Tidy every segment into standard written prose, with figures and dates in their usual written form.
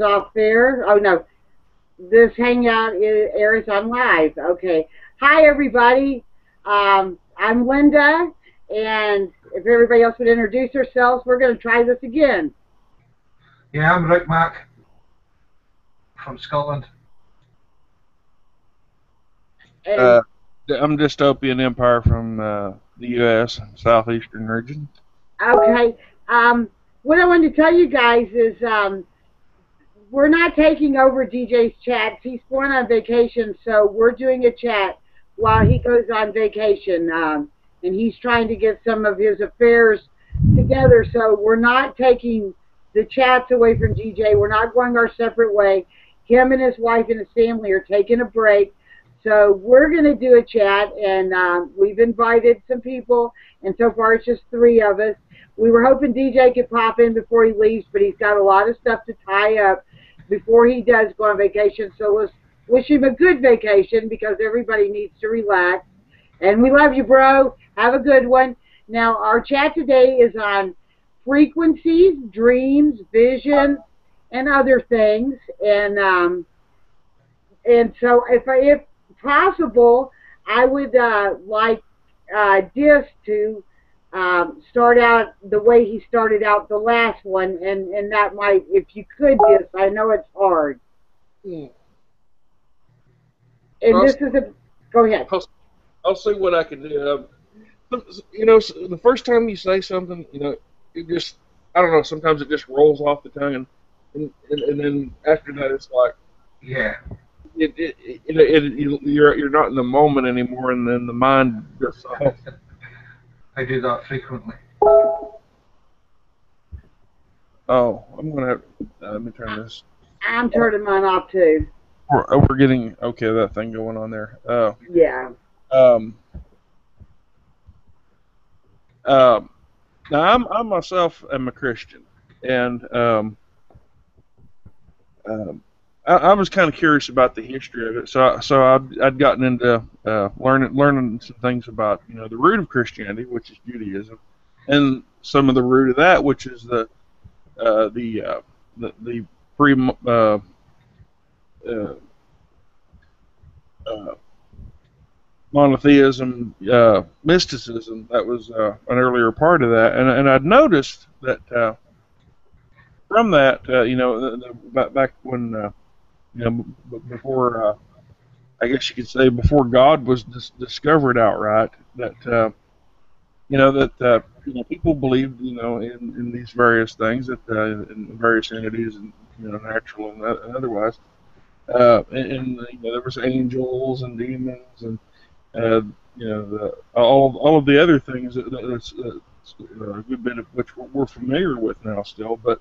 off there. Oh no, this hangout airs on live. Okay. Hi everybody. I'm Linda, and if everybody else would introduce themselves, we're going to try this again. Yeah, I'm Rick Mack from Scotland. I'm Dystopian Empire from the U.S. Southeastern region. Okay. What I wanted to tell you guys is we're not taking over DJ's chats. He's going on vacation, so we're doing a chat while he goes on vacation. And he's trying to get some of his affairs together, so we're not taking the chats away from DJ. We're not going our separate way. Him and his wife and his family are taking a break. So we're going to do a chat, and we've invited some people, and so far it's just 3 of us. We were hoping DJ could pop in before he leaves, but he's got a lot of stuff to tie up before he does go on vacation. So let's wish him a good vacation, because everybody needs to relax. And we love you, bro. Have a good one. Now, our chat today is on frequencies, dreams, visions, and other things. And so if possible, I would like Dis to start out the way he started out the last one, and that might, if you could, Dis, I know it's hard. And this is a, go ahead. I'll see what I can do. You know, the first time you say something, you know, it just, I don't know, sometimes it just rolls off the tongue, and then after that it's like, yeah, you're not in the moment anymore, and then the mind just off. I do that frequently. Oh, I'm gonna have, let me turn this. I'm turning mine off too. We're getting that thing going on there. Yeah. Now I myself am a Christian, and I was kind of curious about the history of it. So I'd gotten into learning some things about, you know, the root of Christianity, which is Judaism, and some of the root of that, which is the pre monotheism, mysticism. That was an earlier part of that, and I'd noticed that from that, you know, back when, you know, before, I guess you could say, before God was discovered outright, that you know, that you know, people believed, you know, in these various things, that in various entities, and, you know, natural and otherwise, and you know, there was angels and demons, and you know, all of the other things that's a good bit of which we're familiar with now still, but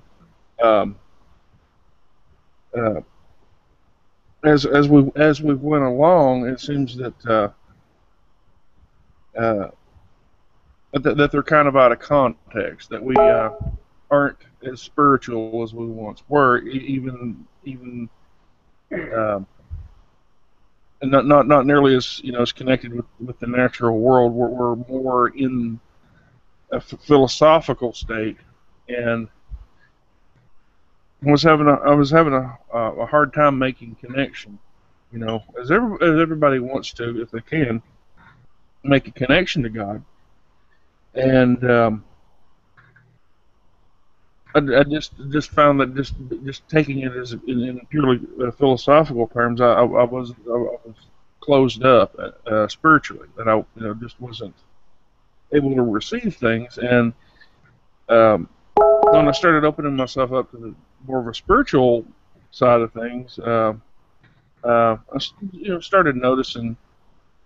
as we went along, it seems that that they're kind of out of context, that we aren't as spiritual as we once were, even and not nearly as, you know, as connected with the natural world. We're more in a philosophical state, and I was having a hard time making connection, you know, as everybody wants to, if they can, make a connection to God, and I just found that just taking it as in purely philosophical terms, I was closed up spiritually, that I, you know, just wasn't able to receive things, and when I started opening myself up to the more of a spiritual side of things, I, you know, started noticing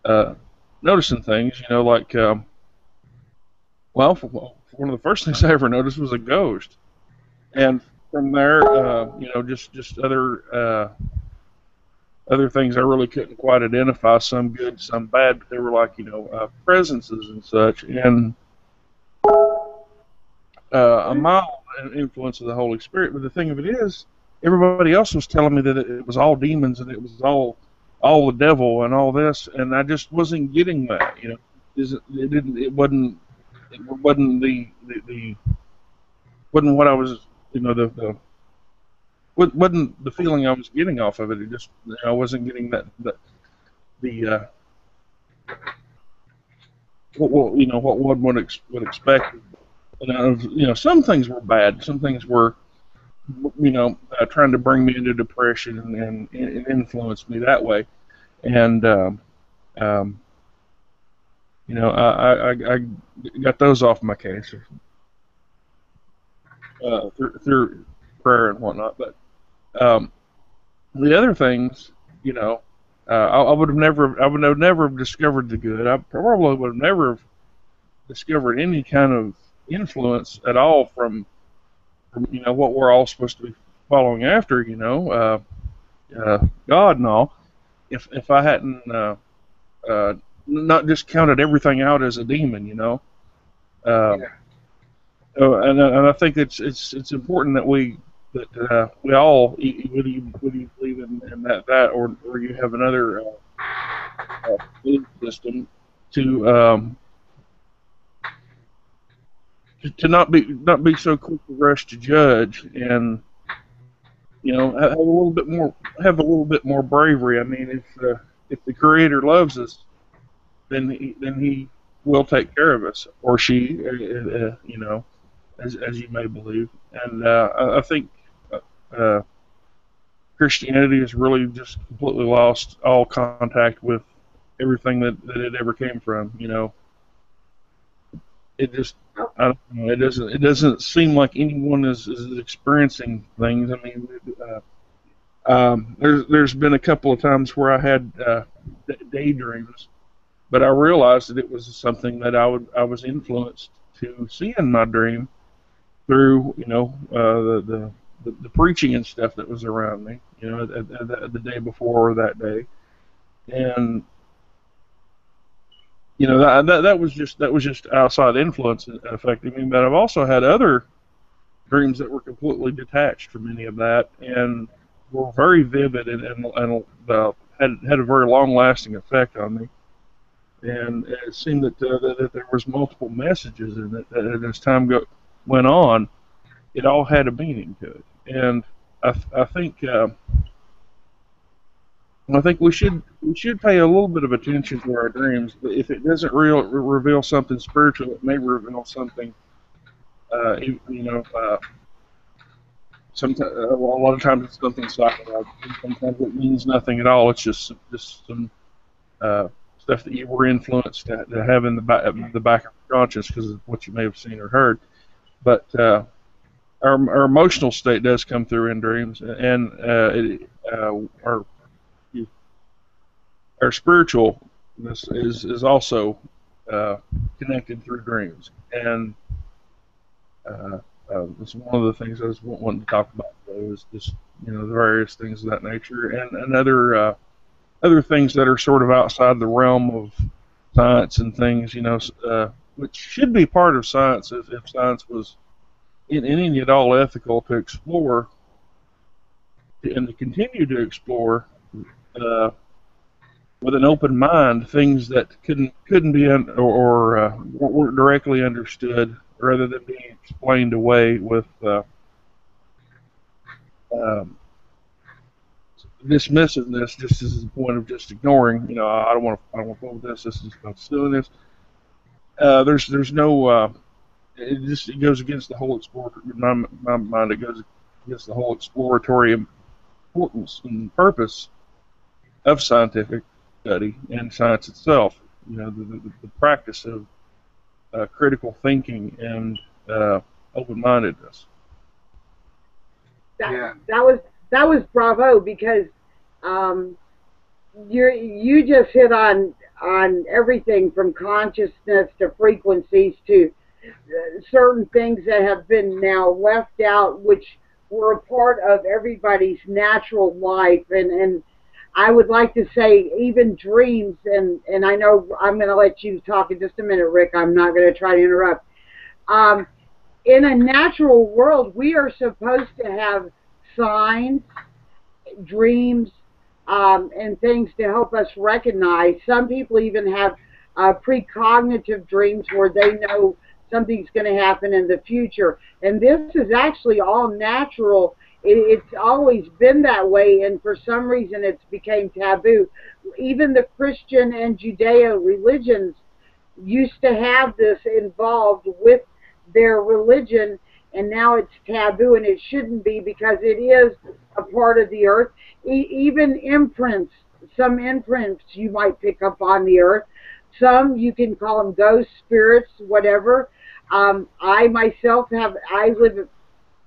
things, you know, like well, one of the first things I ever noticed was a ghost. And from there, you know, just other things I really couldn't quite identify, some good, some bad, but they were like, you know, presences and such, and a mild influence of the Holy Spirit. But the thing of it is, everybody else was telling me that it was all demons, and it was all the devil and all this, and I just wasn't getting that, you know. It wasn't wasn't what I was, you know, wasn't the feeling I was getting off of it. It just, I wasn't getting the what one would expect. And some things were bad. Some things were, trying to bring me into depression and influence me that way. And um, I got those off my case through prayer and whatnot. But the other things, I would have never have discovered the good. I probably would have never have discovered any kind of influence at all from what we're all supposed to be following after, God and all. If I hadn't not just counted everything out as a demon, uh, Yeah. and I think it's important that we all, whether you believe in that or you have another belief system, to not be so quick to rush to judge, and have a little bit more bravery. I mean, if the Creator loves us, then he will take care of us, or she, as you may believe. And I think uh, Christianity has really just completely lost all contact with everything that it ever came from. It just, I don't know, it doesn't seem like anyone is experiencing things. I mean, there's been a couple of times where I had daydreams, but I realized that it was something that I was influenced to see in my dream through the preaching and stuff that was around me, the day before or that day. And that was just outside influence affecting me. But I've also had other dreams that were completely detached from any of that and were very vivid and had a very long lasting effect on me. And it seemed that there was multiple messages in it. That as time went on, it all had a meaning to it. And I think we should pay a little bit of attention to our dreams. But if it doesn't reveal something spiritual, it may reveal something. Sometimes, a lot of times it's something psychological. Sometimes it means nothing at all. It's just some stuff that you were influenced to have in the back of your conscience because of what you may have seen or heard. But our emotional state does come through in dreams, and our spiritualness is also connected through dreams. And it's one of the things I was wanting to talk about today is just the various things of that nature, and other things that are sort of outside the realm of science and things, which should be part of science if science was in any at all ethical to explore and to continue to explore with an open mind things that couldn't be or weren't directly understood rather than being explained away with um, dismissiveness, just as a point of just ignoring. I don't want to fool with this. This is about silliness. There's no. It goes against the whole exploratory. In my mind, it goes against the whole exploratory importance and purpose of scientific study and science itself. The practice of critical thinking and open-mindedness. Yeah. That was bravo, because you just hit on everything from consciousness to frequencies to certain things that have been now left out, which were a part of everybody's natural life. And I would like to say even dreams, and I know I'm going to let you talk in just a minute, Rick. I'm not going to try to interrupt. In a natural world, we are supposed to have signs, dreams, and things to help us recognize. Some people even have precognitive dreams where they know something's going to happen in the future. And this is actually all natural It's always been that way, and for some reason it's became taboo. Even the Christian and Judeo religions used to have this involved with their religion, and now it's taboo, and it shouldn't be because it is a part of the earth. Even imprints, some imprints you might pick up on the earth. Some you can call them ghost spirits, whatever. I myself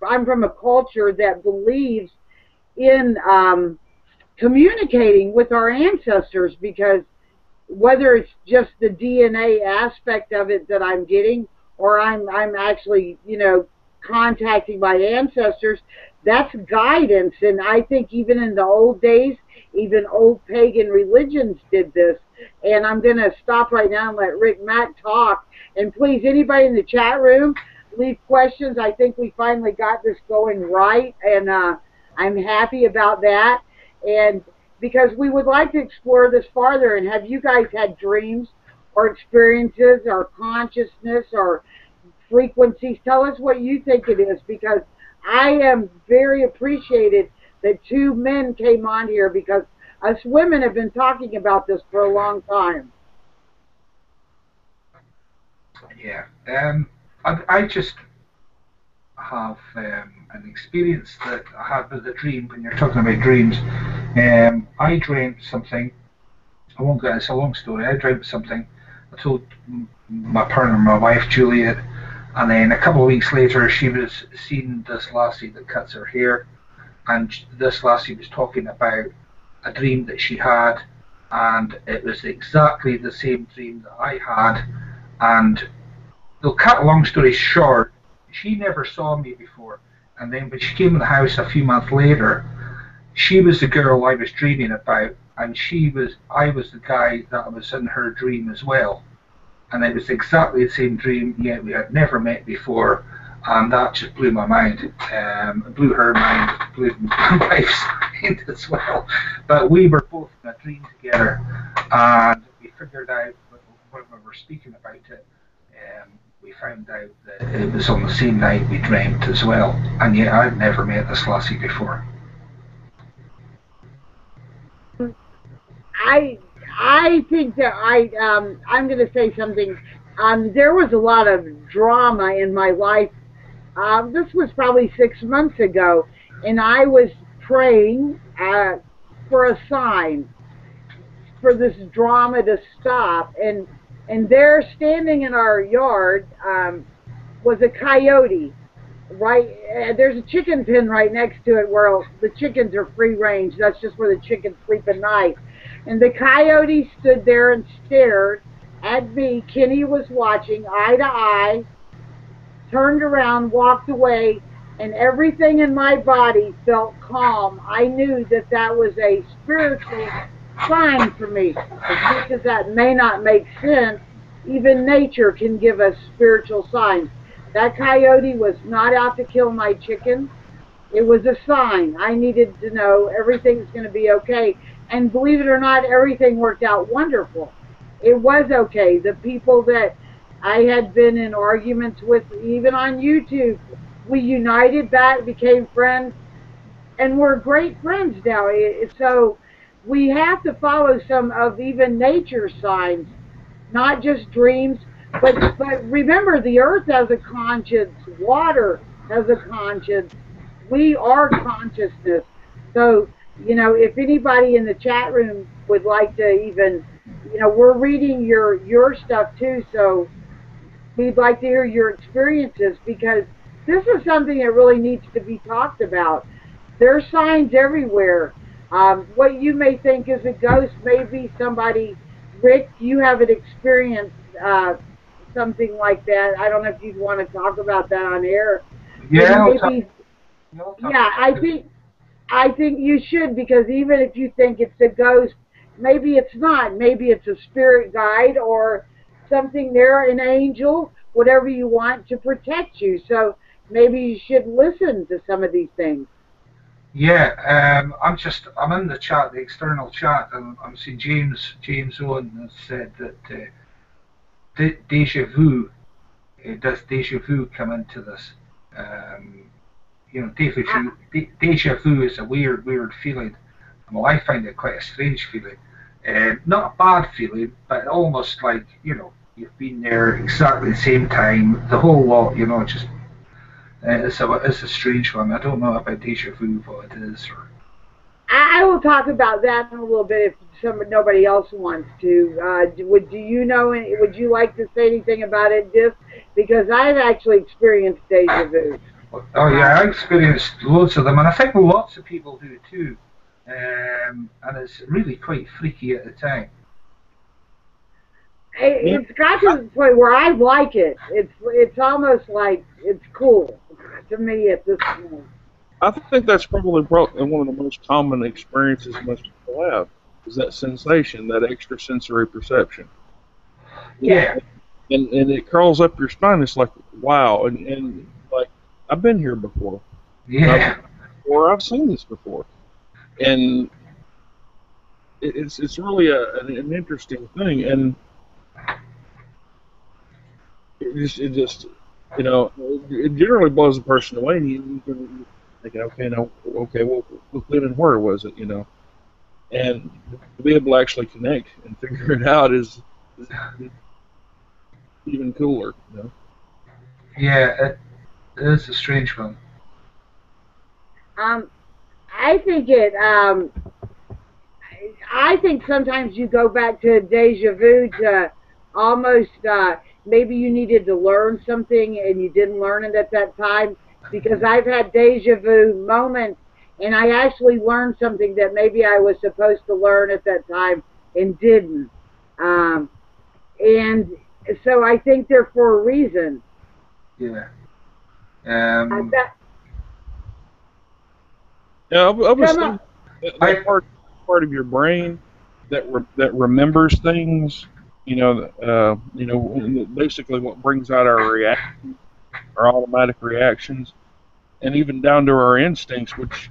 I'm from a culture that believes in communicating with our ancestors, because whether it's just the DNA aspect of it that I'm getting, or I'm actually, contacting my ancestors, that's guidance. And I think even in the old days, even old pagan religions did this. And I'm going to stop right now and let Rick Mack talk. And please, anybody in the chat room, leave questions. I think we finally got this going right, and I'm happy about that. And because we would like to explore this farther, and have you guys had dreams or experiences or consciousness or frequencies? Tell us what you think it is, because I am very appreciated that two men came on here, because us women have been talking about this for a long time. Yeah. I just have an experience that I had with a dream. When you're talking about dreams, I dreamt something. I won't get, it's a long story. I dreamt something. I told my partner, my wife Juliet, and then a couple of weeks later, she was seeing this lassie that cuts her hair, and this lassie was talking about a dream that she had, and it was exactly the same dream that I had. And to cut a long story short, she never saw me before, and then when she came in the house a few months later, she was the girl I was dreaming about, and I was the guy that was in her dream as well. And it was exactly the same dream, yet we had never met before, and that just blew my mind. It blew her mind, it blew my wife's mind as well. But we were both in a dream together, and we figured out when we were speaking about it, we found out that it was on the same night we dreamt as well, and yet I'd never met this lassie before. I think that I'm going to say something. There was a lot of drama in my life. This was probably 6 months ago, and I was praying for a sign for this drama to stop. And there, standing in our yard, was a coyote. Right, there's a chicken pen right next to it where the chickens are free range. That's just where the chickens sleep at night. And the coyote stood there and stared at me. Kenny was watching, eye to eye, turned around, walked away, and everything in my body felt calm. I knew that that was a spiritual sign for me. As much as that may not make sense, even nature can give us spiritual signs. That coyote was not out to kill my chicken. It was a sign. I needed to know everything's going to be okay. And believe it or not, everything worked out wonderful. It was okay. The people that I had been in arguments with, even on YouTube, we united back, became friends, and we're great friends now. So we have to follow some of even nature's signs, not just dreams. But remember, the earth has a conscience. Water has a conscience. We are consciousness. So, if anybody in the chat room would like to even, we're reading your stuff too. So we'd like to hear your experiences, because this is something that really needs to be talked about. There are signs everywhere. What you may think is a ghost may be somebody. Rick, you have an experience. Something like that. I don't know if you'd want to talk about that on air. Yeah, yeah, I think you should, because even if you think it's a ghost, maybe it's not. Maybe it's a spirit guide or something there, an angel, whatever you want to protect you. So maybe you should listen to some of these things. Yeah, I'm in the chat, the external chat, and I'm seeing James Owen has said that deja vu, does deja vu come into this? you know, I, deja vu is a weird feeling. Well, I find it quite a strange feeling. Not a bad feeling, but almost like, you know, you've been there exactly the same time, the whole lot, you know, just it's a strange one. I don't know about deja vu, what it is. Or I will talk about that in a little bit if nobody else wants to. Do you know? Would you like to say anything about it? Just because I've actually experienced deja vu. oh yeah, Um, I experienced loads of them, and I think lots of people do too. And it's really quite freaky at the time. Yeah, it's got to the point where I like it. It's almost like it's cool to me at this point. I think that's probably one of the most common experiences most people have is that sensation, that extrasensory perception. You know, Yes. Yeah, and it crawls up your spine. It's like wow, and like I've been here before. I've yeah, or I've seen this before, and it's really an interesting thing, and it just you know it generally blows a person away, and you thinking, okay, no, okay, well, when and where was it, you know, and to be able to actually connect and figure it out is even cooler, you know. yeah. It is a strange one. Um, I think it. I think sometimes you go back to deja vu to almost maybe you needed to learn something and you didn't learn it at that time because I've had deja vu moments and I actually learned something that maybe I was supposed to learn at that time and didn't. Um, and so I think they're for a reason. Yeah. That Yeah, I was some of, thinking that I part of your brain that remembers things, basically what brings out our automatic reactions, and even down to our instincts, which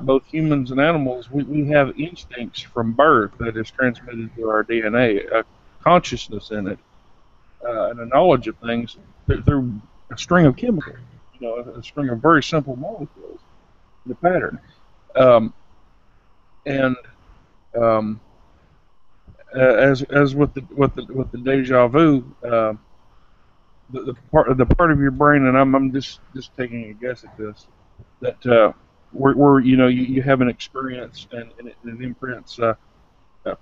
both humans and animals, we have instincts from birth that is transmitted through our DNA, a consciousness in it, and a knowledge of things through a string of chemicals, a string of very simple molecules, the pattern. Um, and um, as with the deja vu, the part of your brain, and I'm just taking a guess at this, that where you have an experience and it imprints a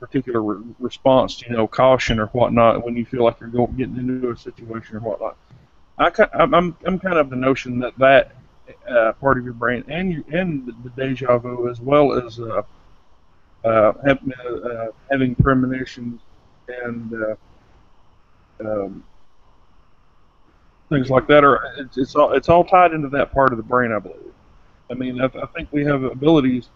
particular response to caution or whatnot when you feel like you're getting into a situation or whatnot. I'm kind of the notion that part of your brain and the deja vu as well as having premonitions and um, things like that are it's all tied into that part of the brain, I believe. I mean, I think we have abilities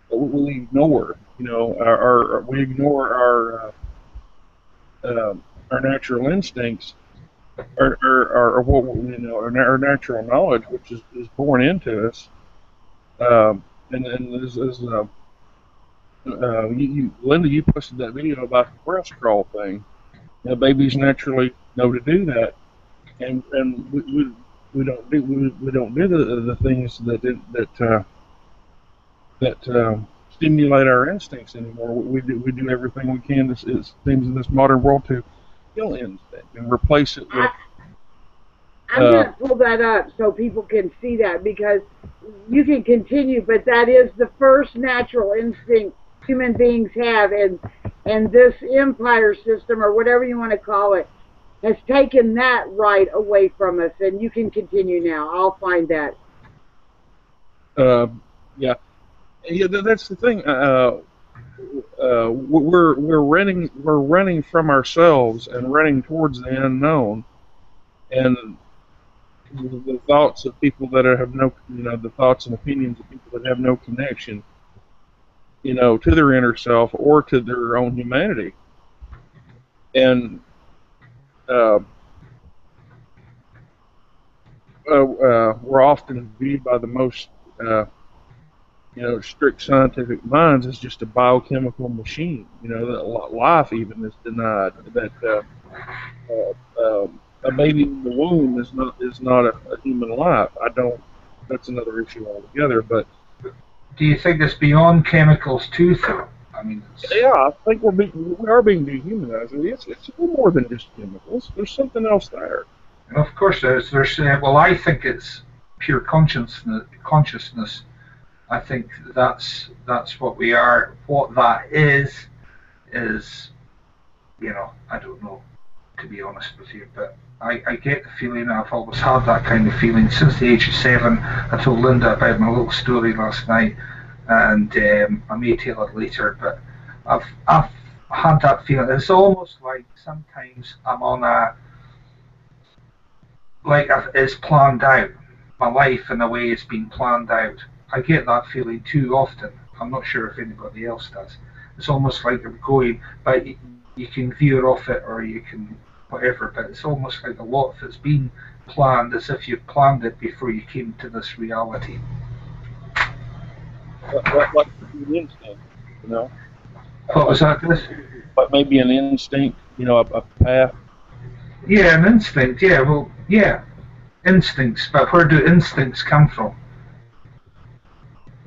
that we ignore. We ignore our natural instincts, or what our natural knowledge, which is born into us. And Linda, you posted that video about the breast crawl thing. Babies naturally know to do that, and we don't do the things that stimulate our instincts anymore. We do everything we can. It seems in this modern world to kill instinct and replace it with. I, I'm going Uh, to pull that up so people can see that because you can continue, but that is the first natural instinct human beings have, and this empire system or whatever you want to call it has taken that right away from us. And you can continue now. I'll find that. uh, yeah, yeah. That's the thing. We're running from ourselves and running towards the unknown, and the thoughts of people that have no, the thoughts and opinions of people that have no connection, to their inner self or to their own humanity. And uh, we're often viewed by the most, strict scientific minds as just a biochemical machine. That life even is denied. That a baby in the womb is not a human life. I don't that's another issue altogether. But Do you think it's beyond chemicals too, though? I mean, yeah, I think we are being dehumanized. It's a little more than just chemicals. There's something else there. of course there's well, I think it's pure consciousness. I think that's what we are. What that is, I don't know, to be honest with you, but I get the feeling, I've always had that kind of feeling since the age of 7. I told Linda about my little story last night, and I may tell it later, but I've had that feeling. It's almost like sometimes I'm on it's planned out. My life in a way has been planned out. I get that feeling too often. I'm not sure if anybody else does. It's almost like I'm going, but you can veer off it or you can whatever, but it's almost like a lot of it's been planned as if you planned it before you came to this reality. Like an instinct, you know. What was that, Chris? But maybe an instinct, a path. Yeah, an instinct. Yeah, well, yeah, instincts. But where do instincts come from?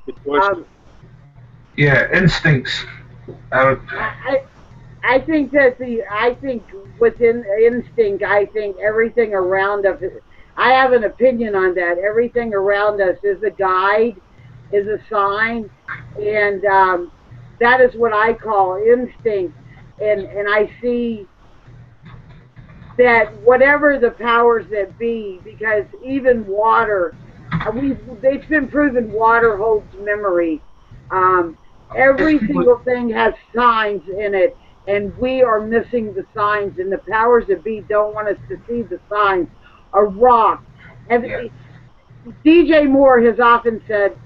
Good question. Yeah, instincts. I think that I think within instinct, I think everything around us. I have an opinion on that. Everything around us is a guide, is a sign, and that is what I call instinct. And I see that whatever the powers that be, because even water, it's been proven water holds memory. Every single thing has signs in it, and we are missing the signs, and the powers that be don't want us to see the signs. A rock. And DJ Moore has often said,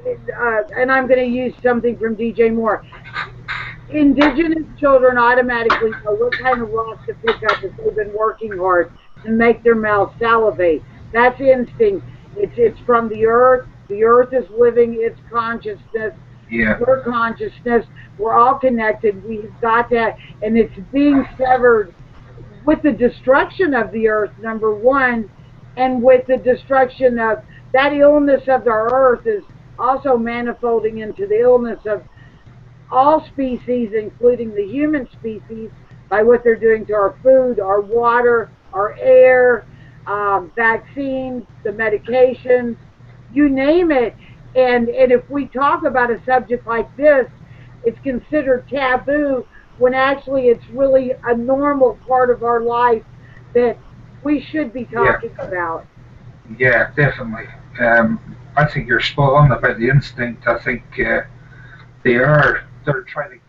and I'm going to use something from DJ Moore. Indigenous children automatically know what kind of rock to pick up if they've been working hard and make their mouth salivate. That's instinct. It's from the earth. The earth is living its consciousness. Yeah. Your consciousness. We're all connected. We've got that, and it's being severed with the destruction of the earth, number one, and with the destruction of that illness of the earth is also manifolding into the illness of all species, including the human species, by what they're doing to our food, our water, our air, vaccines, the medications, you name it. And if we talk about a subject like this, it's considered taboo when actually it's really a normal part of our life that we should be talking about. Yeah, definitely. I think you're spot on about the instinct. I think they're trying to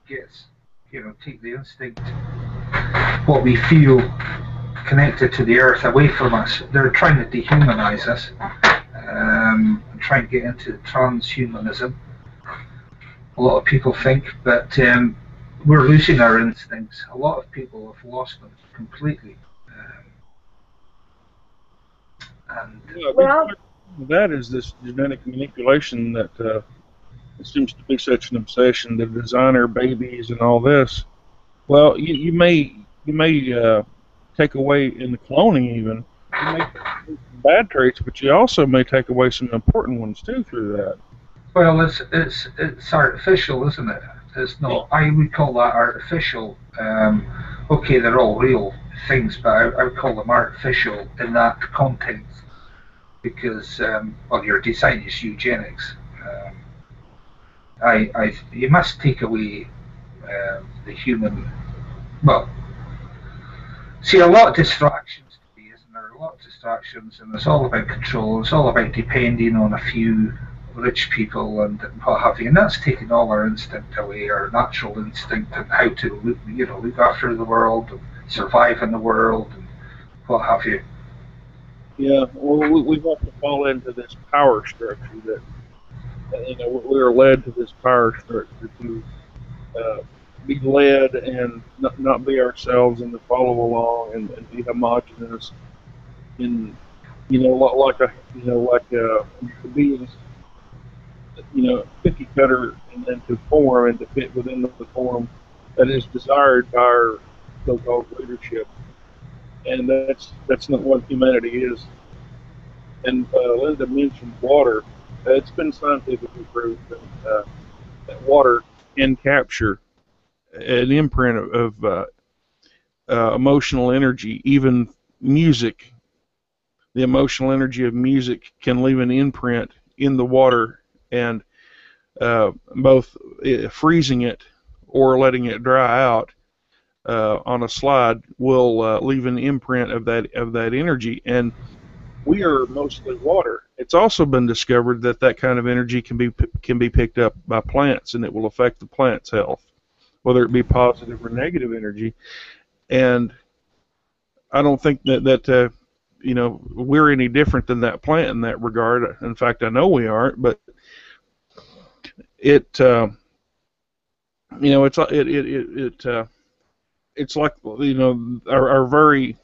get us, take the instinct, what we feel connected to the earth away from us. They're trying to dehumanize us, try and get into transhumanism. A lot of people think, but we're losing our instincts. A lot of people have lost them completely. That is this genetic manipulation that it seems to be such an obsession. The designer babies and all this. Well, you may take away in the cloning even. You may take away some bad traits, but you also may take away some important ones too through that. Well, it's artificial, isn't it? It's not. I would call that artificial. Okay, they're all real things, but I would call them artificial in that context because your design is eugenics. You must take away the human. Well, see, a lot of distractions today, isn't there? A lot of distractions, and it's all about control. It's all about depending on a few rich people and what have you, and that's taking all our instinct away, our natural instinct, and how to look after the world and survive in the world and what have you. Yeah, well, we have to fall into this power structure that we are led to this power structure to be led and not be ourselves and to follow along and be homogenous in like being cookie cutter and to form and to fit within the form that is desired by our so-called leadership, and that's not what humanity is. And Linda mentioned water. It's been scientifically proved that water can capture an imprint of emotional energy. Even music, the emotional energy of music can leave an imprint in the water, and both freezing it or letting it dry out on a slide will leave an imprint of that energy. And we are mostly water. It's also been discovered that that kind of energy can be picked up by plants, and it will affect the plant's health, whether it be positive or negative energy. And I don't think that we're any different than that plant in that regard. In fact, I know we aren't. But it it's like our very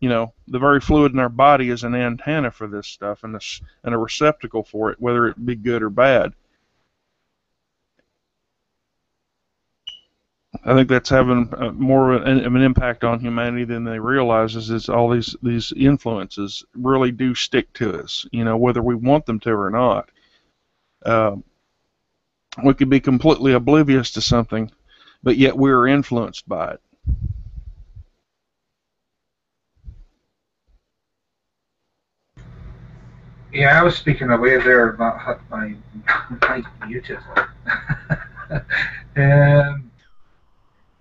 the very fluid in our body is an antenna for this stuff, and a receptacle for it, whether it be good or bad. I think that's having more of an impact on humanity than they realize. Is all these influences really do stick to us, whether we want them to or not. We could be completely oblivious to something, but yet we're influenced by it. Yeah, I was speaking away there about had my mic muted.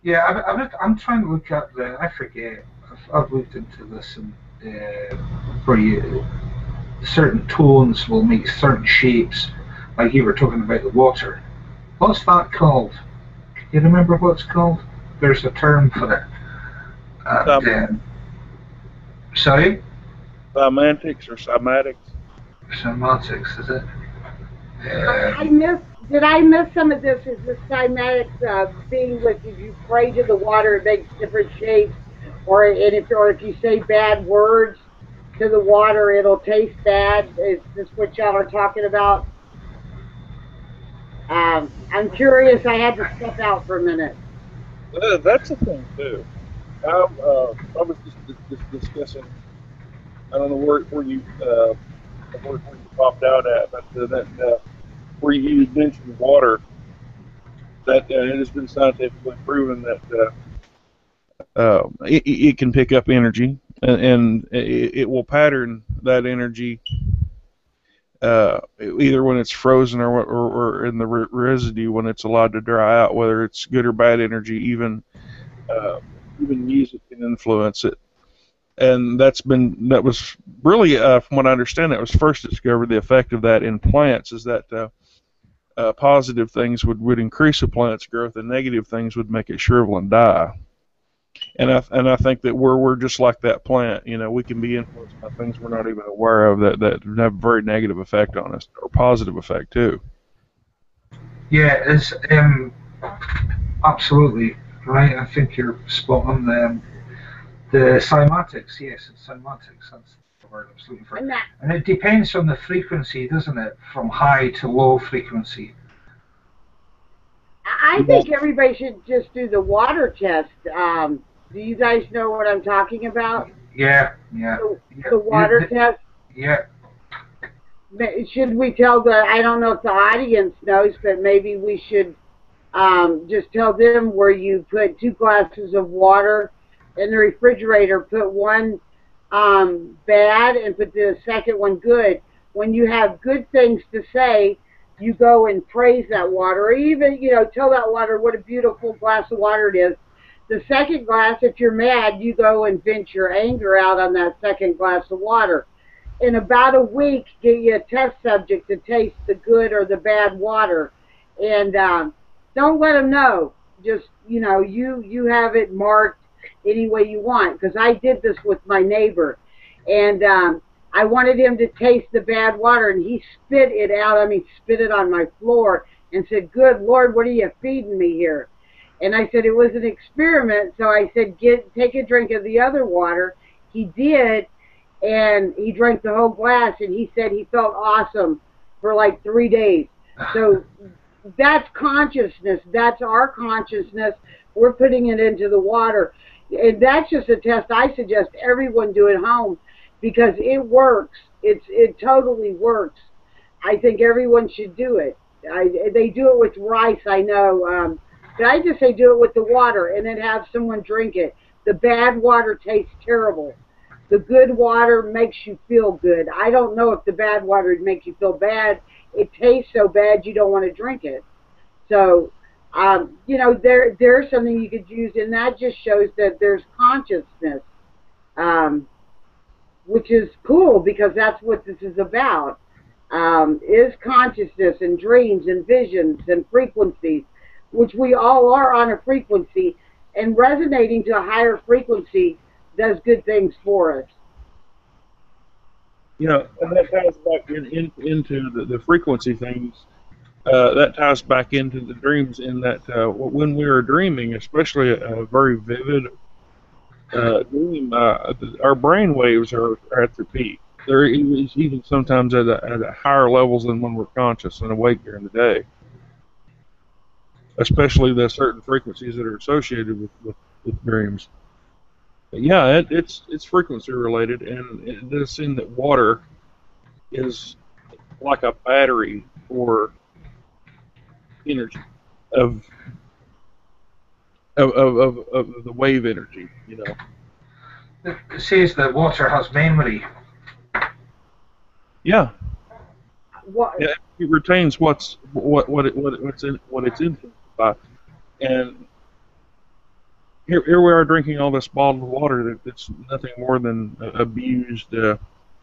Yeah, I'm trying to look at I forget. I've looked into this, and where certain tones will make certain shapes, like you were talking about the water. What's that called? Can you remember what it's called? There's a term for it. And, sorry? Semantics or cymatics? Semantics, is it? Did I miss some of this? Is the cymatics being with if you pray to the water, it makes different shapes, or if you say bad words to the water, it'll taste bad. Is this what y'all are talking about? I'm curious. I had to step out for a minute. That's a thing too. I was just discussing. I don't know where you popped out at, but where you mentioned water, that it has been scientifically proven that it can pick up energy, and it will pattern that energy either when it's frozen or in the residue when it's allowed to dry out, whether it's good or bad energy. Even music can influence it. And that was really, from what I understand, that was first discovered, the effect of that in plants, is that positive things would increase a plant's growth, and negative things would make it shrivel and die. And I think that we're just like that plant. We can be influenced by things we're not even aware of that have a very negative effect on us, or positive effect too. Yeah, it's absolutely right. I think you're spot on. The cymatics, yes, it's cymatics. That's the word I was looking for. And it depends on the frequency, doesn't it? From high to low frequency. I think everybody should just do the water test. Do you guys know what I'm talking about? Yeah. The water test? Yeah. Should we tell I don't know if the audience knows, but maybe we should just tell them where you put 2 glasses of water in the refrigerator, put one bad and put the second one good. When you have good things to say, you go and praise that water, or even, tell that water what a beautiful glass of water it is. The second glass, if you're mad, you go and vent your anger out on that second glass of water. In about a week, get you a test subject to taste the good or the bad water. And don't let them know. Just, you have it marked any way you want. Because I did this with my neighbor. And I wanted him to taste the bad water, and he spit it out. Spit it on my floor and said, "Good Lord, what are you feeding me here?" And I said, it was an experiment. So I said, take a drink of the other water. He did, and he drank the whole glass, and he said he felt awesome for like 3 days. So that's consciousness. That's our consciousness. We're putting it into the water. And that's just a test I suggest everyone do at home. because it works. It totally works. I think everyone should do it. They do it with rice, I know. But I just say do it with the water and then have someone drink it. The bad water tastes terrible. The good water makes you feel good. I don't know if the bad water would make you feel bad. It tastes so bad you don't want to drink it. So, there's something you could use, and that just shows that there's consciousness, um, which is cool because that's what this is about. Is consciousness and dreams and visions and frequencies, which we all are on a frequency, and resonating to a higher frequency does good things for us. And that ties back into the frequency things. That ties back into the dreams in that when we are dreaming, especially a very vivid dream, our brain waves are at their peak. They're even sometimes at higher levels than when we're conscious and awake during the day, especially the certain frequencies that are associated with dreams. But yeah, it's frequency related, and it does seem that water is like a battery for energy of of the wave energy. It says that water has memory. Yeah, What? yeah. It retains what's influenced by, and here we are drinking all this bottled water that's nothing more than abused,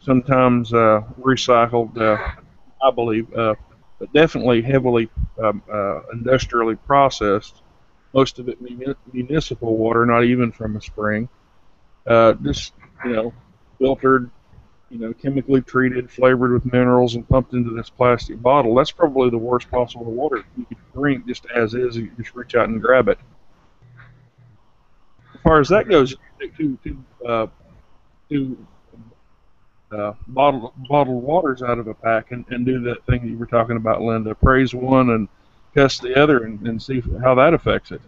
sometimes recycled, I believe, but definitely heavily industrially processed. Most of it municipal water, not even from a spring. Just filtered, chemically treated, flavored with minerals, and pumped into this plastic bottle. That's probably the worst possible water you could drink just as is. You just reach out and grab it. As far as that goes, you take two bottled waters out of a pack and do that thing that you were talking about, Linda. Praise one and cuss the other, and see how that affects it.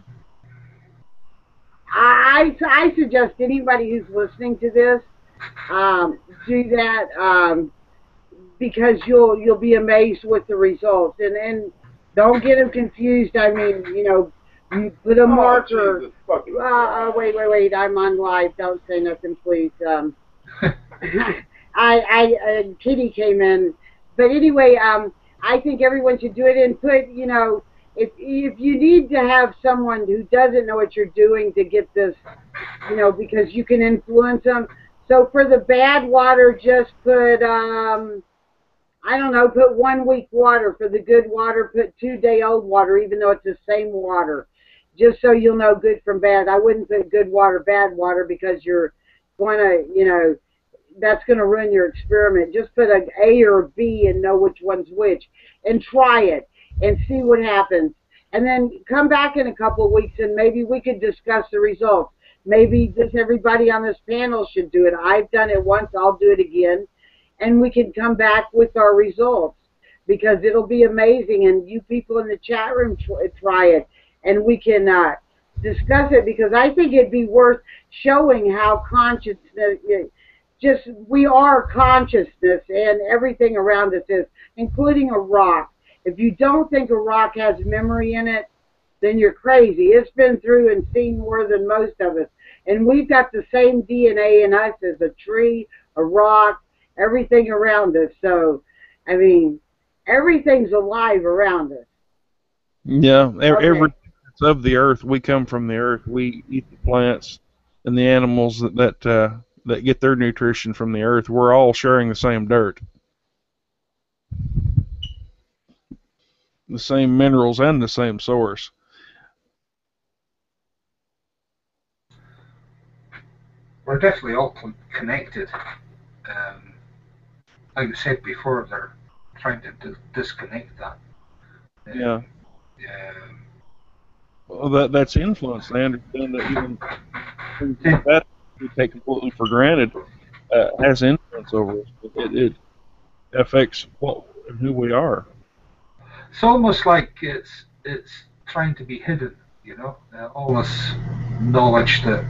I suggest anybody who's listening to this do that because you'll be amazed with the results, and don't get them confused. I mean, you put a marker. Wait! I'm on live. Don't say nothing, please. Kitty came in, but anyway, I think everyone should do it and put, if you need to have someone who doesn't know what you're doing to get this, because you can influence them. So for the bad water, just put, I don't know, put 1 week water. For the good water, put 2-day-old water, even though it's the same water, just so you'll know good from bad. I wouldn't put good water, bad water, because you're going to, that's going to ruin your experiment. Just put an A or B and know which one's which, and try it and see what happens. And then come back in a couple of weeks and maybe we could discuss the results. Maybe just everybody on this panel should do it. I've done it once. I'll do it again. And we can come back with our results because it'll be amazing. And you people in the chat room try it. And we can discuss it because I think it'd be worth showing how consciousness, we are consciousness and everything around us is, including a rock. If you don't think a rock has memory in it, then you're crazy. It's been through and seen more than most of us. And we've got the same DNA in us as a tree, a rock, everything around us. So, I mean, everything's alive around us. Yeah, every of the earth, we come from the earth. We eat the plants and the animals that get their nutrition from the earth. We're all sharing the same dirt, the same minerals, and the same source. We're definitely all connected. Like I said before, they're trying to disconnect that. Yeah. Well, that's influence. They understand that even that we take completely for granted has influence over us. It affects what and who we are. It's almost like it's trying to be hidden, all this knowledge that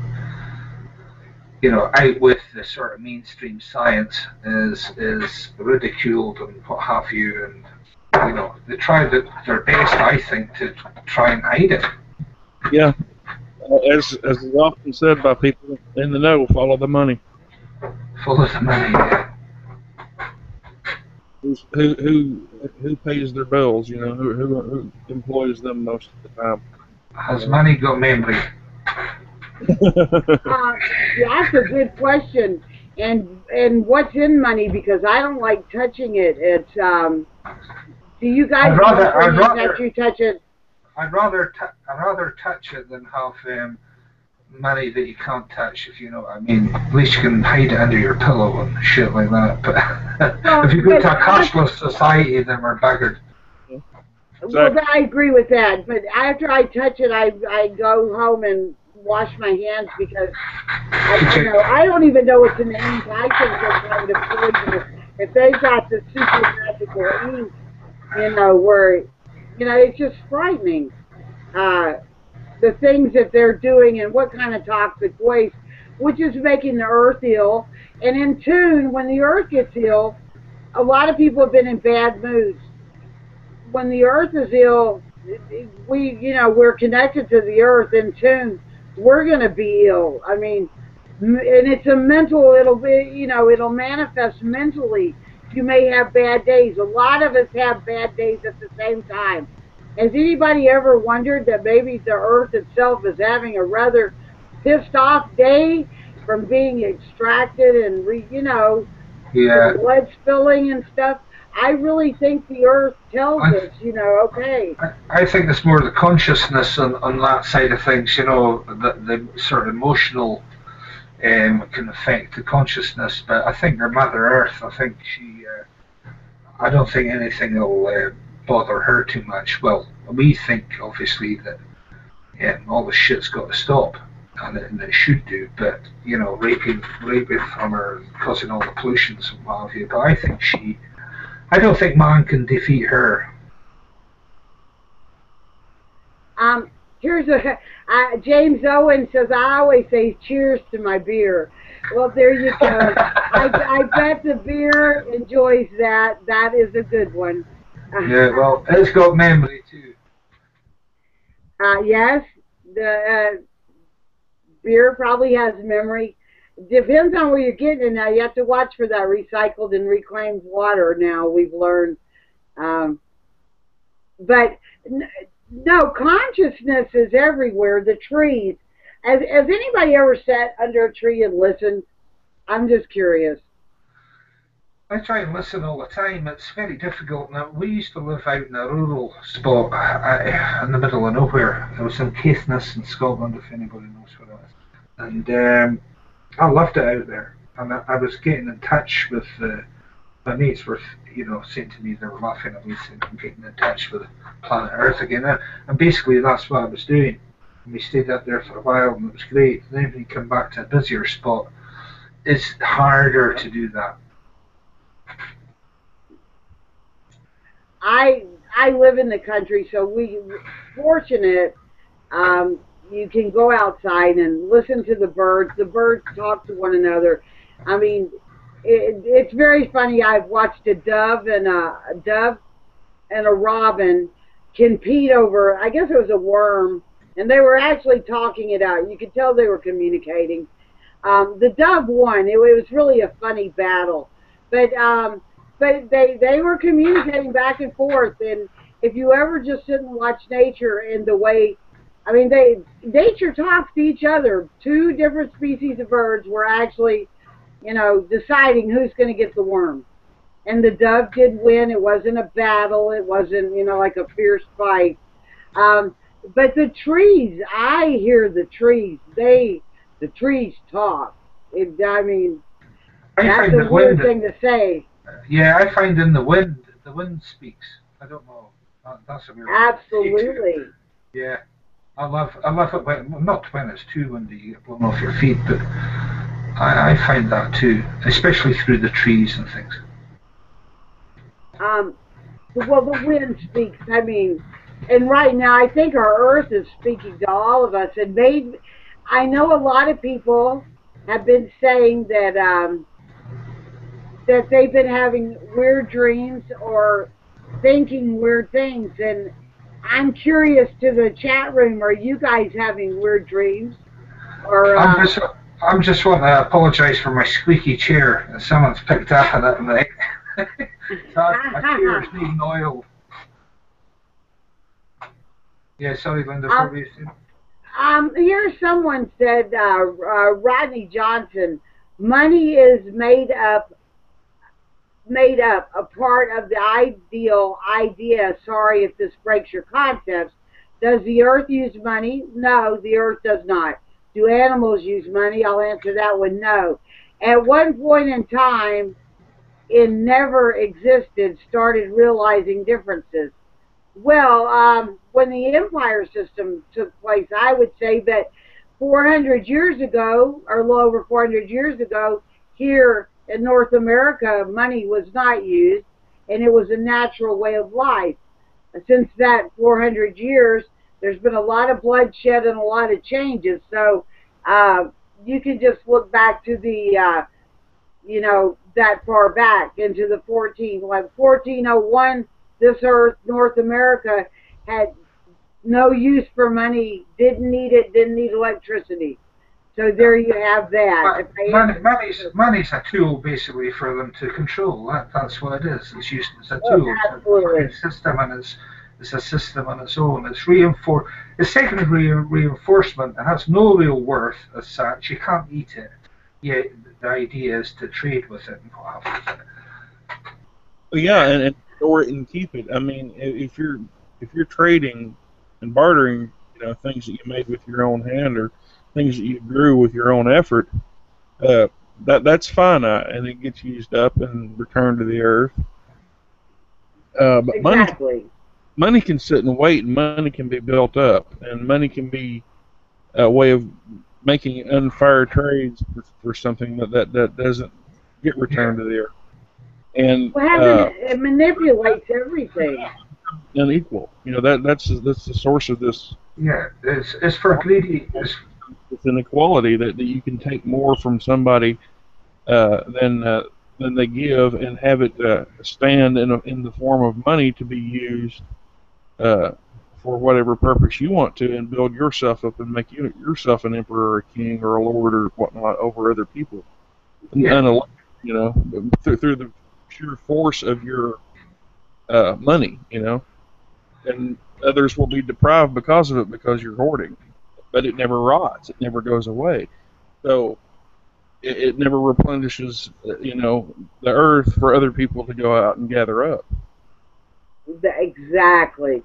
out with the sort of mainstream science is ridiculed and what have you, and they try their best, I think, to try and hide it. Yeah, as is often said by people in the know, follow the money. Follow the money. Yeah. Who pays their bills? Who employs them most of the time? Has money got memory? Yeah, that's a good question. And what's in money? Because I don't like touching it. It's do you guys touch it? I'd rather touch it than have money that you can't touch, if you know what I mean. At least you can hide it under your pillow and shit like that. But if you go to a cashless society, then we're buggered. Well, I agree with that. But after I touch it, I go home and wash my hands because I don't even know what's in the ink. I think they're kind of poisonous. If they've got the super magical ink, where it's just frightening. The things that they're doing and what kind of toxic waste, which is making the earth ill. And in tune, when the earth gets ill, a lot of people have been in bad moods. When the earth is ill, we're connected to the earth in tune. We're going to be ill. I mean, and it's a mental, it'll manifest mentally. You may have bad days. A lot of us have bad days at the same time. Has anybody ever wondered that maybe the earth itself is having a rather pissed off day from being extracted and, Yeah. blood spilling and stuff? I really think the earth tells us, okay. I think it's more the consciousness on that side of things, the sort of emotional can affect the consciousness, but I think our Mother Earth, I don't think anything will bother her too much. Well, we think obviously that all the shit's got to stop, and it should do. But raping from her, causing all the pollutions and what have you. But I don't think man can defeat her. Here's James Owen says, I always say cheers to my beer. Well, there you go. I bet the beer enjoys that. That is a good one. Yeah, well, it's got memory too. Yes, the beer probably has memory. Depends on where you're getting it now. You have to watch for that recycled and reclaimed water now, we've learned. But no, consciousness is everywhere. The trees. Has anybody ever sat under a tree and listened? I'm just curious. I try and listen all the time. It's very difficult. Now, we used to live out in a rural spot in the middle of nowhere. It was in Caithness in Scotland, if anybody knows where it is. And I loved it out there. And I was getting in touch with my mates were, saying to me, they were laughing at me, saying, I'm getting in touch with planet Earth again. And basically that's what I was doing. And we stayed up there for a while and it was great. And then when you come back to a busier spot, it's harder to do that. I live in the country, so we're fortunate. You can go outside and listen to the birds. The birds talk to one another. I mean, it's very funny. I've watched a dove and a robin compete over, I guess it was a worm, and they were actually talking it out. You could tell they were communicating. The dove won. It was really a funny battle, but they were communicating back and forth. And if you ever just sit and watch nature in the way, I mean, nature talks to each other. Two different species of birds were actually, deciding who's going to get the worm. And the dove did win. It wasn't a battle. It wasn't, like a fierce fight. But the trees, I hear the trees. The trees talk. That's a weird thing to say. Yeah, I find in the wind speaks. I don't know. That's a weird. Absolutely. Yeah, I love it when, not when it's too windy, you get blown off your feet, but I find that too, especially through the trees and things. Well, the wind speaks. And right now, I think our Earth is speaking to all of us. I know a lot of people have been saying that that they've been having weird dreams or thinking weird things. And I'm curious to the chat room, are you guys having weird dreams? Or I'm just I'm just want to apologise for my squeaky chair. Someone's picked up on it tonight. So my chair's needing oil. Yeah, sorry, Linda. What were you saying? here someone said, Rodney Johnson, money is made up a part of the ideal idea. Sorry if this breaks your concepts. Does the earth use money? No, the earth does not. Do animals use money? I'll answer that one, no. At one point in time, it never existed, started realizing differences. Well, when the empire system took place, I would say that 400 years ago, or a little over 400 years ago, here in North America, money was not used, and it was a natural way of life. Since that 400 years, there's been a lot of bloodshed and a lot of changes. So uh, you can just look back to the that far back into the 1401. This earth, North America, had no use for money, didn't need it, didn't need electricity. So there you have that. Money's a tool basically for them to control. That's what it is. It's used as a Oh, tool. absolutely. It's a system, and it's a system on its own. It's secondary reinforcement. It has no real worth as such. You can't eat it. Yet the idea is to trade with it and what have you. Yeah, and store it and keep it. I mean, if you're trading and bartering, things that you made with your own hand or things that you grew with your own effort, uh, that's finite and it gets used up and returned to the earth. But Exactly. money can sit and wait, and money can be built up, and money can be a way of making unfair trades for something that doesn't get Yeah, returned to the earth. And Well, it manipulates everything. unequal. That's the source of this yeah. It's for greedy. this inequality that you can take more from somebody than they give and have it stand in the form of money to be used uh, for whatever purpose you want to, and build yourself up and make yourself an emperor or a king or a lord or whatnot over other people. Yeah, Through the pure force of your money, and others will be deprived because of it because you're hoarding. But it never rots; it never goes away. So it never replenishes, the earth for other people to go out and gather up. Exactly.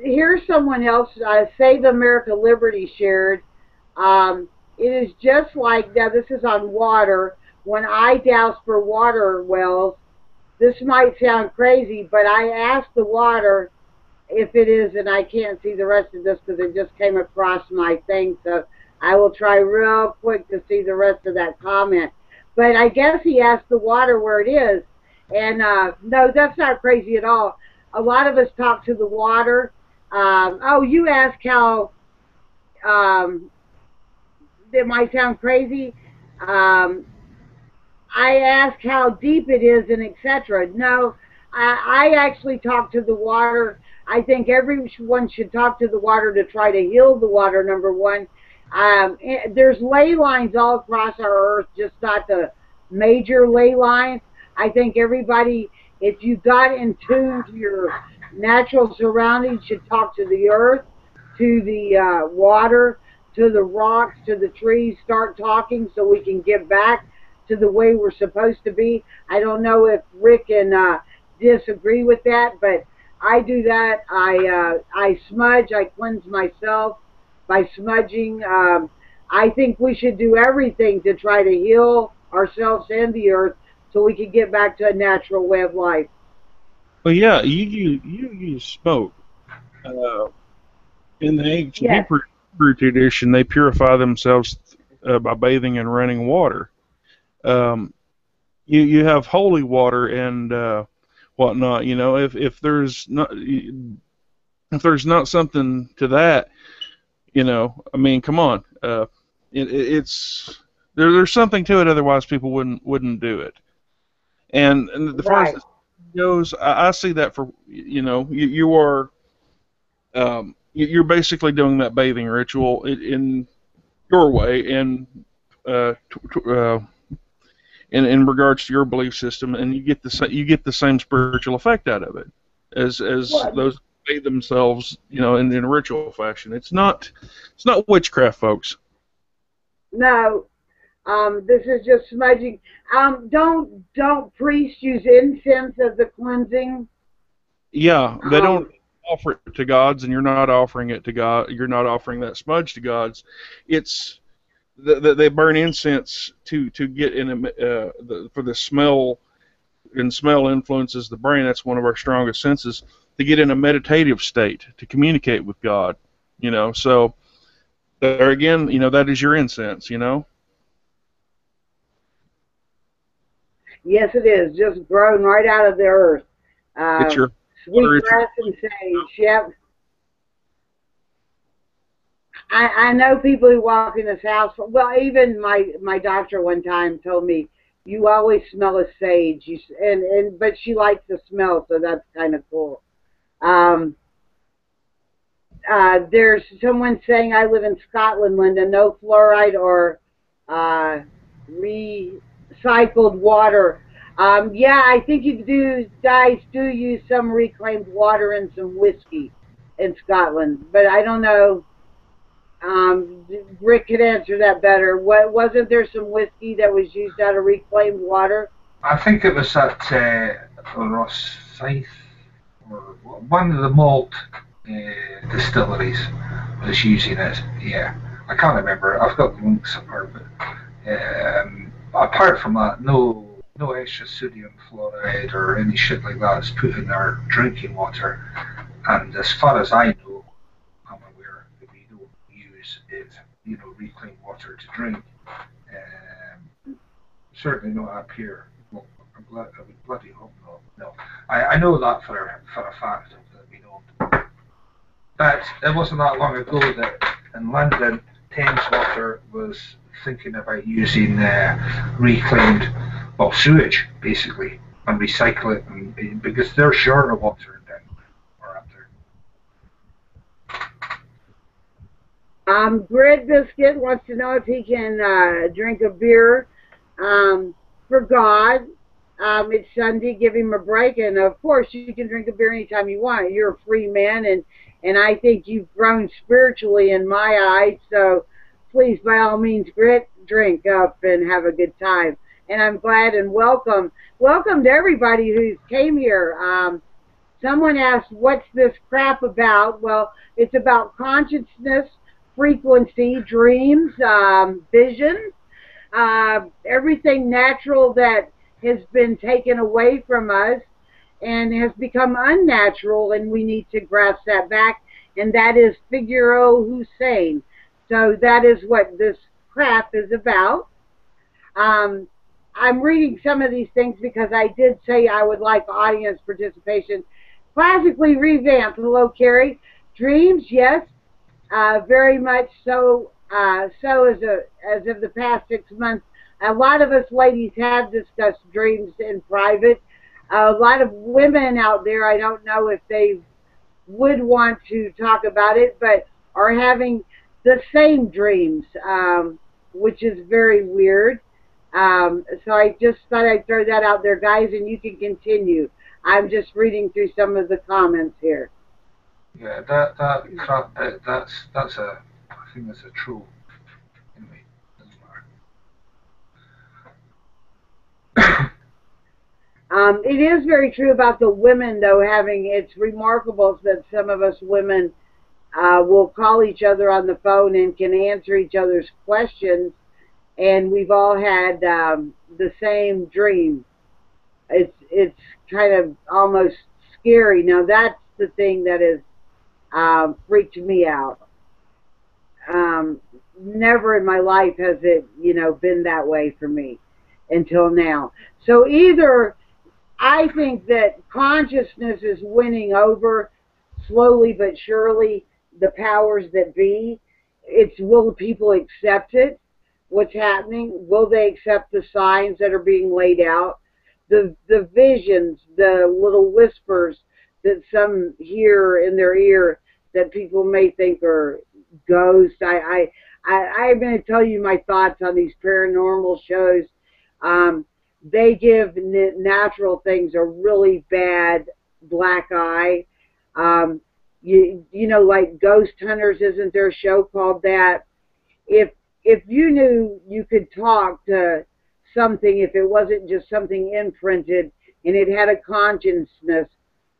Here's someone else. Save America Liberty shared. It is just like, now this is on water. When I douse for water wells, this might sound crazy, but I ask the water if it is, and I can't see the rest of this because it just came across my thing. So I will try real quick to see the rest of that comment. But I guess he asked the water where it is. And no, that's not crazy at all. A lot of us talk to the water. Oh, you asked how, um, it might sound crazy. Um, I ask how deep it is and etc. No, I actually talk to the water. I think everyone should talk to the water to try to heal the water, number one. There's ley lines all across our earth, just not the major ley lines. I think everybody, if you got in tune to your natural surroundings, should talk to the earth, to the water, to the rocks, to the trees, start talking so we can get back to the way we're supposed to be. I don't know if Rick and disagree with that, but I do that. I smudge. I cleanse myself by smudging. I think we should do everything to try to heal ourselves and the earth so we can get back to a natural way of life. Well, yeah, you use smoke. Uh, in the ancient Yes, Hebrew tradition, they purify themselves by bathing in running water. Um, you have holy water and whatnot. If there's not something to that, I mean, come on. It's There's something to it, otherwise people wouldn't do it. And as far as Right. this goes, I see that for you are you're basically doing that bathing ritual in your way, and uh, in regards to your belief system, and you get the same spiritual effect out of it as Well, those bathe themselves, in a ritual fashion. It's not witchcraft, folks. no. This is just smudging. Don't priests use incense as a cleansing? Yeah, they don't Um, offer it to gods, and you're not offering it to God. You're not offering that smudge to gods. It's they burn incense to get in for the smell, and smell influences the brain. That's one of our strongest senses, to get in a meditative state to communicate with God. So there again, that is your incense. yes, it is. Just grown right out of the earth. It's Uh, your water. It's your Sweetgrass and sage. Yep. I know people who walk in this house. Well, even my doctor one time told me you always smell of sage. But she likes the smell, so that's kind of cool. Um, there's someone saying I live in Scotland, Linda. No fluoride or uh, recycled water. Yeah, I think you do. Guys do use some reclaimed water and some whiskey in Scotland, but I don't know. Rick could answer that better. What wasn't there some whiskey that was used out of reclaimed water? I think it was at Rosyth, or one of the malt distilleries was using it. Yeah, I can't remember. I've got links somewhere, but apart from that, no extra sodium fluoride or any shit like that is put in our drinking water. And as far as I know, I'm aware that we don't use it, reclaimed water to drink. Certainly not up here. Well, I would bloody hope not. No, I know that for a fact that we don't. But it wasn't that long ago that in London, Thames Water was thinking about using reclaimed, well, sewage basically, and recycle it, because they're short of water down or up there. Grid Biscuit wants to know if he can drink a beer for God. It's Sunday. Give him a break, and of course, you can drink a beer anytime you want. You're a free man, and I think you've grown spiritually in my eyes. So, please, by all means, grit, drink up, and have a good time. And I'm glad and welcome to everybody who's came here. Someone asked, what's this crap about? Well, it's about consciousness, frequency, dreams, vision, everything natural that has been taken away from us and has become unnatural, and we need to grasp that back, and that is Figaro Hussein. So that is what this crap is about. Um, I'm reading some of these things because I did say I would like audience participation. Classically revamped. Hello, Carrie. Dreams, yes, very much so. So as of the past 6 months, a lot of us ladies have discussed dreams in private. A lot of women out there, I don't know if they would want to talk about it, but are having the same dreams, which is very weird. So I just thought I'd throw that out there, guys, and you can continue. I'm just reading through some of the comments here. Yeah, that crap. That's a. I think that's a troll. Anyway, doesn't matter. It is very true about the women, though, having, it's remarkable that some of us women will call each other on the phone and can answer each other's questions, and we've all had the same dream. It's kind of almost scary. Now, that's the thing that has freaked me out. Um, Never in my life has it, been that way for me until now. So either I think that consciousness is winning over slowly but surely the powers that be. It's will people accept it? what's happening? Will they accept the signs that are being laid out? The visions, the little whispers that some hear in their ear that people may think are ghosts. I'm going to tell you my thoughts on these paranormal shows. Um, they give natural things a really bad black eye. Um, you know, like Ghost Hunters, isn't there a show called that? If you knew you could talk to something, if it wasn't just something imprinted and it had a consciousness,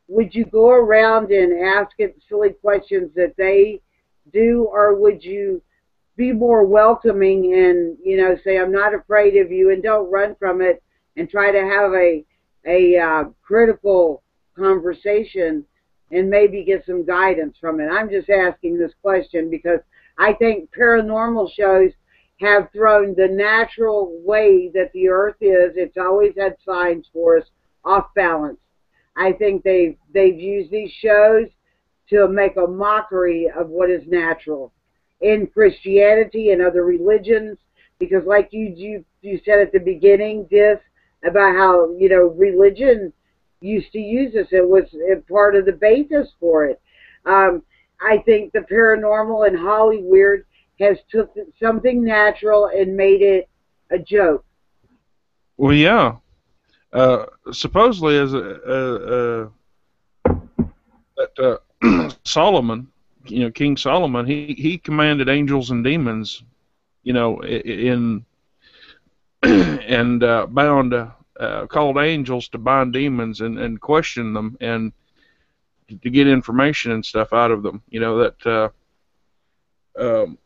would you go around and ask it silly questions that they do, or would you be more welcoming and, you know, say, I'm not afraid of you, and don't run from it, and try to have a critical conversation and maybe get some guidance from it? I'm just asking this question because I think paranormal shows have thrown the natural way that the earth is, it's always had signs for us, off balance. I think they've used these shows to make a mockery of what is natural in Christianity and other religions, because like you said at the beginning, this about how, you know, religion used to use this. It was part of the basis for it. Um, I think the paranormal and Hollywood has took something natural and made it a joke. Well, yeah. Supposedly, as that Solomon, you know, King Solomon, he commanded angels and demons, you know, in and bound called angels to bind demons and question them and to get information and stuff out of them. You know that um,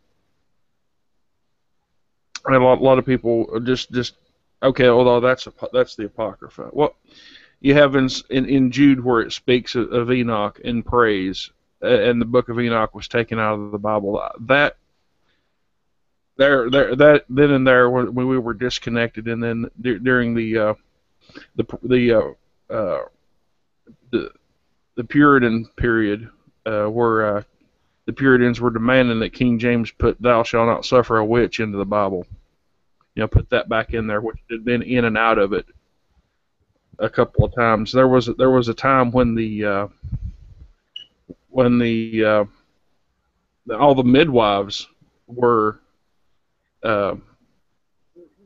a lot of people just okay, although that's the Apocrypha. Well, you have in Jude where it speaks of Enoch in praise, and the book of Enoch was taken out of the Bible. That that then and there when we were disconnected, and then during the the uh, the the Puritan period, where the Puritans were demanding that King James put "Thou shalt not suffer a witch" into the Bible. You know, put that back in there, which had been in and out of it a couple of times. There was a time when when all the midwives were uh,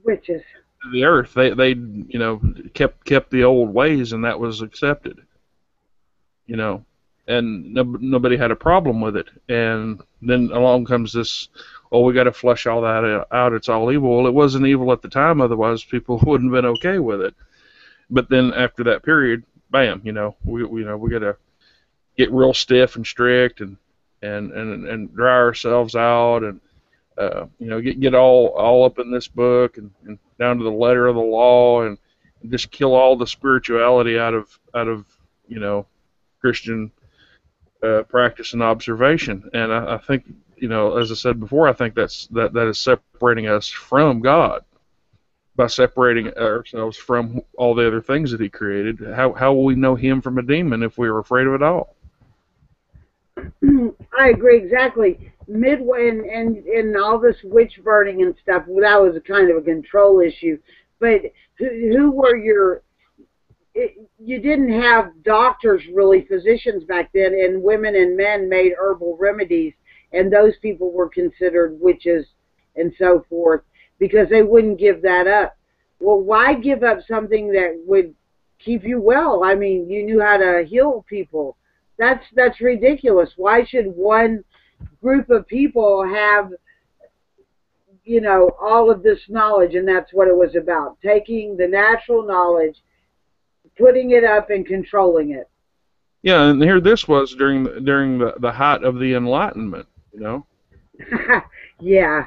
Witches. the earth. They you know kept the old ways, and that was accepted. You know, and nobody had a problem with it. And then along comes this, oh, we got to flush all that out. It's all evil. Well, it wasn't evil at the time, otherwise people wouldn't have been okay with it. But then after that period, bam, you know, we got to get real stiff and strict and dry ourselves out and you know get all up in this book and down to the letter of the law and just kill all the spirituality out of you know Christian practice and observation. And I think, you know, as I said before, I think that is separating us from God by separating ourselves from all the other things that He created. How will we know Him from a demon if we are afraid of it all? I agree exactly. Midway and all this witch burning and stuff, well, that was a kind of a control issue. But who were your you didn't have doctors, really, physicians back then, and women and men made herbal remedies, and those people were considered witches and so forth because they wouldn't give that up. Well, why give up something that would keep you well? I mean, you knew how to heal people. That's ridiculous. Why should one group of people have, you know, all of this knowledge? And that's what it was about, taking the natural knowledge, putting it up and controlling it. Yeah, and here this was during the height of the Enlightenment, you know. Yeah.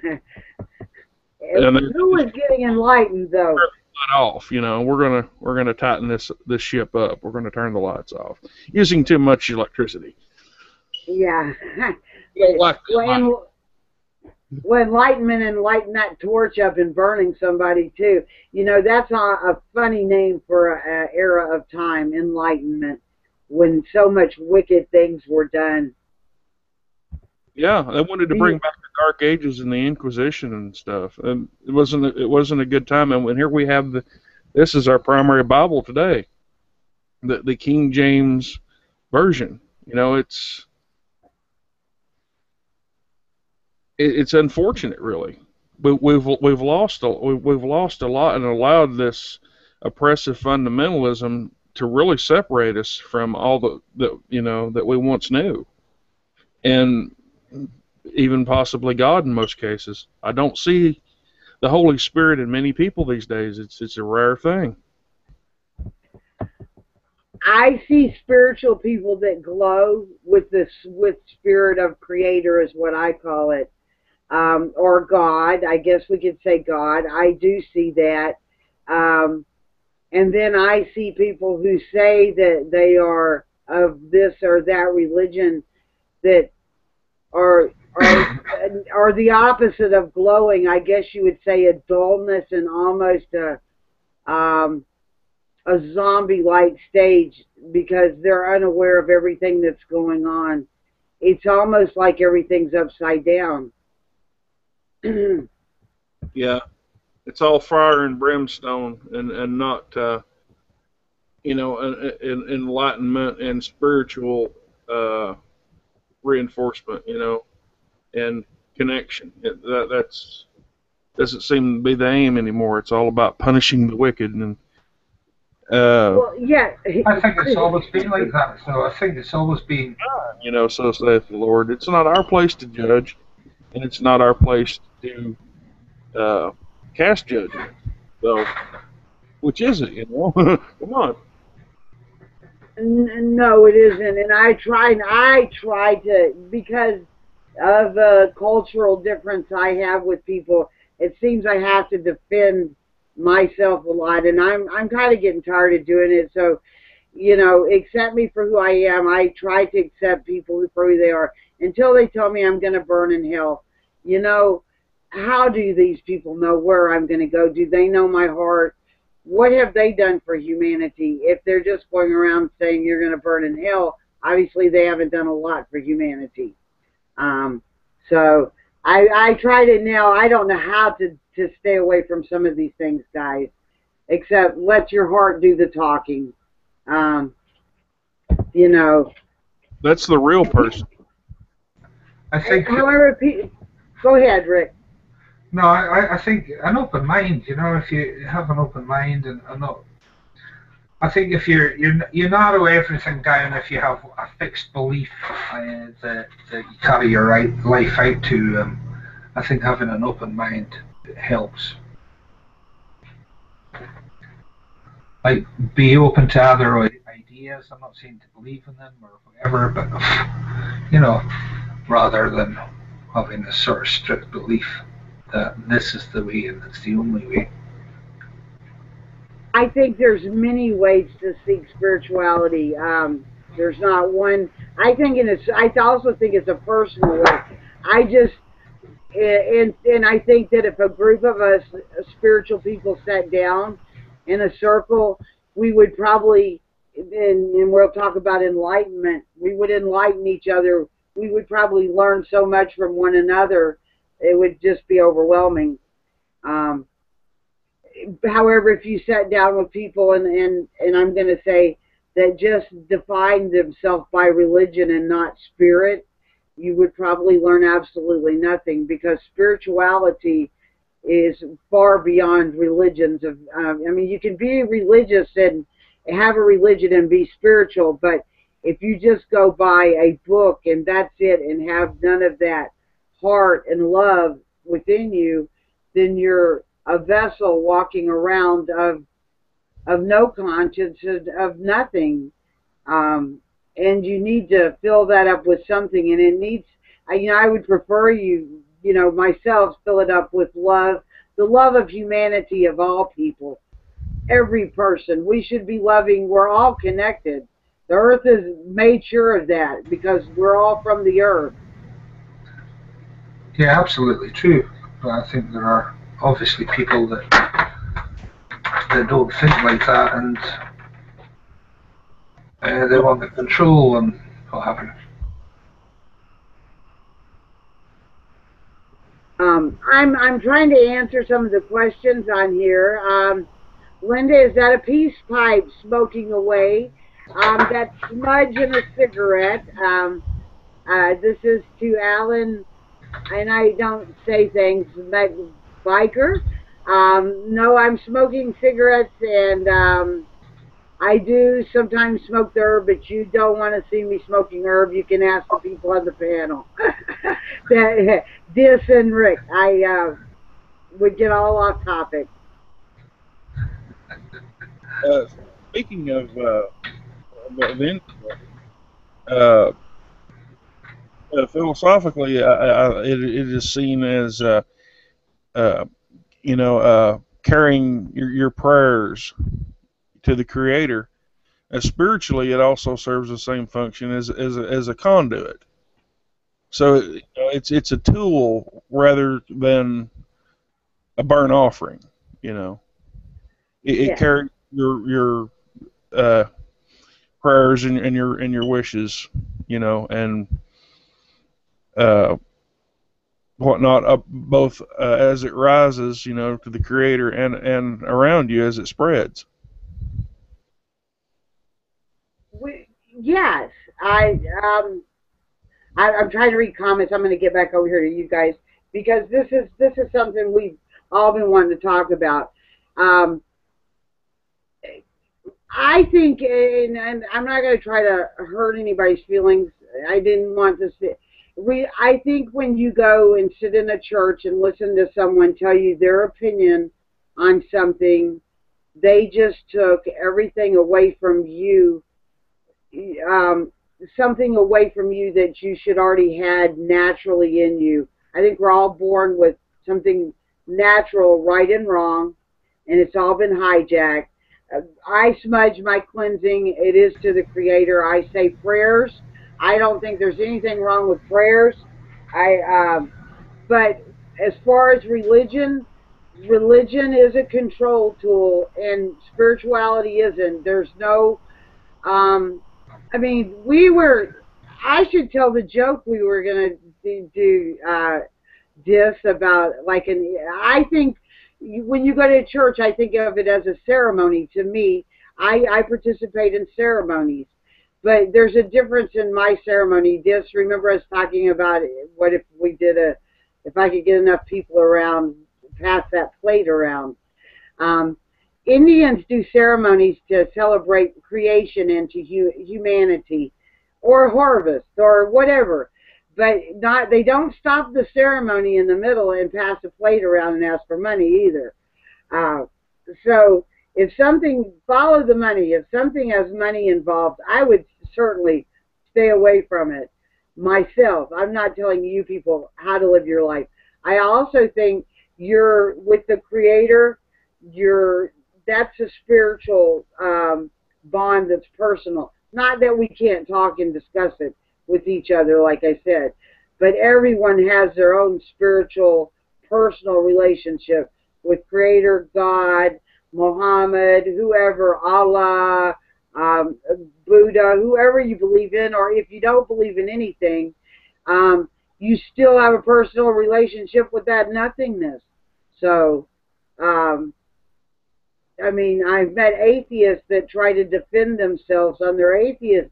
And Who was getting enlightened though? Off, you know. We're gonna tighten this ship up. We're gonna turn the lights off. Using too much electricity. Yeah. You don't like Well, enlightenment and lighting that torch up and burning somebody too. You know, that's a funny name for an era of time, enlightenment, when so much wicked things were done. Yeah, they wanted to bring The, back the Dark Ages and the Inquisition and stuff, and it wasn't a good time. And here we have this is our primary Bible today, the King James version. You know, it's unfortunate, really. We've lost a lot and allowed this oppressive fundamentalism to really separate us from all that we once knew, and even possibly God in most cases. I don't see the Holy Spirit in many people these days. It's a rare thing. I see spiritual people that glow with this with spirit of creator is what I call it, or God. I guess we could say God. I do see that, um, and then I see people who say that they are of this or that religion that are are are the opposite of glowing. I guess you would say a dullness and almost um, a zombie-like stage because they're unaware of everything that's going on. It's almost like everything's upside down. Yeah, it's all fire and brimstone, and not enlightenment and spiritual uh, reinforcement. And connection. That's doesn't seem to be the aim anymore. It's all about punishing the wicked, and uh, Well, yeah. I think it's always been like that. So I think it's always been. so saith the Lord. It's not our place to judge, and it's not our place to uh, cast judgment. So, which is it? Come on. No, it isn't. And I try to, because of the cultural difference I have with people, it seems I have to defend myself a lot. And I'm kind of getting tired of doing it. So, accept me for who I am. I try to accept people for who they are until they tell me I'm going to burn in hell. You know, how do these people know where I'm going to go? Do they know my heart? What have they done for humanity? If they're just going around saying you're going to burn in hell, obviously they haven't done a lot for humanity. Um, so I try to now. I don't know how to stay away from some of these things, guys. Except let your heart do the talking. Um, you know. That's the real person. I think. However, go ahead, Rick. No, I think an open mind. If you have an open mind and not, I think if you narrow everything down, if you have a fixed belief that you carry your life out to, I think having an open mind helps. Like, be open to other ideas. I'm not saying to believe in them or whatever, but rather than having a sort of strict belief that this is the way and it's the only way. I think there's many ways to seek spirituality. There's not one. I also think it's a personal way. I just and I think that if a group of us spiritual people sat down in a circle, we would probably and we'll talk about enlightenment. We would enlighten each other. We would probably learn so much from one another. It would just be overwhelming. Um, However, if you sat down with people and I'm going to say that just define themselves by religion and not spirit, you would probably learn absolutely nothing because spirituality is far beyond religions. I mean, you can be religious and have a religion and be spiritual, but if you just go by a book and that's it and have none of that heart and love within you, then you're a vessel walking around of no conscience, of nothing. And you need to fill that up with something. And it needs, I would prefer myself, fill it up with love, the love of humanity of all people, every person. We should be loving. We're all connected. The earth has made sure of that because we're all from the earth. Yeah, absolutely true. But I think there are obviously people that don't think like that, and they want the control and what have you. I'm trying to answer some of the questions on here. Linda, is that a peace pipe smoking away? That smudge in a cigarette. This is to Alan, and I don't say things like biker. No, I'm smoking cigarettes, and I do sometimes smoke the herb, but you don't want to see me smoking herb. You can ask the people on the panel. Dis and Rick, I would get all off topic. Uh, Speaking of the uh, philosophically, it is seen as uh, carrying your prayers to the Creator. Spiritually, it also serves the same function as a conduit. So it's a tool rather than a burnt offering. You know, it Yeah. carries your uh, prayers and your wishes. And uh, whatnot up both as it rises, to the Creator and around you as it spreads. Yes, I I'm trying to read comments. I'm going to get back over here to you guys because this is something we've all been wanting to talk about. Um, I think, and I'm not going to try to hurt anybody's feelings. I didn't want to sit. I think when you go and sit in a church and listen to someone tell you their opinion on something, they just took everything away from you, um, something away from you that you should already had naturally in you. I think we're all born with something natural, right and wrong, and it's all been hijacked. I smudge my cleansing. It is to the Creator. I say prayers. I don't think there's anything wrong with prayers. But as far as religion, religion is a control tool, and spirituality isn't. There's no. Um, I mean, we were. I should tell the joke we were gonna do this about like an. I think when you go to church, I think of it as a ceremony. To me, I participate in ceremonies, but there's a difference in my ceremony. Just remember us talking about what if we did if I could get enough people around, pass that plate around. Um, Indians do ceremonies to celebrate creation and to humanity, or harvest, or whatever. But not they don't stop the ceremony in the middle and pass a plate around and ask for money either. Uh, so if something follow the money, if something has money involved, I would certainly stay away from it myself. I'm not telling you people how to live your life. I also think you're with the Creator. You're that's a spiritual bond that's personal. Not that we can't talk and discuss it with each other, like I said, but everyone has their own spiritual, personal relationship with Creator, God, Muhammad, whoever, Allah, um, Buddha, whoever you believe in, or if you don't believe in anything, you still have a personal relationship with that nothingness. So, um, I mean, I've met atheists that try to defend themselves on their atheist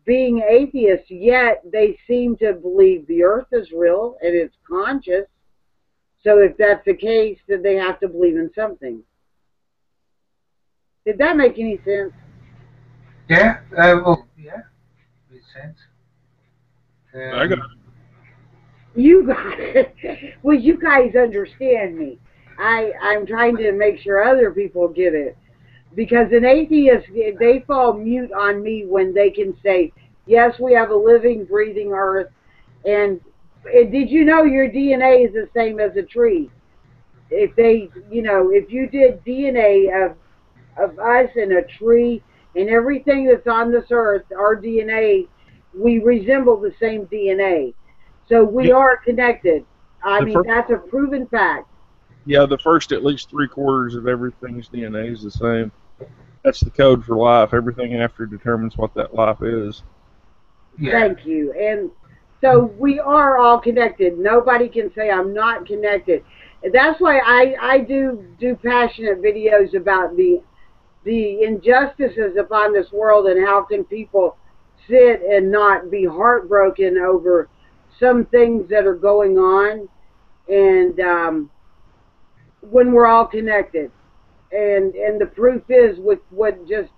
being atheists, yet they seem to believe the earth is real and it's conscious. So if that's the case, then they have to believe in something. Did that make any sense? Yeah, yeah, makes sense. I got You got it. Well, you guys understand me. I'm trying to make sure other people get it. Because an atheist, they fall mute on me when they can say, yes, we have a living, breathing earth. And did you know your DNA is the same as a tree? If they, if you did DNA of us and a tree and everything that's on this earth, our DNA, we resemble the same DNA. So we yeah, are connected. I the mean, first that's a proven fact. the first at least three-quarters of everything's DNA is the same. That's the code for life. Everything after determines what that life is. Yeah, Thank you. And So we are all connected. Nobody can say I'm not connected. That's why I do passionate videos about the injustices upon this world and how can people sit and not be heartbroken over some things that are going on, and when we're all connected, and the proof is with what just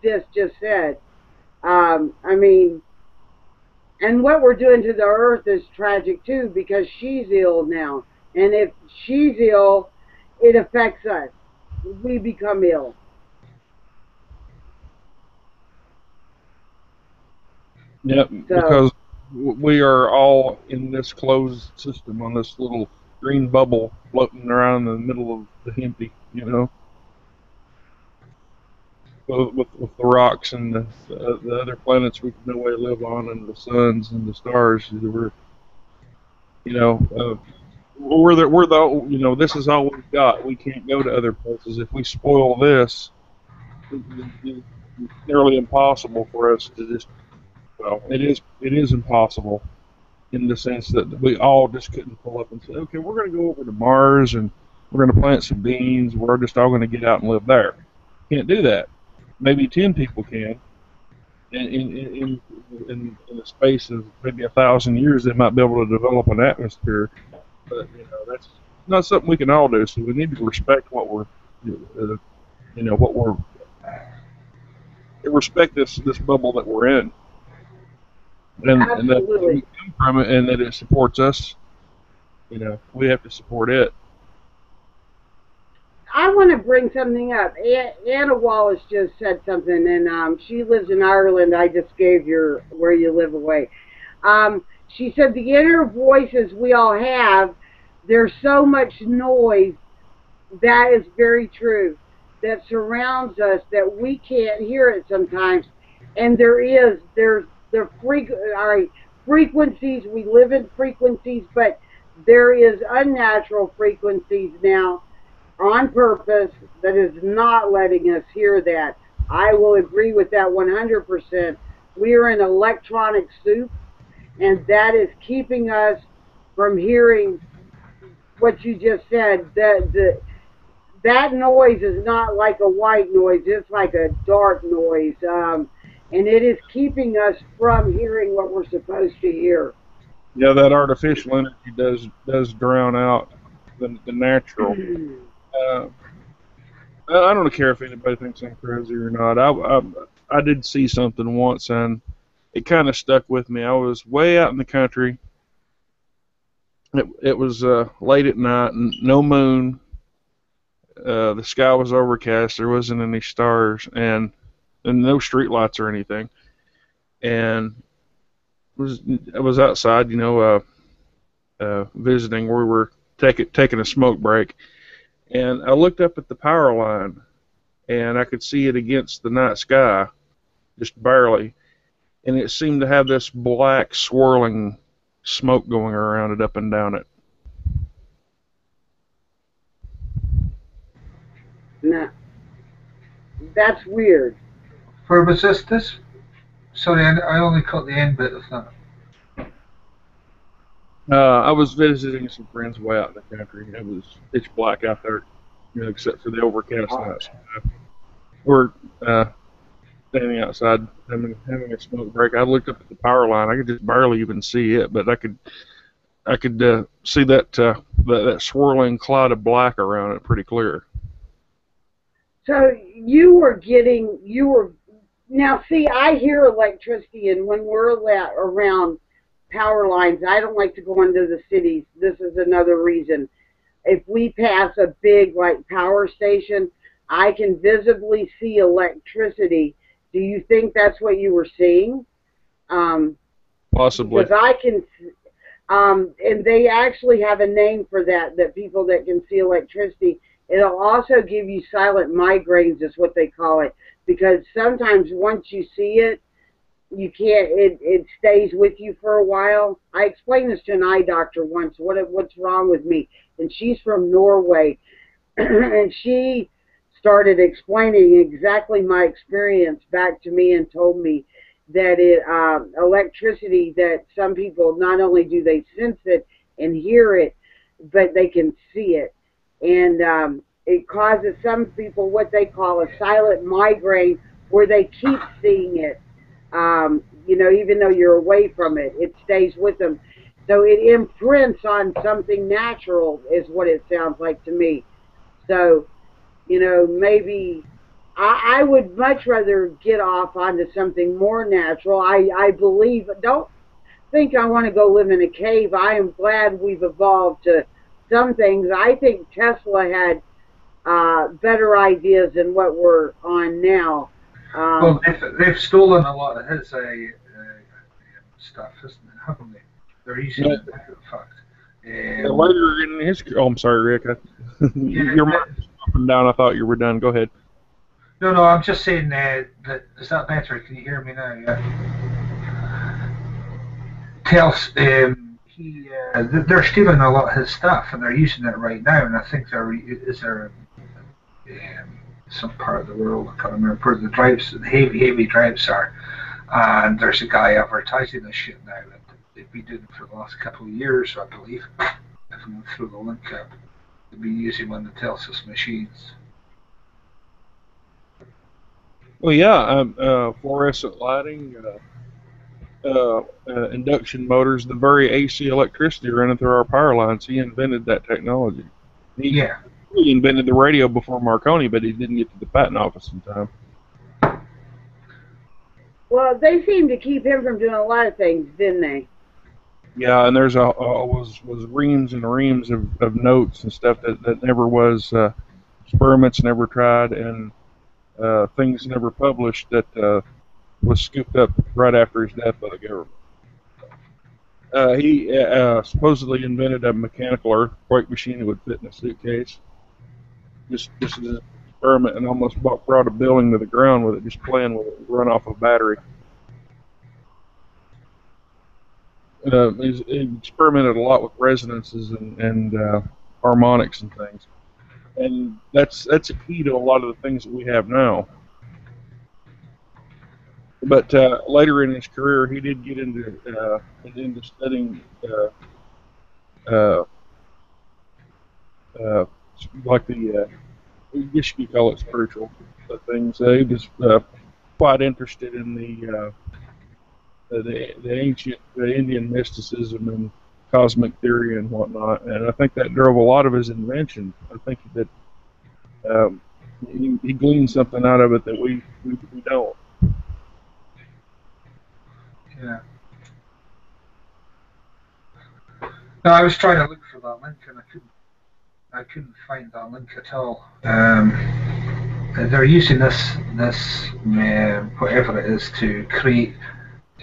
said. I mean, and what we're doing to the earth is tragic too, because she's ill now, and if she's ill, it affects us. We become ill. Yep, So because we are all in this closed system on this little green bubble floating around in the middle of the empty, with the rocks and the other planets we can no way live on, and the suns and the stars. You know, uh, this is all we've got. We can't go to other places. If we spoil this, it's nearly impossible for us to just. Well, it is impossible in the sense that we all just couldn't pull up and say, okay, we're going to go over to Mars and we're going to plant some beans. We're just all going to get out and live there. Can't do that. Maybe 10 people can. In the space of maybe 1,000 years, they might be able to develop an atmosphere. But that's not something we can all do. So we need to respect what what we're respect this bubble that we're in, and that we absolutely. come from it, and that it supports us. We have to support it. I want to bring something up. Anna Wallace just said something, and she lives in Ireland. I just gave your where you live away. She said the inner voices we all have, there's so much noise. That is very true. That surrounds us that we can't hear it sometimes, and all right, frequencies. We live in frequencies, but there is unnatural frequencies now on purpose that is not letting us hear that. I will agree with that 100%. We are in electronic soup, and that is keeping us from hearing what you just said. That noise is not like a white noise, it's like a dark noise. And it is keeping us from hearing what we're supposed to hear. Yeah, that artificial energy does drown out the natural. Uh, I don't care if anybody thinks I'm crazy or not. I did see something once, and it kind of stuck with me. I was way out in the country. It was late at night, and no moon. The sky was overcast. There wasn't any stars, and no street lights or anything. And I was outside, visiting. We were taking a smoke break, and I looked up at the power line, and I could see it against the night sky, just barely. And it seemed to have this black swirling smoke going around it, up and down it. Now, that's weird. Where was this? Sorry, I only caught the end bit of that. I was visiting some friends way out in the country. It was pitch black out there, except for the overcast nights. We're standing outside having a smoke break. I looked up at the power line. I could just barely even see it, but I could see that swirling cloud of black around it pretty clear. So you were now see, I hear electricity, and when we're around power lines, I don't like to go into the cities. This is another reason. If we pass a big power station, I can visibly see electricity. Do you think that's what you were seeing? Possibly. Because I can, and they actually have a name for that. That people that can see electricity. It'll also give you silent migraines, is what they call it. Because sometimes once you see it, you can't. It stays with you for a while. I explained this to an eye doctor once. What's wrong with me? And she's from Norway, and she started explaining exactly my experience back to me and told me, that it electricity, that some people not only do they sense it and hear it, but they can see it, and it causes some people what they call a silent migraine, where they keep seeing it. Even though you're away from it, it stays with them. So it imprints on something natural, is what it sounds like to me. So, maybe I would much rather get off onto something more natural. I believe, don't think I want to go live in a cave. I am glad we've evolved to some things. I think Tesla had better ideas than what we're on now. Well, they've stolen a lot of his stuff, haven't they? They're using it now, in fact. Later in his, oh, I'm sorry, Rick. Your mic was up and down. I thought you were done. Go ahead. No, I'm just saying that. Is that better? Can you hear me now? Yeah. They're stealing a lot of his stuff, and they're using it right now. And I think is there some part of the world, I can't remember where the heavy drives are, and there's a guy advertising this shit now that they've been doing it for the last couple of years, I believe. If I go through the link up, they've been using one of the Telsus machines. Well, yeah, fluorescent lighting, induction motors, the very AC electricity running through our power lines. He invented that technology. He invented the radio before Marconi, but he didn't get to the patent office in time. Well, they seem to keep him from doing a lot of things, didn't they? Yeah, and there's was reams and reams of notes and stuff that never was experiments never tried, and things never published that was scooped up right after his death by the government. He supposedly invented a mechanical earthquake machine that would fit in a suitcase. Just as an experiment, and almost brought a building to the ground with it, just playing with it, run off a battery. He experimented a lot with resonances and harmonics and things, and that's a key to a lot of the things that we have now. But later in his career, he did get into studying like the I guess you could call it spiritual things. He was quite interested in the ancient Indian mysticism and cosmic theory and whatnot, and I think that drove a lot of his invention. I think that he gleaned something out of it that we don't. Yeah. No, I was trying to look for that link and I couldn't find that link at all. They're using this whatever it is to create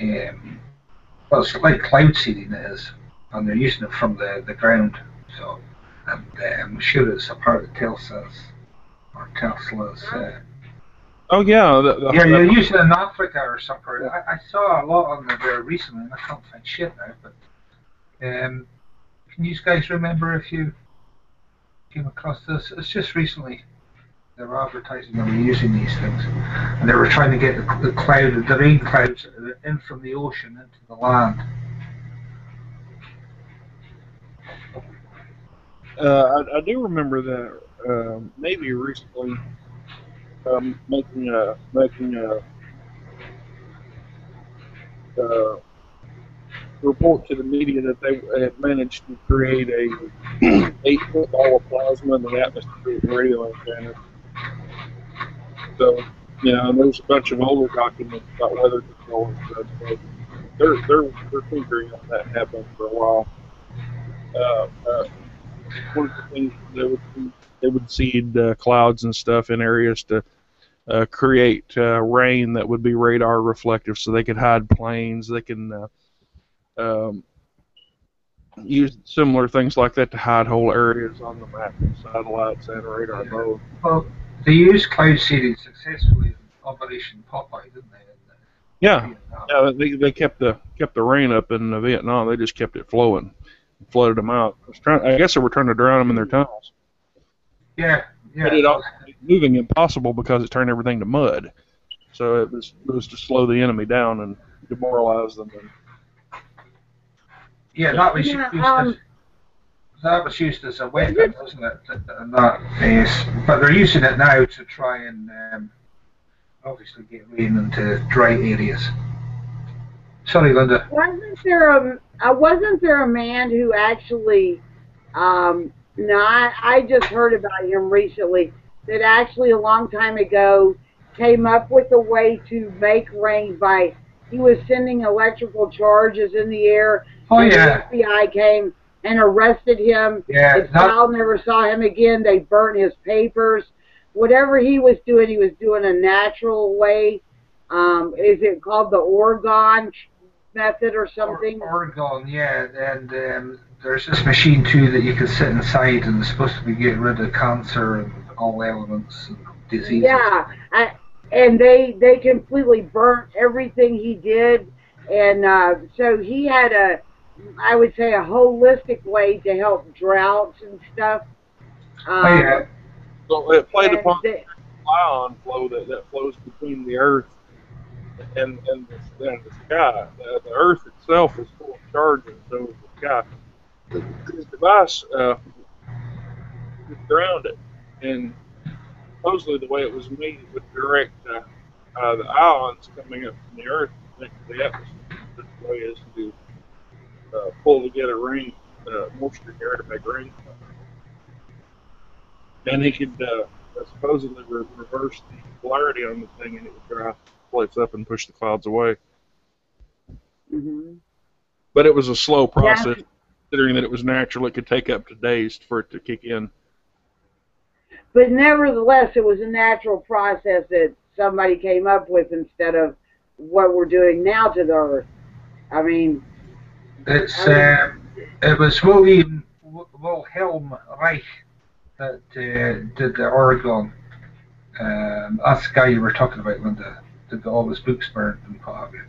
well, it's like cloud seeding it is, and they're using it from the ground. So, and I'm sure it's a part of Tesla's. Oh yeah, they're using it in Africa or somewhere. I saw a lot on there recently, and I can't find shit now. But can you guys remember if you came across this? It's just recently. They were advertising they were using these things, and they were trying to get the rain clouds in from the ocean into the land. I do remember that Navy recently making a report to the media that they had managed to create a 8-foot ball of plasma in the atmosphere with radio antennas. So, and there's a bunch of older documents about weather control and stuff. So they're tinkering on that and have been for a while. One of the things they would seed clouds and stuff in areas to create rain that would be radar reflective, so they could hide planes. They can use similar things like that to hide whole areas on the map, satellites and radar both. Well, they used cloud seeding successfully in Operation Popeye, didn't they? Yeah, they kept the rain up in Vietnam. They just kept it flowing, flooded them out. I guess they were trying to drown them in their tunnels. Yeah. But it also made moving impossible because it turned everything to mud. So it was to slow the enemy down and demoralize them. And Yeah, that was used as a weapon, wasn't it? In that case, but they're using it now to try and obviously get rain into dry areas. Sorry, Linda. Wasn't there a man who actually no, I just heard about him recently that actually a long time ago came up with a way to make rain by he was sending electrical charges in the air, Oh and yeah, the FBI came and arrested him. yeah. His pal never saw him again. They burnt his papers. Whatever he was doing a natural way. Is it called the Oregon method or something? Oregon, yeah, and there's this machine too that you can sit inside, and it's supposed to be getting rid of cancer and all elements and diseases. Yeah, and they completely burnt everything he did, and so he had I would say a holistic way to help droughts and stuff. Oh yeah. So it played upon the ion flow that flows between the earth and the sky. The earth itself is full of charges, so is the sky. This device is grounded, and supposedly the way it was made would direct the ions coming up from the earth into the atmosphere. This way is to pull together rain, moisture in the air to make rain. And he could supposedly reverse the polarity on the thing, and it would dry plates up and push the clouds away. Mm-hmm. But it was a slow process, considering that it was natural. It could take up to days for it to kick in. But nevertheless, it was a natural process that somebody came up with instead of what we're doing now to the earth. I mean, it was Wilhelm Reich that did the Oregon. That's the guy you were talking about, Linda. Did all his books burned and what have you.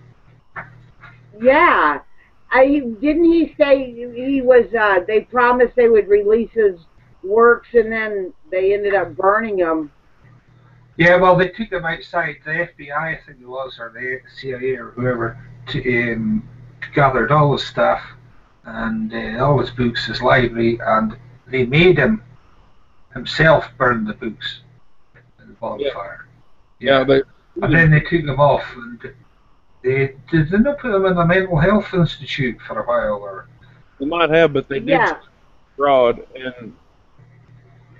Yeah, didn't he say he was? They promised they would release his works, and then they ended up burning them. Yeah, well, they took him outside. The FBI, I think it was, or the CIA or whoever, gathered all his stuff and all his books, his library, and they made him himself burn the books in the bonfire. Yeah, and then they took him off, and they did not put him in a mental health institute for a while, or they might have, but they did fraud, and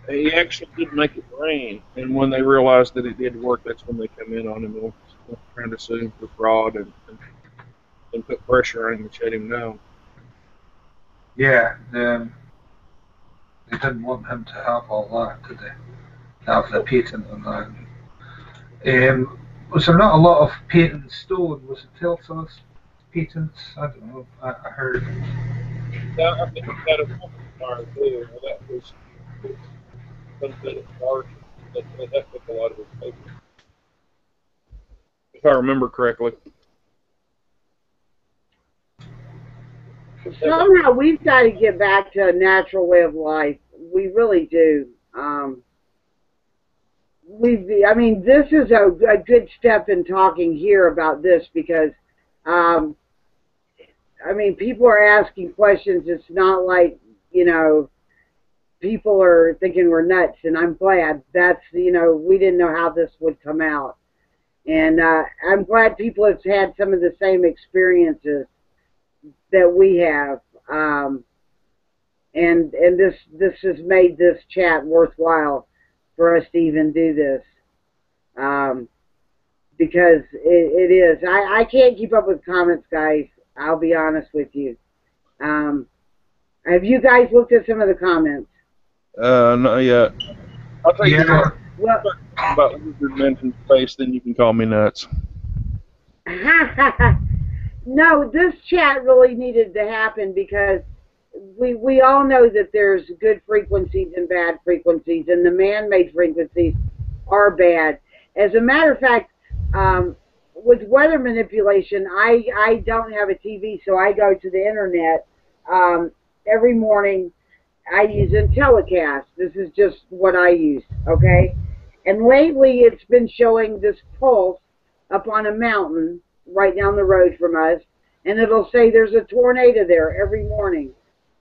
he actually did make it rain. And when they realized that it did work, that's when they come in on him and trying to sue him for fraud and put pressure on him and shut him down. Yeah, they didn't want him to have all that, did they? Have the patent on that. Was there not a lot of patents stolen? Was it Telsa's patents? I don't know. I heard. Yeah, I think we had a moment there. That was synthetic art that took a lot of his paper, if I remember correctly. Somehow we've got to get back to a natural way of life. We really do. I mean, this is a good step in talking here about this because, I mean, people are asking questions. It's not like, people are thinking we're nuts, and I'm glad. That's, we didn't know how this would come out. And I'm glad people have had some of the same experiences that we have. And this has made this chat worthwhile for us to even do this, because it is. I can't keep up with comments, guys. I'll be honest with you. Have you guys looked at some of the comments? Not yet. I'll tell you well, about lizard men in space, then you can call me nuts. No, this chat really needed to happen because we all know that there's good frequencies and bad frequencies, and the man-made frequencies are bad. As a matter of fact, with weather manipulation, I don't have a TV, so I go to the internet. Every morning I use Intellicast. This is just what I use, okay? And lately it's been showing this pulse up on a mountain right down the road from us, and it'll say there's a tornado there every morning.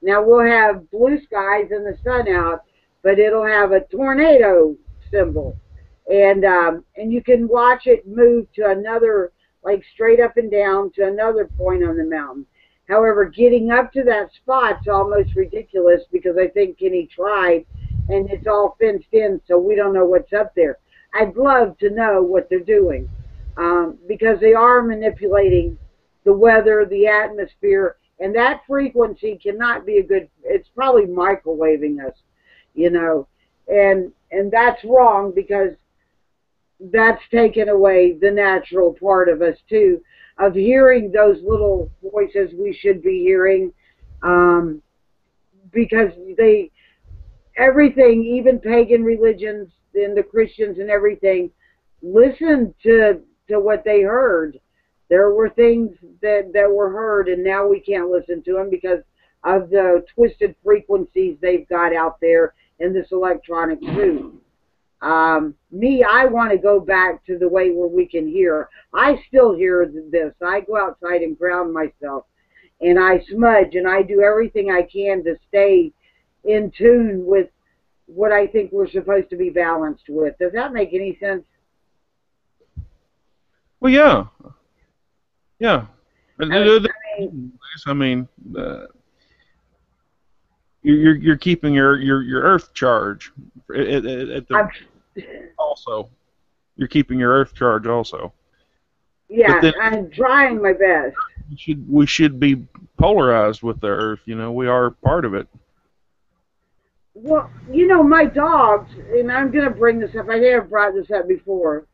Now we'll have blue skies and the sun out, but it'll have a tornado symbol, and you can watch it move to another, like straight up and down to another point on the mountain. However, getting up to that spot's almost ridiculous because I think Kenny tried, and it's all fenced in, so we don't know what's up there. I'd love to know what they're doing, because they are manipulating the weather, the atmosphere, and that frequency cannot be a good. It's probably microwaving us, you know, and that's wrong because that's taken away the natural part of us too, of hearing those little voices we should be hearing, um, because they everything, even pagan religions and the Christians and everything, listened to what they heard. There were things that were heard, and now we can't listen to them because of the twisted frequencies they've got out there in this electronic suit. I want to go back to the way where we can hear. I still hear this. I go outside and ground myself, and I smudge, and I do everything I can to stay in tune with what I think we're supposed to be balanced with. Does that make any sense? Well, yeah, yeah. I mean, you're keeping your Earth charge at the also. You're keeping your Earth charge also. Yeah, I'm trying my best. We should be polarized with the Earth. You know, we are part of it. Well, you know, my dogs, and I'm going to bring this up. I think I've brought this up before.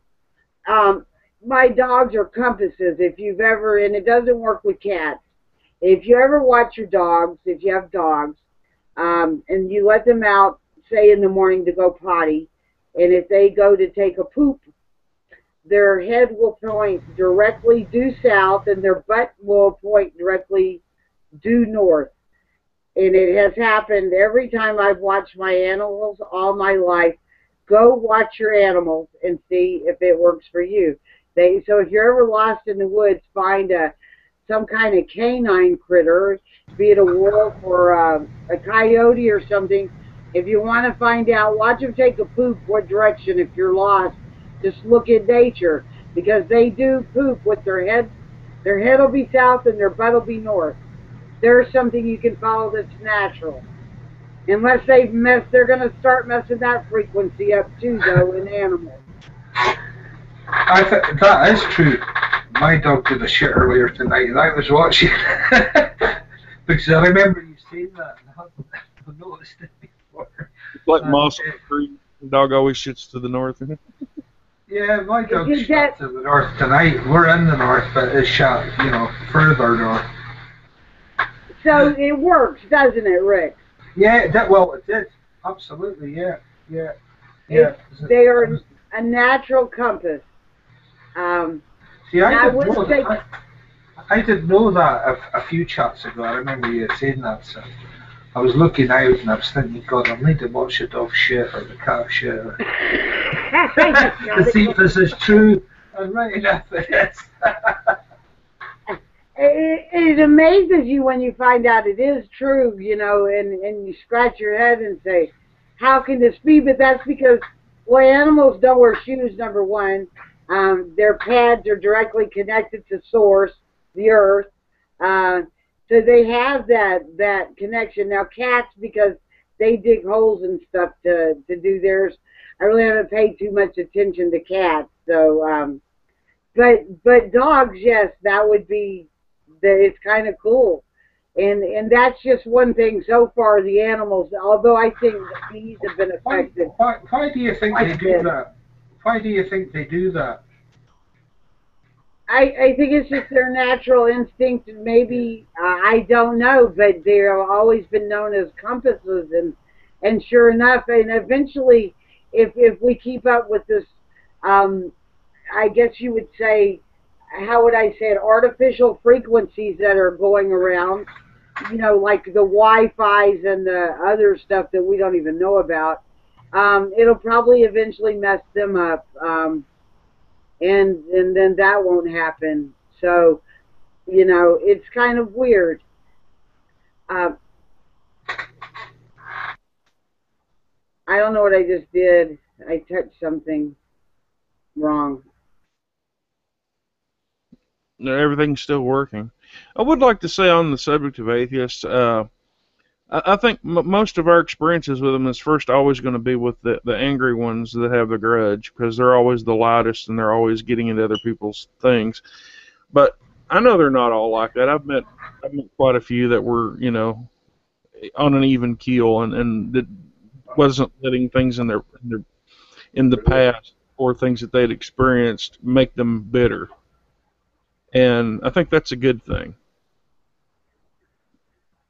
My dogs are compasses. If you've ever, and it doesn't work with cats. If you ever watch your dogs, if you have dogs, and you let them out, say in the morning to go potty, and if they go to take a poop, their head will point directly due south, and their butt will point directly due north. And it has happened every time I've watched my animals all my life. Go watch your animals and see if it works for you. So if you're ever lost in the woods, find some kind of canine critter, be it a wolf or a coyote or something. If you want to find out, watch them take a poop, what direction. If you're lost, just look at nature, because they do poop with their head. Their head will be south and their butt will be north. There's something you can follow that's natural. Unless they're going to start messing that frequency up too, though, in animals. That is true. My dog did a shit earlier tonight, and I was watching because I remember you saying that, and I hadn't noticed it before. Like moss on the tree, the dog always shits to the north. Yeah, my dog shot to the north tonight. We're in the north, but it shot, further north. So it works, doesn't it, Rick? Yeah, it did. Absolutely, yeah. They are a natural compass. See, I didn't know that a few chats ago. I remember you saying that. So I was looking out and I was thinking, God, I need to watch the dog shit or the cat shit to see if this is true. And right enough, it is. It amazes you when you find out it is true, and you scratch your head and say, how can this be? But that's because, well, animals don't wear shoes, number one. Their pads are directly connected to source, the earth. So they have that connection. Now cats, because they dig holes and stuff to do theirs, I really haven't paid too much attention to cats. So, but dogs, yes, that would be, it's kind of cool. And that's just one thing so far, the animals, although I think the bees have been affected. Why do you think they do that? Why do you think they do that? I think it's just their natural instinct, and maybe, I don't know, but they've always been known as compasses, and sure enough, and eventually, if we keep up with this, I guess you would say, how would I say it, artificial frequencies that are going around, like the Wi-Fis and the other stuff that we don't even know about, it'll probably eventually mess them up. and then that won't happen. So, you know, it's kind of weird. Uh, I don't know what I just did. I touched something wrong. No, everything's still working. I would like to say on the subject of atheists, I think most of our experiences with them is first always going to be with the angry ones that have the grudge, because they're always the loudest and they're always getting into other people's things. But I know they're not all like that. I've met quite a few that were, you know, on an even keel, and that wasn't letting things in the past or things that they'd experienced make them bitter. And I think that's a good thing.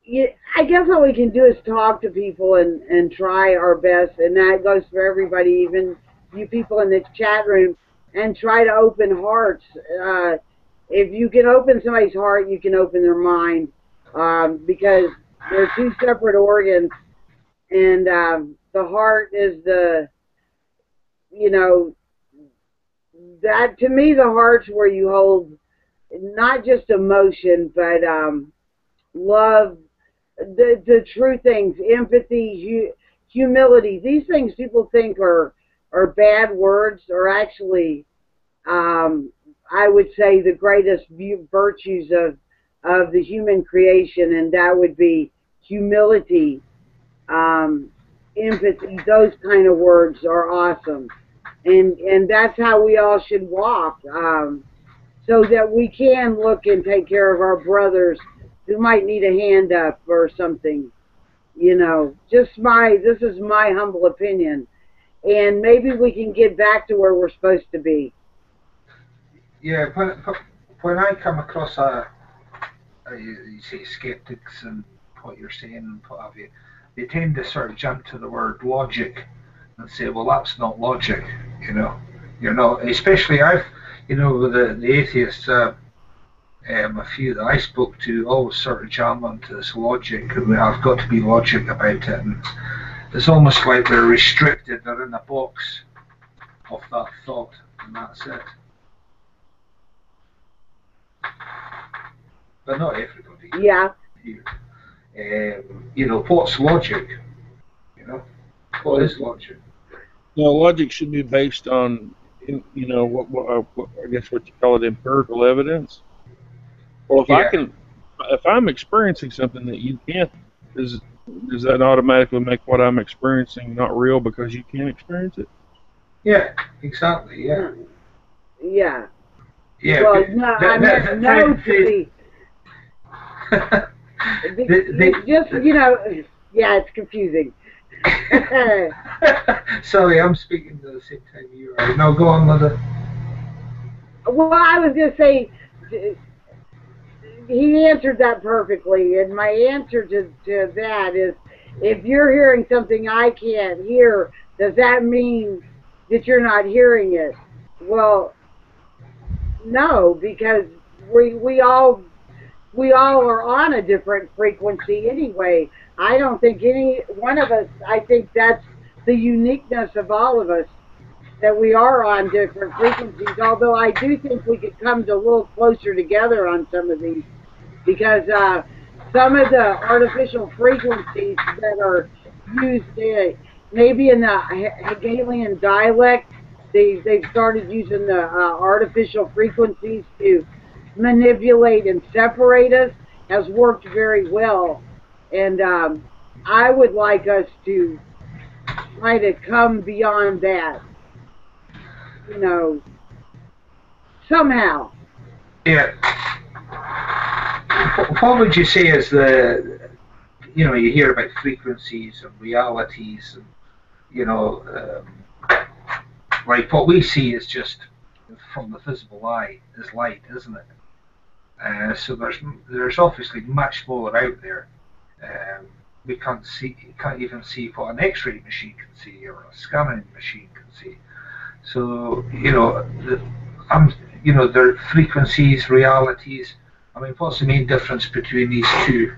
Yeah, I guess all we can do is talk to people and try our best, and that goes for everybody, even you people in the chat room, and try to open hearts. If you can open somebody's heart, you can open their mind, because they're two separate organs, and the heart is the, you know, that to me the heart's where you hold not just emotion, but love, the true things, empathy, humility. These things people think are bad words are actually, I would say, the greatest virtues of the human creation, and that would be humility, um, empathy. Those kind of words are awesome, and that's how we all should walk. So that we can look and take care of our brothers who might need a hand up or something. You know, this is my humble opinion. And maybe we can get back to where we're supposed to be. Yeah, when I come across you say skeptics and what you're saying and what have you, they tend to sort of jump to the word logic and say, well, that's not logic, you know. You know, especially you know, with the atheists, a few that I spoke to always sort of jam onto this logic, and I've got to be logic about it, and it's almost like they're restricted, they're in a box of that thought, and that's it. But not everybody. Yeah. You know, what's logic? You know, what is logic? Well, logic should be based on, you know, what I guess what you call it, empirical evidence. Well, Yeah, if I'm experiencing something that you can't, does does that automatically make what I'm experiencing not real because you can't experience it? yeah, exactly, yeah. Yeah. Yeah, Well, no, I meant no to be. It's just, you know, yeah, it's confusing. Sorry, I'm speaking at the same time you are. No, go on with it. Well, I was going to say, he answered that perfectly, and my answer to that is, if you're hearing something I can't hear, does that mean that you're not hearing it? Well, no, because we all are on a different frequency anyway. I don't think any one of us, I think that's the uniqueness of all of us, that we are on different frequencies, although I do think we could come to a little closer together on some of these, because some of the artificial frequencies that are used maybe in the Hegelian dialect, they've started using the artificial frequencies to manipulate and separate us, has worked very well. And I would like us to try to come beyond that, you know, somehow. Yeah. What would you say is you know, you hear about frequencies and realities, and, you know, like what we see is just from the visible eye is light, isn't it? So there's obviously much more out there. Um, we can't even see what an X-ray machine can see or a scanning machine can see. So you know, you know, there are frequencies, realities. I mean, what's the main difference between these two?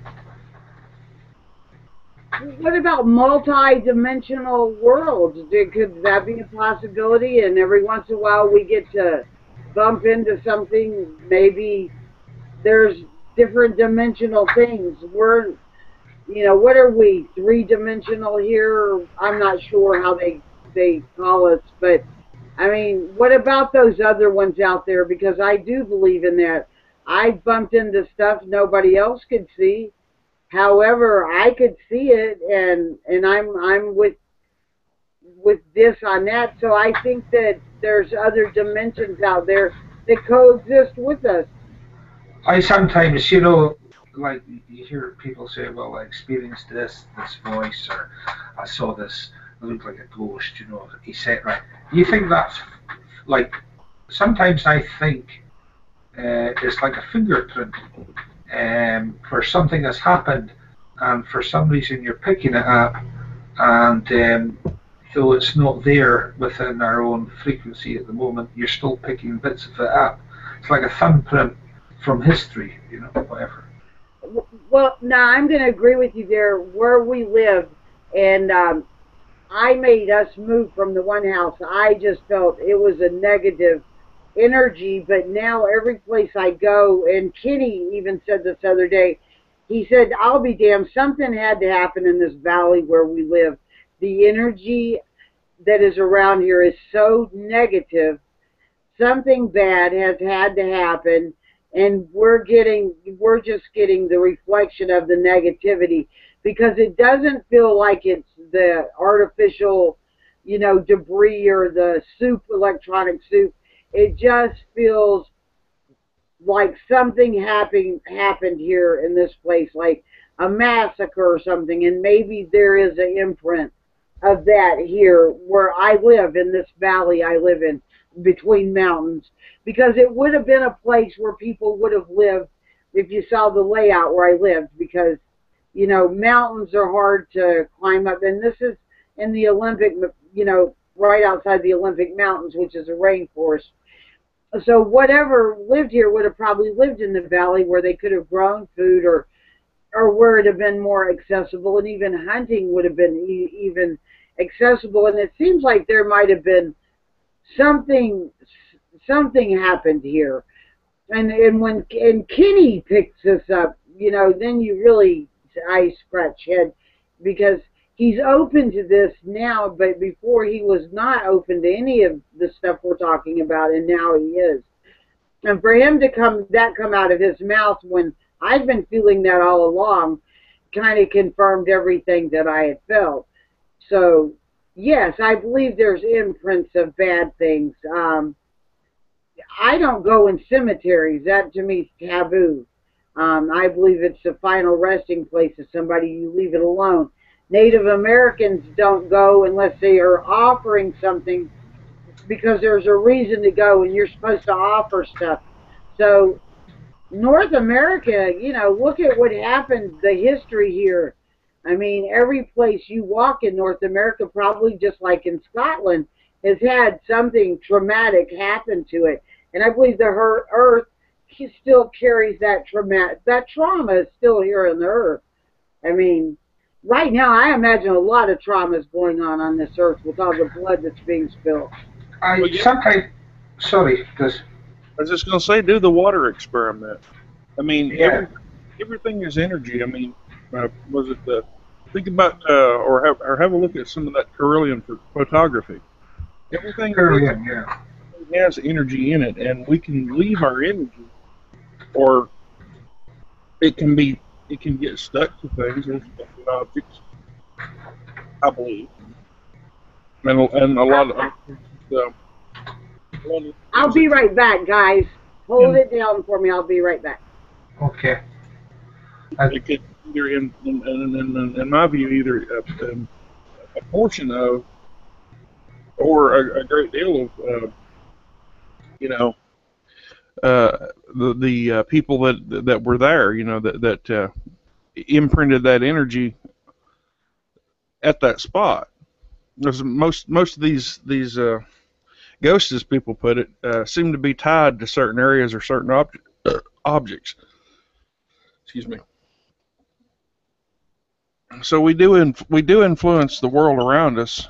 What about multi-dimensional worlds? Could that be a possibility? And every once in a while we get to bump into something, maybe there's different dimensional things. We're, what are we, three-dimensional here? I'm not sure how they call us, but I mean, what about those other ones out there? Because I do believe in that. I bumped into stuff nobody else could see. However, I could see it, and I'm with this on that. So I think that there's other dimensions out there that coexist with us. I sometimes, like you hear people say, well, I experienced this voice, or I saw this, it looked like a ghost, he said, right. You think that's, like, sometimes I think it's like a fingerprint for something that's happened, and for some reason you're picking it up, and though it's not there within our own frequency at the moment, you're still picking bits of it up. It's like a thumbprint from history, whatever. Well, now I'm going to agree with you there. Where we live, and I made us move from the one house. I just felt it was a negative energy, but now every place I go, and Kenny even said this other day, he said, I'll be damned, something had to happen in this valley where we live. The energy that is around here is so negative. Something bad has had to happen, and we're just getting the reflection of the negativity, because it doesn't feel like it's the artificial, debris or the electronic soup. It just feels like something happened here in this place, like a massacre or something, and maybe there is an imprint of that here where I live, in this valley I live in between mountains, because it would have been a place where people would have lived if you saw the layout where I lived, because mountains are hard to climb up, and this is in the Olympic, right outside the Olympic Mountains, which is a rainforest. So whatever lived here would have probably lived in the valley where they could have grown food, or where it had been more accessible, and even hunting would have been even accessible. And it seems like there might have been something happened here. And when Kenny picks this up, then you really, I scratch head, because he's open to this now, but before he was not open to any of the stuff we're talking about, and now he is. And for him to come out of his mouth when I've been feeling that all along, kind of confirmed everything that I had felt. So yes, I believe there's imprints of bad things. I don't go in cemeteries. That to me is taboo. I believe it's the final resting place of somebody. You leave it alone. Native Americans don't go unless they are offering something, because there's a reason to go, and you're supposed to offer stuff. So North America, look at what happened, the history here. I mean, every place you walk in North America, probably just like in Scotland, has had something traumatic happen to it. And I believe the earth still carries that trauma. That trauma is still here on the earth. I mean, right now, I imagine a lot of trauma is going on this earth with all the blood that's being spilled. Sometimes, sorry, because I was just going to say, do the water experiment. I mean, yeah, everything is energy. I mean, was it the think about or have a look at some of that Carillion photography. Everything yeah. has energy in it, and we can leave our energy, or it can get stuck to things or stuck with objects. I believe, and a lot of I'll be right back, guys. Hold it down for me. I'll be right back. Okay. It could either, in my view, either a portion of, or a great deal of, the people that were there, that imprinted that energy at that spot. Because most of these ghosts, as people put it, seem to be tied to certain areas or certain objects. Excuse me. So we do influence the world around us,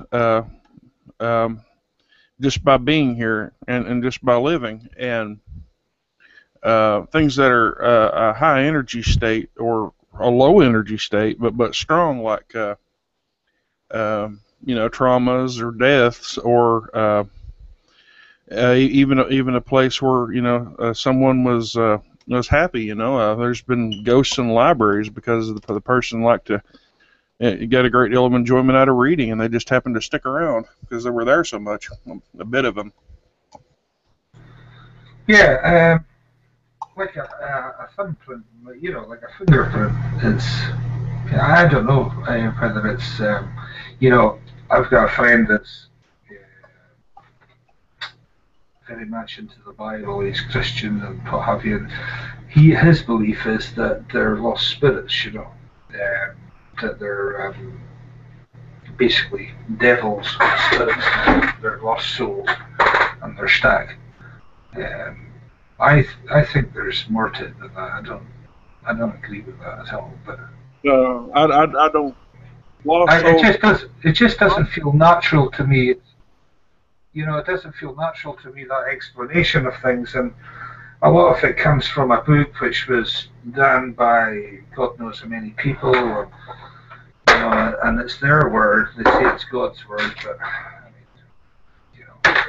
just by being here and just by living. And things that are a high energy state or a low energy state, but strong, like traumas or deaths, or even a place where someone was happy. There's been ghosts in libraries because the person liked to get a great deal of enjoyment out of reading, and they just happened to stick around because they were there so much. A bit of them. Yeah, like a thumbprint, like a fingerprint. It's I don't know whether it's I've got a friend that's very much into the Bible. He's Christian and what have you. And his belief is that they're lost spirits, that they're basically devils, spirits, they're lost souls, and they're stuck. Um, I think there's more to it than that. I don't agree with that at all. But I don't. Lost it just doesn't feel natural to me. It doesn't feel natural to me, that explanation of things, and a lot of it comes from a book which was done by God knows how many people, and it's their word. They say it's God's word, but I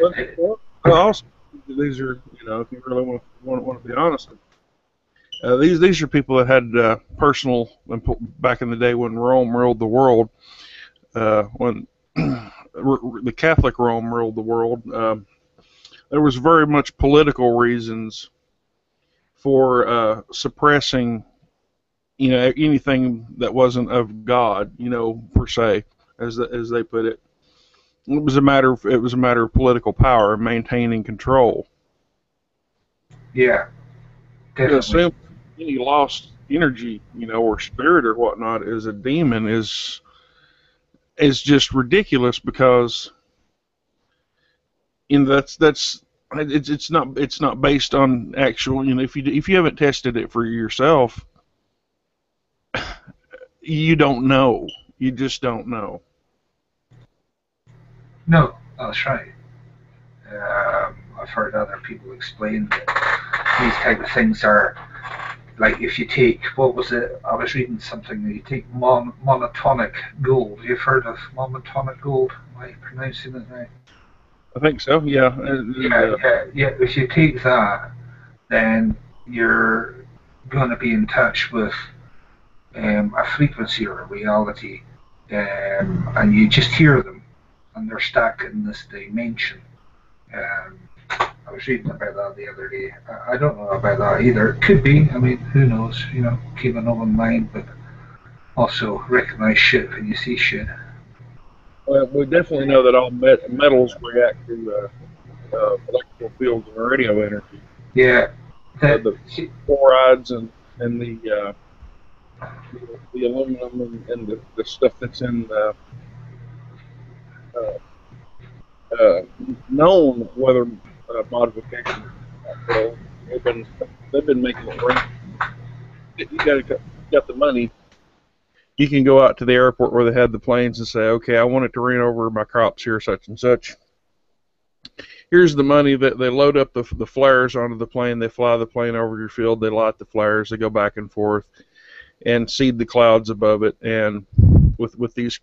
mean, also, these are, if you really want to be honest, these are people that had personal, back in the day when Rome ruled the world, when the Catholic Rome ruled the world. There was very much political reasons for suppressing, anything that wasn't of God, per se, as they put it. It was a matter of political power, maintaining control. Yeah, definitely. Assume any lost energy, or spirit or whatnot, is a demon is just ridiculous, because it's not based on actual. If you haven't tested it for yourself, you don't know. You just don't know. No, that's right. I've heard other people explain that these type of things are like, if you take, what was it? I was reading something that you take monotonic gold. You've heard of monotonic gold? Am I pronouncing it right? I think so. Yeah. Yeah. If you take that, then you're going to be in touch with a frequency or a reality, and you just hear them, and they're stuck in this dimension. I was reading about that the other day. I don't know about that either. It could be. I mean, who knows? Keep an open mind, but also recognize shit when you see shit. Well, we definitely know that all metals react to electrical fields and radio energy. Yeah. The chlorides and the aluminum and the stuff that's in known weather modifications. They've been making it rain. You got the money. You can go out to the airport where they had the planes and say, okay, I want it to rain over my crops here, such and such. Here's the money. That they load up the flares onto the plane. They fly the plane over your field. They light the flares. They go back and forth and seed the clouds above it. And with these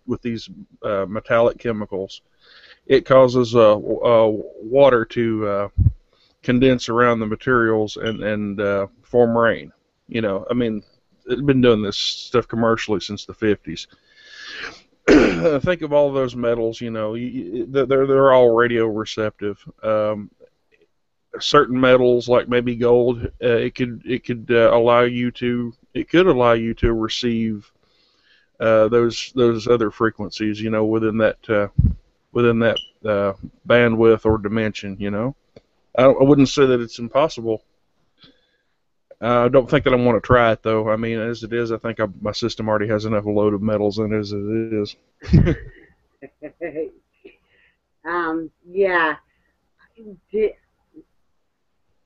metallic chemicals, it causes water to condense around the materials and form rain. I mean, it's been doing this stuff commercially since the 50s. Think of all those metals. They're all radio receptive. Certain metals, like maybe gold, it could allow you to receive those other frequencies. Within that bandwidth or dimension. I wouldn't say that it's impossible. I don't think that I want to try it, though. I mean, as it is, I think my system already has enough load of metals in it as it is. Yeah.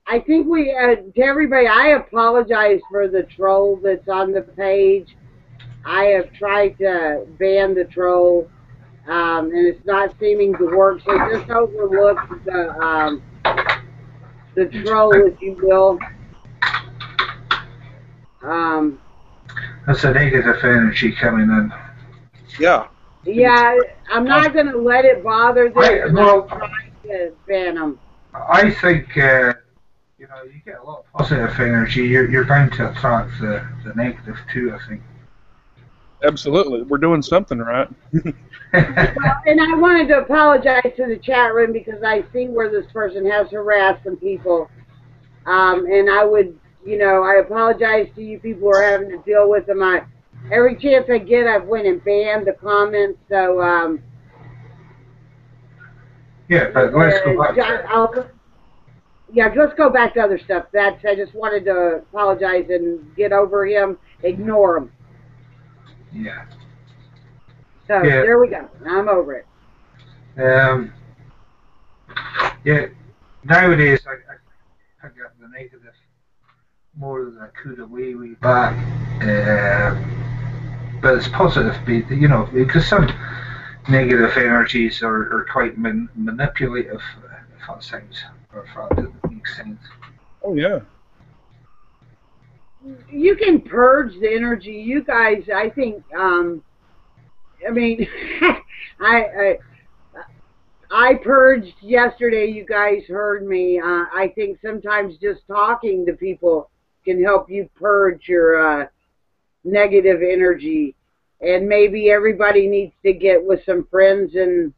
I think to everybody, I apologize for the troll that's on the page. I have tried to ban the troll. and it's not seeming to work. So just overlook the troll, if you will. That's a negative energy coming in. Yeah. Yeah, I'm not going to let it bother them. I'm trying to ban them. I think you know, you get a lot of positive energy. You're bound to attract the negative too. I think. Absolutely, we're doing something right. Well, and I wanted to apologize to the chat room because I see where this person has harassed some people. And I would, you know, I apologize to you people who are having to deal with them. Every chance I get, I've went and banned the comments. So, yeah, but let's go back. Yeah, let's go back to other stuff. I just wanted to apologize and get over him. Ignore him. Yeah. So there we go. I'm over it. Yeah. Nowadays, I get the negative more than I could way back. But it's positive, you know, because some negative energies are quite manipulative. If that sounds, or if that makes sense. Oh yeah. You can purge the energy. You guys, I think. I mean, I purged yesterday. You guys heard me. I think sometimes just talking to people can help you purge your negative energy. And maybe everybody needs to get with some friends and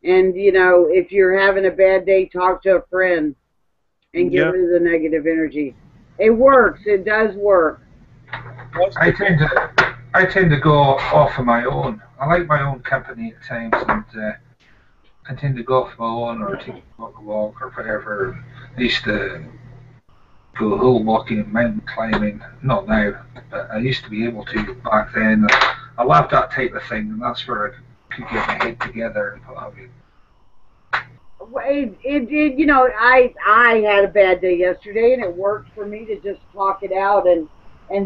you know, if you're having a bad day, talk to a friend and get rid of the negative energy. It works. It does work. I tend to go off on my own. I like my own company at times, and I tend to go off my own or take a walk or whatever. I used to go hill walking, mountain climbing. Not now, but I used to be able to back then. I love that type of thing, and that's where I could get my head together and what have you. You know, I had a bad day yesterday, and it worked for me to just talk it out, and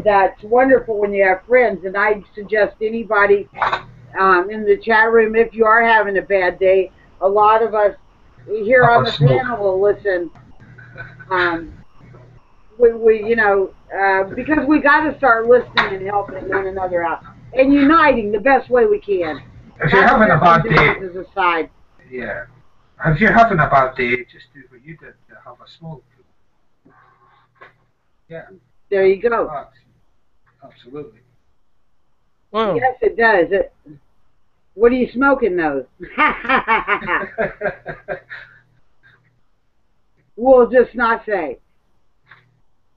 that's wonderful when you have friends. And I suggest anybody in the chat room, if you are having a bad day, a lot of us here on the panel will listen. We you know, because we got to start listening and helping one another out and uniting the best way we can. If you're having a bad day, aside. Yeah. If you're having a bad day, just do what you did, have a smoke. Yeah. There you go. Absolutely. Well, yes, it does. What are you smoking, though? We'll just not say.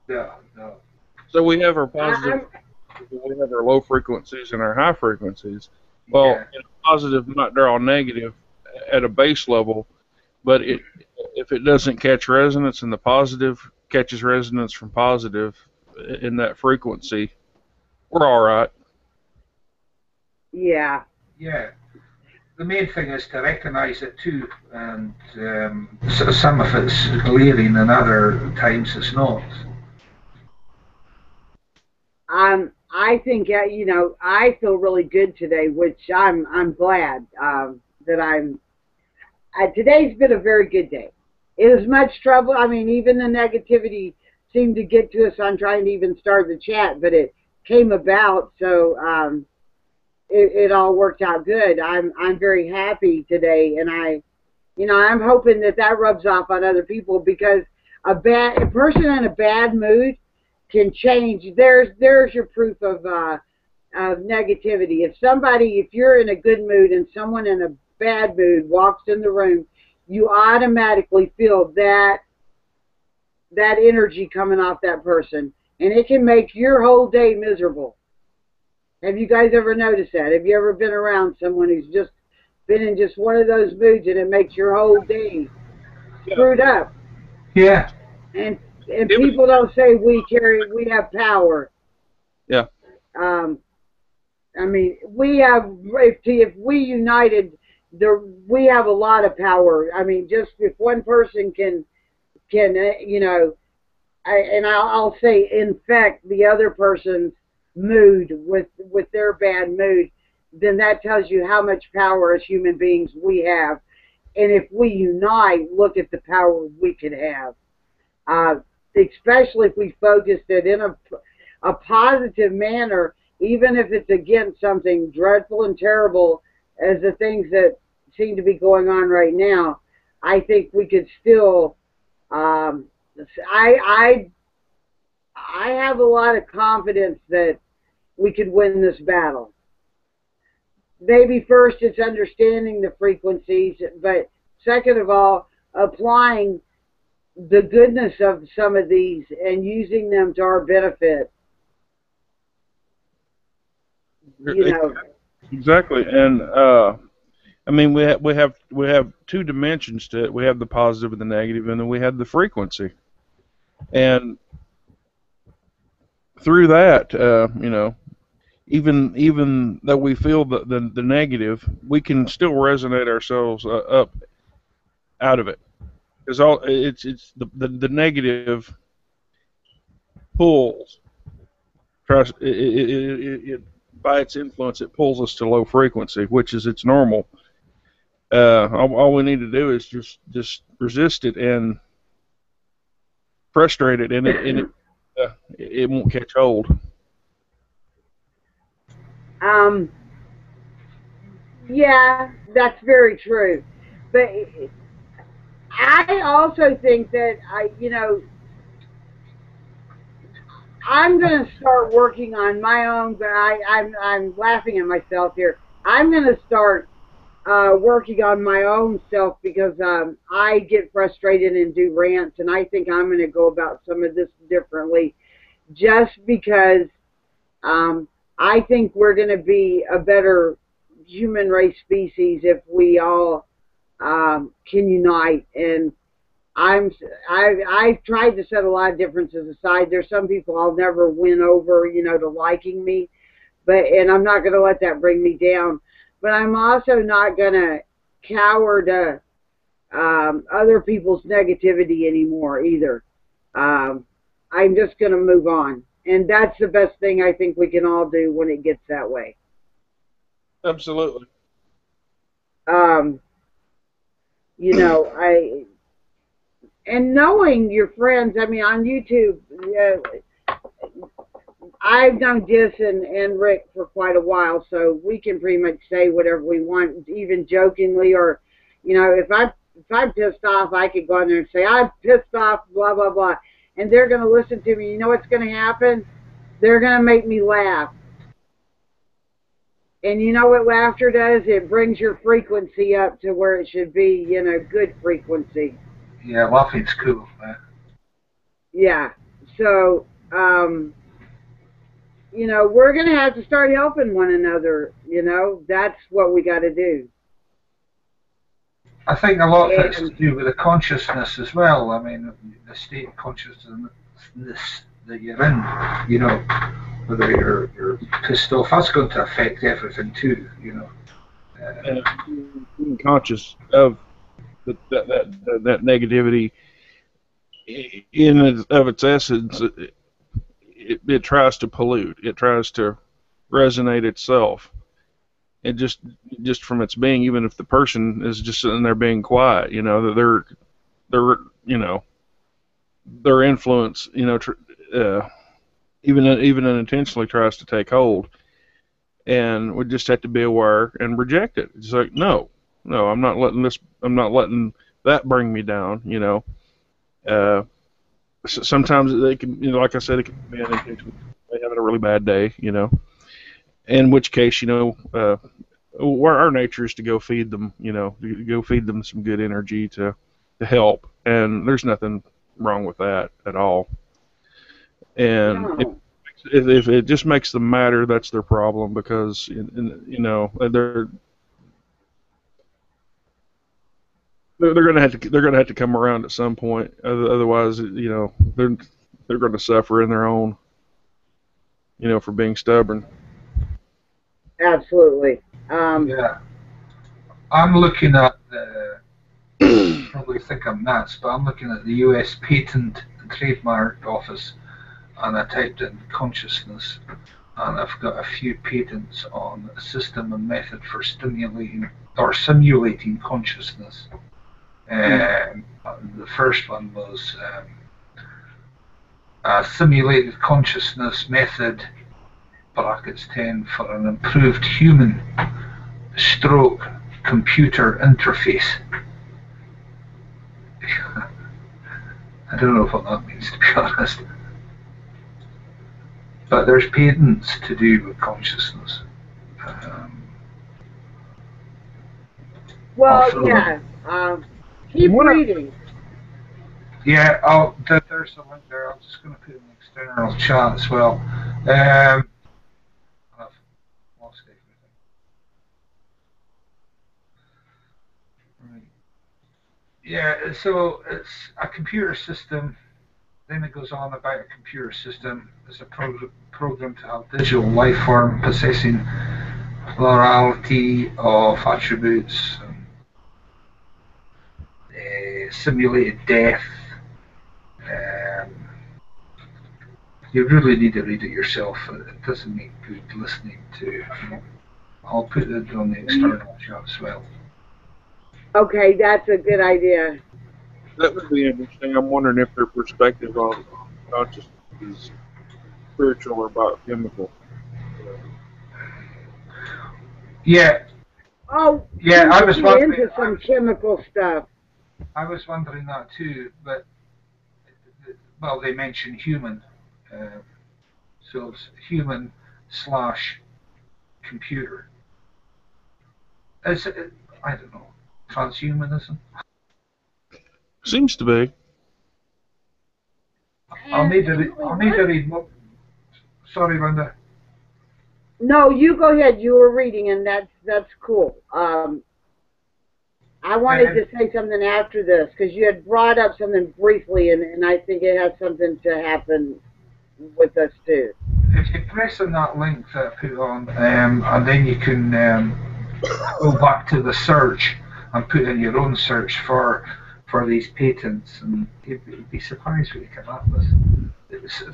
No. So we have our positive, we have our low frequencies and our high frequencies. Well, positive might draw negative at a base level, but if it doesn't catch resonance and the positive catches resonance from positive in that frequency, we're all right. Yeah. Yeah. The main thing is to recognize it too, and so some of it's glaring and other times it's not. I think you know, I feel really good today, which I'm glad that today's been a very good day. It was much trouble. I mean, even the negativity seemed to get to us on trying to even start the chat, but it came about, so it all worked out good. I'm very happy today, and I'm hoping that rubs off on other people, because a person in a bad mood can change. There's your proof of negativity. If you're in a good mood and someone in a bad mood walks in the room, you automatically feel that energy coming off that person, and it can make your whole day miserable. Have you guys ever noticed that? Have you ever been around someone who's just been in just one of those moods and it makes your whole day screwed up? Yeah. And people don't say we have power. Yeah. I mean, if we united, we have a lot of power. I mean, just if one person can you know, I'll say infect the other person's mood with their bad mood, then that tells you how much power as human beings we have. And if we unite, look at the power we could have. Especially if we focus it in a positive manner, even if it's against something dreadful and terrible as the things that seem to be going on right now. I think we could still. I have a lot of confidence that we could win this battle. Maybe first it's understanding the frequencies, but second of all, applying the goodness of some of these and using them to our benefit. You know. Exactly, and I mean we have two dimensions to it. We have the positive and the negative, and then we have the frequency. And through that, you know, even though we feel the negative, we can still resonate ourselves up out of it. Because all it's the negative pulls tries it by its influence, it pulls us to low frequency, which is its normal. All we need to do is just resist it and frustrate it, and it won't catch hold. Yeah, that's very true. But I also think that I'm going to start working on my own. But I'm laughing at myself here. I'm going to start working on my own self because I get frustrated and do rants, and I think I'm going to go about some of this differently, just because I think we're going to be a better human race species if we all can unite. And I've tried to set a lot of differences aside. There's some people I'll never win over, to liking me, and I'm not going to let that bring me down. But I'm also not going to cower to other people's negativity anymore either. I'm just going to move on. And that's the best thing I think we can all do when it gets that way. Absolutely. And knowing your friends, I mean, on YouTube, I've known Dis and Rick for quite a while, so we can pretty much say whatever we want, even jokingly, or, if I'm pissed off, I could go in there and say, I'm pissed off, blah, blah, blah. And they're going to listen to me. You know what's going to happen? They're going to make me laugh. And you know what laughter does? It brings your frequency up to where it should be, good frequency. Yeah, laughing's cool, man. Yeah. So, we're going to have to start helping one another. That's what we got to do. I think a lot of it's to do with the consciousness as well. I mean, the state of consciousness that you're in, whether you're pissed off, that's going to affect everything too, And being conscious of that negativity in of its essence, it tries to pollute. It tries to resonate itself. And just from its being, even if the person is just sitting there being quiet, that their influence, even unintentionally tries to take hold, and we just have to be aware and reject it. It's like, no, I'm not letting that bring me down. Sometimes they can, like I said, it can be unintentional. They having a really bad day, in which case, our nature is to go feed them, to go feed them some good energy to help, and there's nothing wrong with that at all. And No. if it just makes them matter, that's their problem, because they're gonna have to come around at some point. Otherwise, they're going to suffer in their own, for being stubborn. Absolutely. Yeah. I'm looking at probably think I'm nuts, but I'm looking at the US Patent and Trademark Office, and I typed in consciousness, and I've got a few patents on a system and method for stimulating or simulating consciousness. The first one was a simulated consciousness method brackets 10 for an improved human stroke computer interface. I don't know what that means, to be honest. But there's patents to do with consciousness. Well, yeah. Keep reading. Yeah, there's a link there. I'm just going to put in the external chat as well. I've lost everything. Right. Yeah, so it's a computer system. Then it goes on about a computer system as a program to have digital life form possessing plurality of attributes, simulated death. You really need to read it yourself. It doesn't make good listening to. I'll put it on the external chat as well. Okay, that's a good idea. That would be interesting. I'm wondering if their perspective on consciousness is spiritual or biochemical. Yeah. Oh, yeah. I was wondering into some chemical stuff. I was wondering that too, but well, they mention human, so it's human / computer. Is it, I don't know, transhumanism? Seems to be. I'll need to read more. Sorry, Linda. No, you go ahead. You were reading, and that's cool. I wanted to say something after this because you had brought up something briefly, and I think it has something to happen with us too. If you press on that link that I put on, and then you can go back to the search and put in your own search for these patents, and you'd be surprised what you come up with.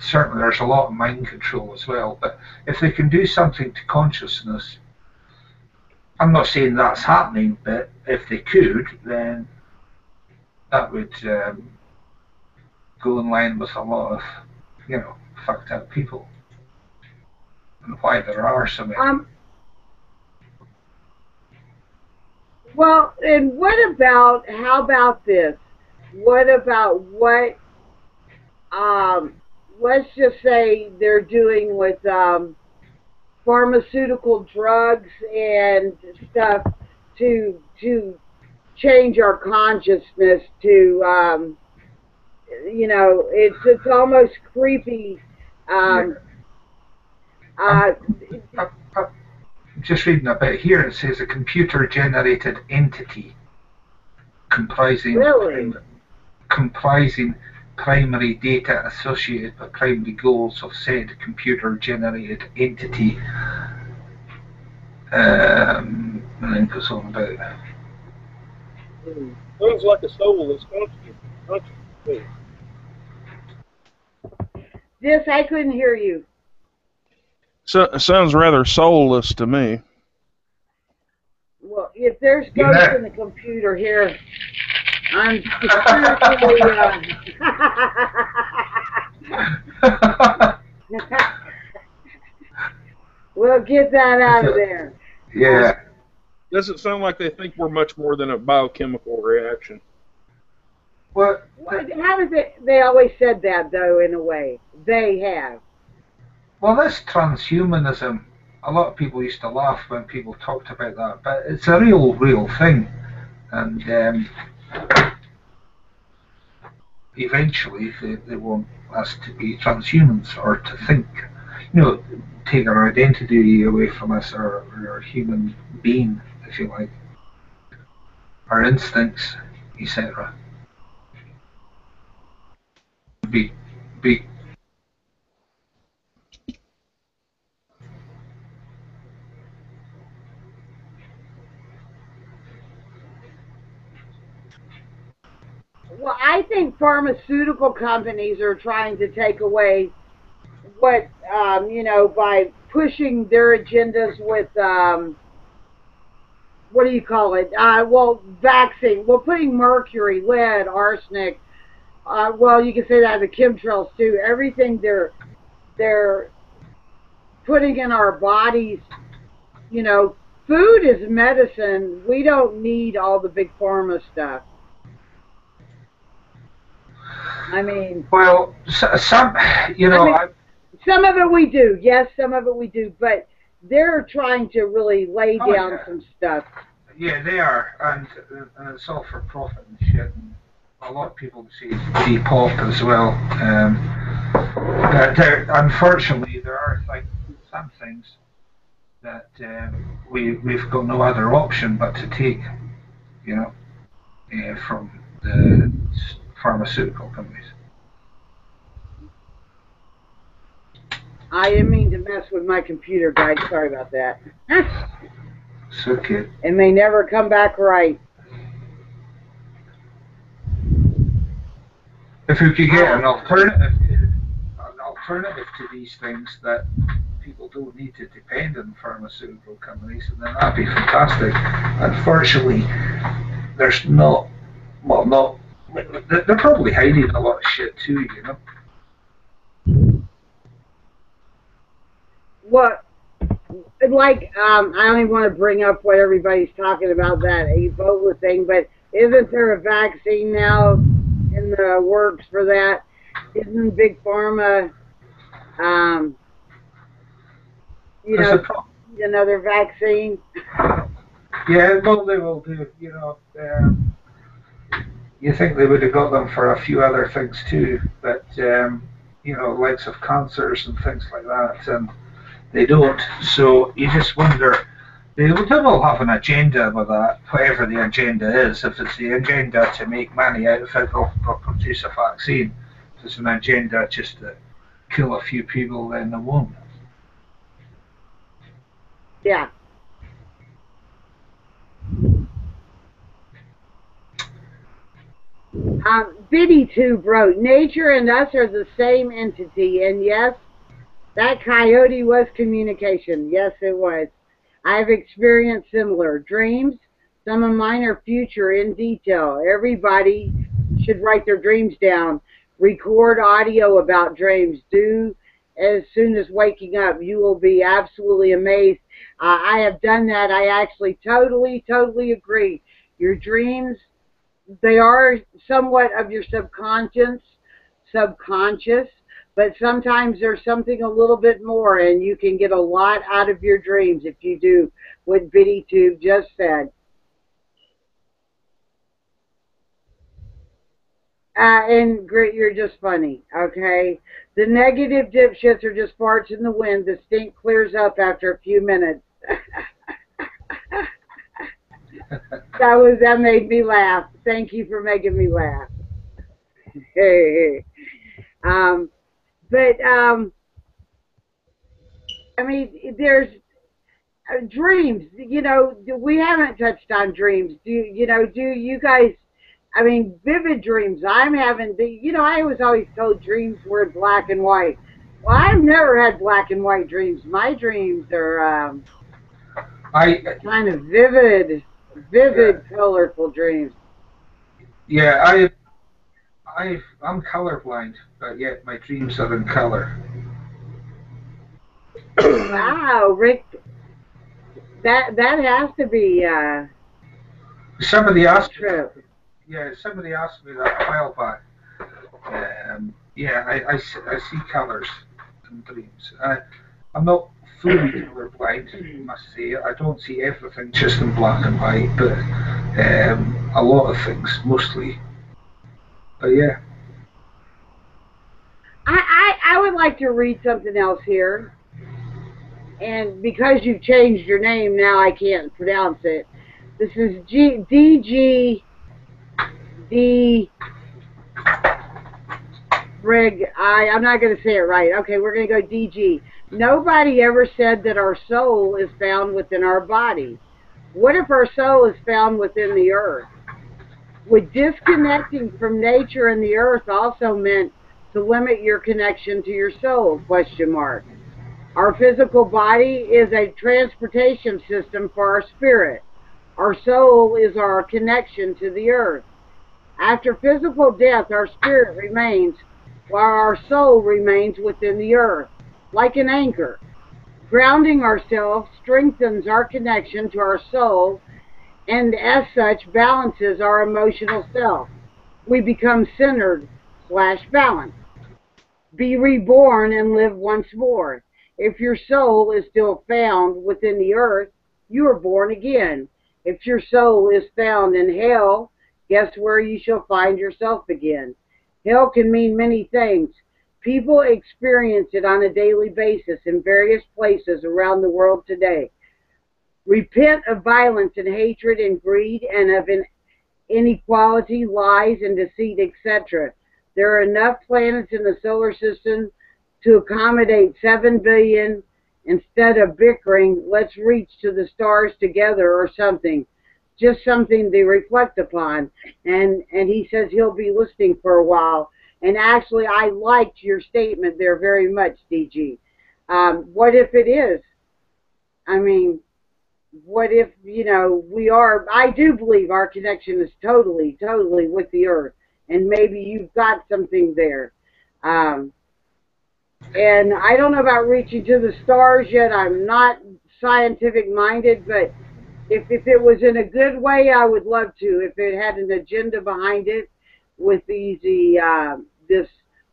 Certainly, there's a lot of mind control as well, but if they can do something to consciousness, I'm not saying that's happening, but if they could, then that would go in line with a lot of, fucked up people, and why there are so many. Well, and how about this? What about let's just say they're doing with pharmaceutical drugs and stuff to change our consciousness to, it's almost creepy. Just reading a bit here, it says a computer-generated entity comprising primary data associated with primary goals of said computer-generated entity. And then goes on about. Sounds like a soulless consciousness. Yes, I couldn't hear you. So it sounds rather soulless to me. Well, if there's ghosts in the computer here, I'm spiritually. We'll get that out of there. Yeah. Does it sound like they think we're much more than a biochemical reaction? Well, haven't they always said that, though, in a way? They have. Well, this transhumanism, a lot of people used to laugh when people talked about that, but it's a real thing. And eventually they want us to be transhumans or to think, take our identity away from us, or our human being, if you like, our instincts, etc. Be Well, I think pharmaceutical companies are trying to take away what, by pushing their agendas with what do you call it? Well, vaccine. Well, putting mercury, lead, arsenic. Well, you can say that the chemtrails too. Everything they're putting in our bodies. You know, food is medicine. We don't need all the big pharma stuff. I mean, Well, some, you know, some of it we do. Yes, some of it we do. But they're trying to really lay down some stuff. Yeah, they are, and it's all for profit and shit. And a lot of people see Depop as well. Unfortunately, there are some things that we've got no other option but to take, you know, from the pharmaceutical companies. I didn't mean to mess with my computer, guys. Sorry about that. It's okay. It may never come back right. If we could get an alternative to these things that people don't need to depend on pharmaceutical companies, then that'd be fantastic. Unfortunately, there's not. Well, not. They're probably hiding a lot of shit too, you know. What? Like, I don't even want to bring up what everybody's talking about, that Ebola thing, but isn't there a vaccine now in the works for that? Isn't Big Pharma, you know, another vaccine? Yeah, well, they will do, you know. You think they would have got them for a few other things too, but, you know, likes of cancers and things like that, and they don't. So you just wonder, they will have an agenda with that, whatever the agenda is. If it's the agenda to make money out of it, they'll produce a vaccine. If it's an agenda just to kill a few people, then they won't. Yeah. Biddy Tube wrote, nature and us are the same entity, and yes, that coyote was communication. Yes, it was. I've experienced similar dreams. Some of mine are future in detail. Everybody should write their dreams down. Record audio about dreams. Do as soon as waking up. You will be absolutely amazed. I have done that. I actually totally agree. Your dreams, they are somewhat of your subconscious, but sometimes there's something a little bit more, and you can get a lot out of your dreams if you do what Biddy Tube just said. And Grit, you're just funny, okay? The negative dipshits are just farts in the wind. The stink clears up after a few minutes. That made me laugh. Thank you for making me laugh. Hey. But I mean, there's dreams. You know, we haven't touched on dreams. Do you guys? I mean, vivid dreams. I'm having. You know, I was always told dreams were black and white. Well, I've never had black and white dreams. My dreams are kind of vivid, colorful dreams. Yeah, I'm colorblind, but yet my dreams are in color. Wow, Rick, that has to be Somebody asked true. Somebody asked me that a while back. Yeah, I see colors in dreams. I'm not fully colorblind, I must say. I don't see everything just in black and white, but a lot of things, mostly. But yeah. I would like to read something else here. And because you've changed your name, now I can't pronounce it. This is DG Brig. I'm not going to say it right. Okay, we're going to go DG. Nobody ever said that our soul is found within our body. What if our soul is found within the earth? Would disconnecting from nature and the earth also meant to limit your connection to your soul? Question mark. Our physical body is a transportation system for our spirit. Our soul is our connection to the earth. After physical death, our spirit remains, while our soul remains within the earth, like an anchor. Grounding ourselves strengthens our connection to our soul and, as such, balances our emotional self. We become centered/balanced. Be reborn and live once more. If your soul is still found within the earth, you are born again. If your soul is found in hell, guess where you shall find yourself again. Hell can mean many things. People experience it on a daily basis in various places around the world today. Repent of violence and hatred and greed and of inequality, lies and deceit, etc. There are enough planets in the solar system to accommodate 7 billion. Instead of bickering, let's reach to the stars together or something. Just something to reflect upon. And he says he'll be listening for a while. And actually, I liked your statement there very much, DG. What if it is? I mean, what if, we are, I do believe our connection is totally with the earth. And maybe you've got something there. And I don't know about reaching to the stars yet. I'm not scientific minded, but if it was in a good way, I would love to. If it had an agenda behind it with this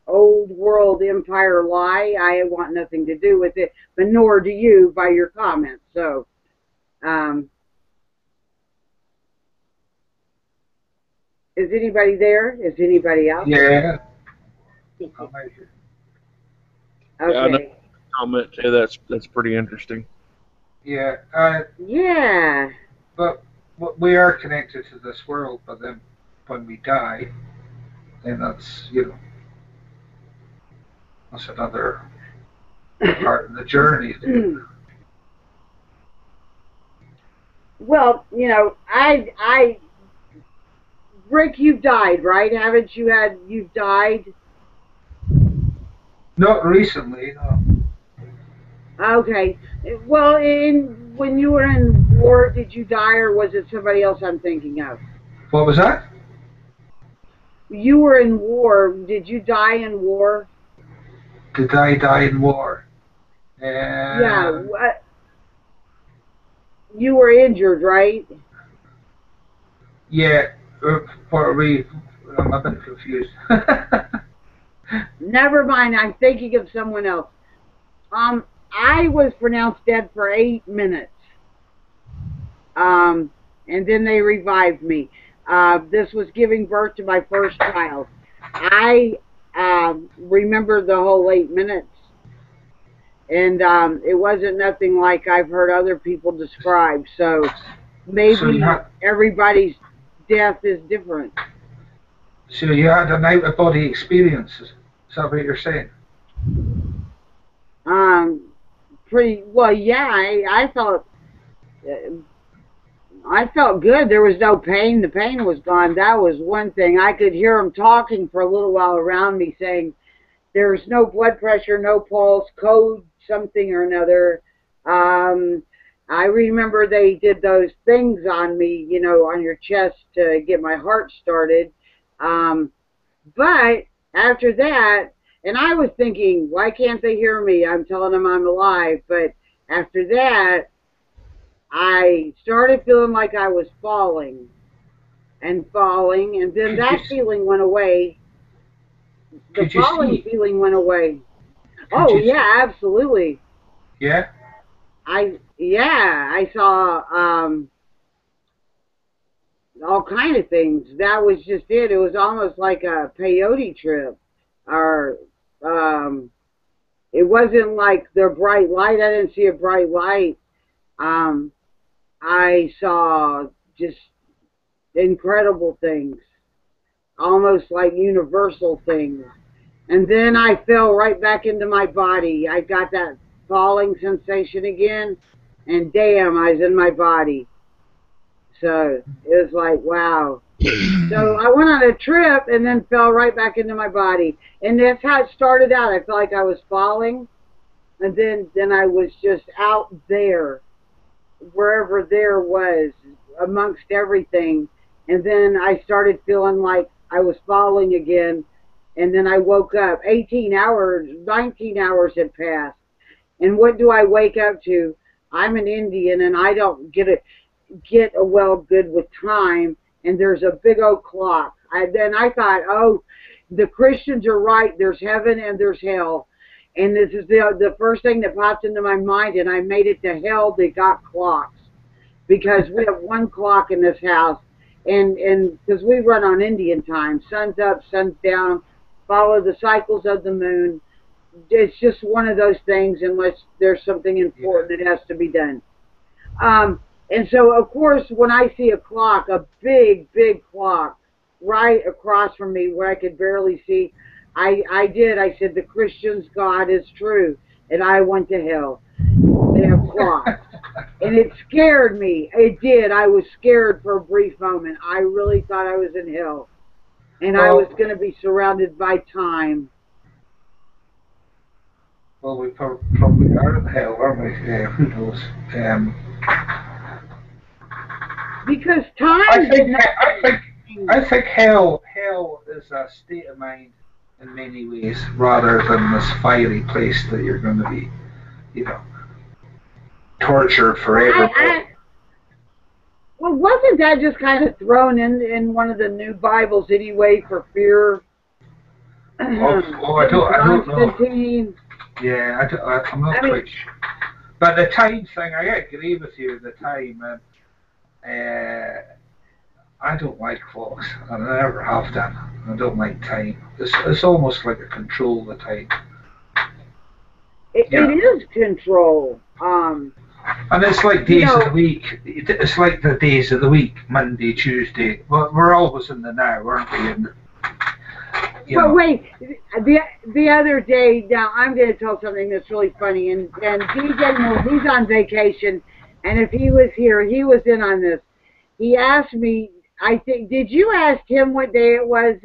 old world empire lie, I want nothing to do with it, but nor do you by your comments. So, is anybody there? Is anybody out there? Yeah. I'm right here. Okay. Yeah, I know. Comment too. That's pretty interesting. Yeah. Yeah. But we are connected to this world, but then when we die, then that's that's another part of the journey. Well, Rick, you've died, right? Haven't you you've died? Not recently, no. Okay. Well, when you were in war, did you die, or was it somebody else I'm thinking of? What was that? You were in war. Did you die in war? Did I die in war? Yeah. You were injured, right? Yeah. I'm a bit confused. Never mind. I'm thinking of someone else. I was pronounced dead for 8 minutes. And then they revived me. This was giving birth to my first child. I remember the whole 8 minutes. And it wasn't nothing like I've heard other people describe. So maybe everybody's death is different. So you had an out-of-body experience. Is that what you're saying? Pretty well. Yeah, I felt good. There was no pain. The pain was gone. That was one thing. I could hear them talking for a little while around me, saying there's no blood pressure, no pulse, code something or another. I remember they did those things on me, on your chest to get my heart started. But after that, and I was thinking, why can't they hear me? I'm telling them I'm alive. But after that, I started feeling like I was falling, and then that feeling went away. The falling feeling went away. Oh, yeah, absolutely. Yeah? I saw all kind of things. That was just it. It was almost like a peyote trip. Or it wasn't like the bright light. I didn't see a bright light. I saw just incredible things, almost like universal things. And then I fell right back into my body. I got that falling sensation again, and damn, I was in my body. So it was like, wow. So I went on a trip and then fell right back into my body. And that's how it started out. I felt like I was falling. and then I was just out there, wherever there was, amongst everything. And then I started feeling like I was falling again. And then I woke up. 18 hours, 19 hours had passed. And what do I wake up to? I'm an Indian and I don't get a well good with time. And there's a big old clock. Then I thought, oh, the Christians are right. There's heaven and there's hell. And this is the first thing that popped into my mind. And I made it to hell. They got clocks, because we have one clock in this house, and because we run on Indian time, sun's up, sun's down, follow the cycles of the moon. It's just one of those things, unless there's something important that has to be done. And so, of course, when I see a clock, a big, big clock, right across from me where I could barely see, I said, the Christian's God is true, and I went to hell. They have clocks. And it scared me. It did. I was scared for a brief moment. I really thought I was in hell. And I was going to be surrounded by time. Well, we probably are in hell, aren't we? Who knows? Because time I think hell is a state of mind in many ways, rather than this fiery place that you're going to be, tortured forever. Well, wasn't that just kind of thrown in one of the new Bibles anyway for fear? I don't know. Yeah, I'm not quite sure. But the time thing, I agree with you. The time, I don't like clocks, and I never have done. I don't like time. It's almost like a control the time. It is control. And it's like days of the week. It's like the days of the week, Monday, Tuesday. Well, we're always in the now, aren't we? But wait, the other day, now I'm going to tell something that's really funny. And DJ, he's on vacation, and if he was here, he was in on this. He asked me, I think, did you ask him what day it was,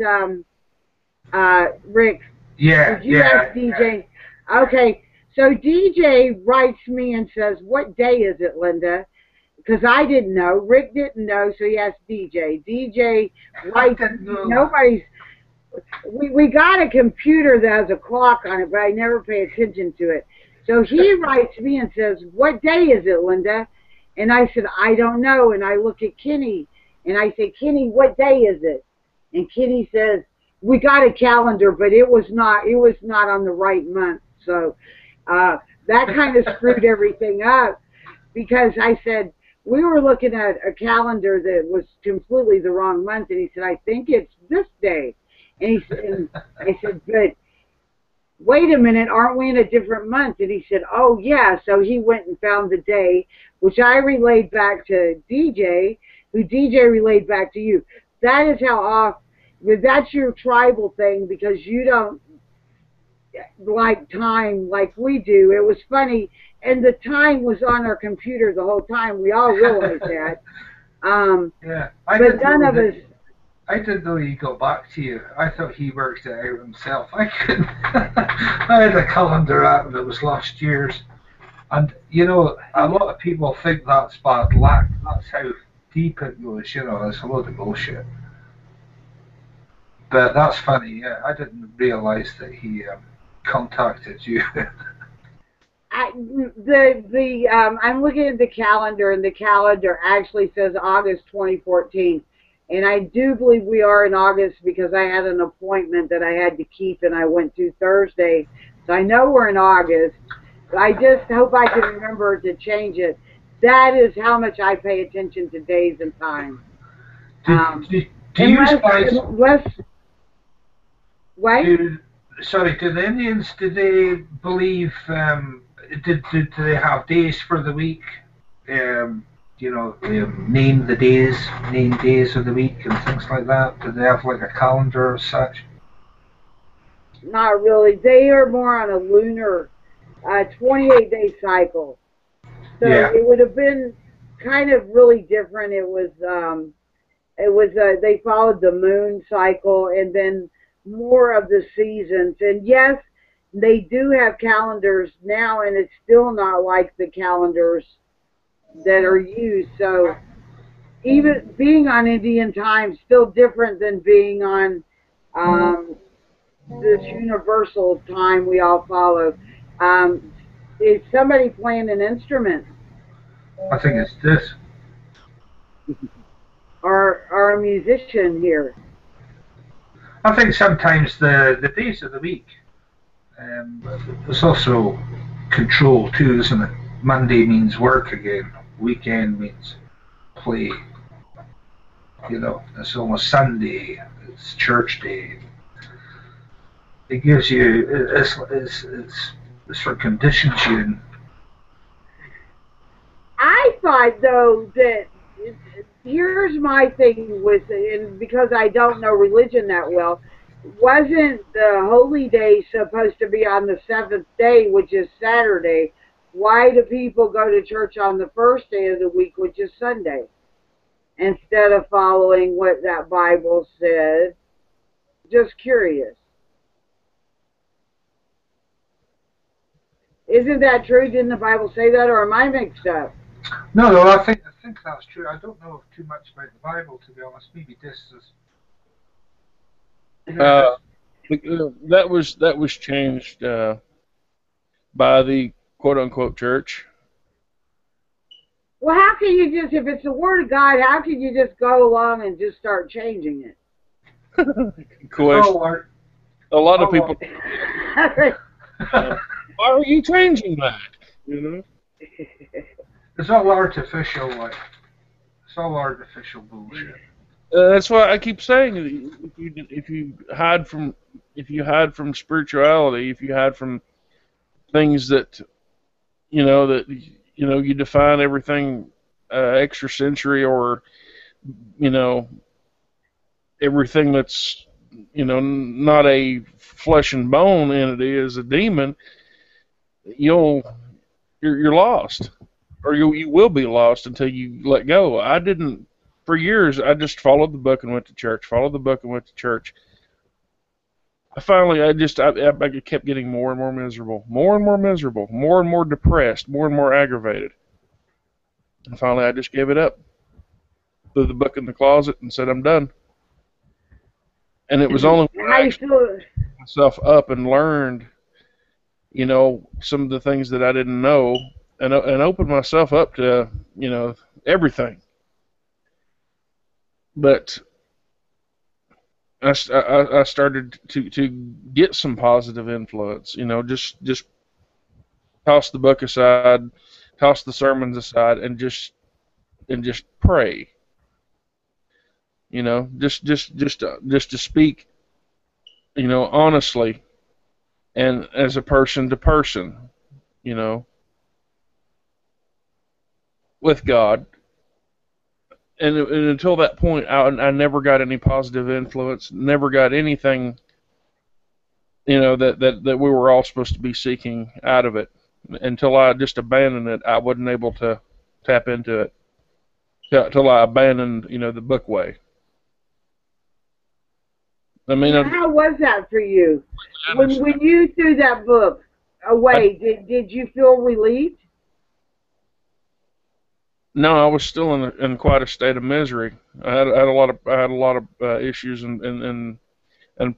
Rick? Yeah. Did you ask DJ? Yeah. Okay. So DJ writes me and says, what day is it, Linda? Because I didn't know. Rick didn't know, so he asked DJ. DJ writes, nobody's... We got a computer that has a clock on it, but I never pay attention to it. So he writes me and says, what day is it, Linda? And I said, I don't know. And I look at Kenny, and I say, Kenny, what day is it? And Kenny says, we got a calendar, but it was not on the right month. So that kind of screwed everything up, because I said, we were looking at a calendar that was completely the wrong month. And he said, I think it's this day. And I said, but wait a minute, aren't we in a different month? And he said, oh, yeah. So he went and found the day, which I relayed back to DJ, who DJ relayed back to you. That is how off, that's your tribal thing, because you don't like time like we do. It was funny, and the time was on our computer the whole time. We all realized that. Yeah, but none of us... I didn't know he got back to you. I thought he worked it out himself. I couldn't. I had a calendar app and it was last year's. And, a lot of people think that's bad luck. That's how deep it goes, it's a load of bullshit. But that's funny, yeah. I didn't realise that he contacted you. I'm looking at the calendar, and the calendar actually says August 2014. And I do believe we are in August, because I had an appointment that I had to keep, and I went to Thursday. So I know we're in August. I just hope I can remember to change it. That is how much I pay attention to days and time. Do you guys... What? Do the Indians, do they believe... do they have days for the week? Name days of the week and things like that? Do they have like a calendar or such? Not really. They are more on a lunar 28-day cycle. So it would have been kind of really different. It was they followed the moon cycle, and then more of the seasons. And yes, they do have calendars now, and it's still not like the calendars that are used. So even being on Indian time is still different than being on um, this universal time we all follow. Um, is somebody playing an instrument I think it's this. or a musician here? I think sometimes the days of the week, there's also control too, isn't it? Monday means work again. Weekend means play. You know, it's almost Sunday. It's church day. It gives you it's for conditions you in. I thought though that here's my thing with, and because I don't know religion that well, wasn't the holy day supposed to be on the seventh day, which is Saturday? Why do people go to church on the first day of the week, which is Sunday, instead of following what that Bible said? Just curious. Isn't that true? Didn't the Bible say that, or am I mixed up? No, I think that's true. I don't know too much about the Bible to be honest. Maybe this is. Yeah, Uh, that was changed by the quote unquote church. Well, how can you just, if it's the Word of God, how can you just go along and just start changing it? Question. oh, A lot of oh, people. Why are you changing that? You know. it's all artificial. Like it's all artificial bullshit. That's why I keep saying if you hide from spirituality, if you hide from things that you define everything extrasensory, or you know everything that's not a flesh and bone entity is a demon, you'll you're lost, or you will be lost until you let go. I didn't for years. I just followed the book and went to church. Followed the book and went to church. I kept getting more and more miserable, more and more miserable, more and more depressed, more and more aggravated. And finally, I just gave it up. Threw the book in the closet and said, "I'm done." And it was only when How I you actually feel? picked myself up and learned, some of the things that I didn't know, and opened myself up to, everything. But I started to get some positive influence. Just toss the book aside, toss the sermons aside, and just pray. Just to speak, honestly, and as a person to person, you know, with God. And until that point, I never got any positive influence, never got anything, that we were all supposed to be seeking out of it. Until I just abandoned it, I wasn't able to tap into it till I abandoned, the book way. I mean, And how was that for you? When you threw that book I, away, did you feel relieved? no, I was still in quite a state of misery. I had a lot of issues and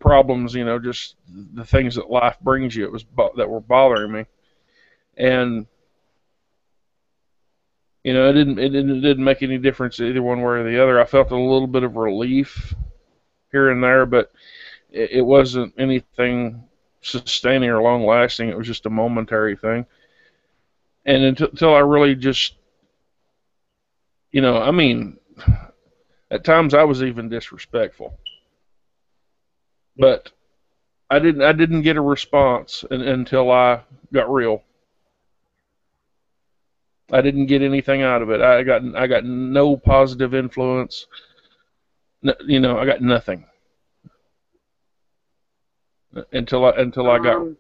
problems. Just the things that life brings you. That were bothering me, and it didn't make any difference either one way or the other. I felt a little bit of relief here and there, but it wasn't anything sustaining or long lasting. It was just a momentary thing. And until I really just, I mean, at times I was even disrespectful, but I didn't get a response until I got real. I didn't get anything out of it. I got no positive influence. I got nothing until I got Um,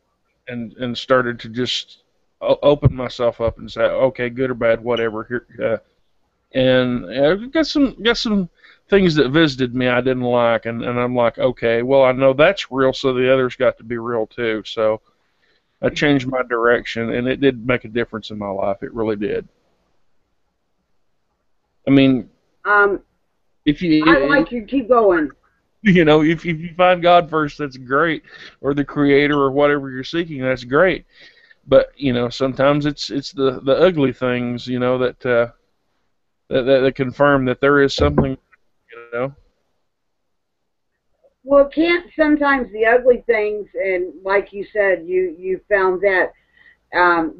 and started to just open myself up and say, okay, good or bad, whatever. Here, and I got some things that visited me I didn't like, and I'm like, okay, well, I know that's real, so the others got to be real too. So I changed my direction, and it did make a difference in my life. It really did. I mean, Um, if I you like you. Keep going. if you find God first, that's great, or the Creator, or whatever you're seeking, that's great. But sometimes it's the ugly things, that confirm that there is something, you know. Well, can't sometimes the ugly things, and like you said, you found that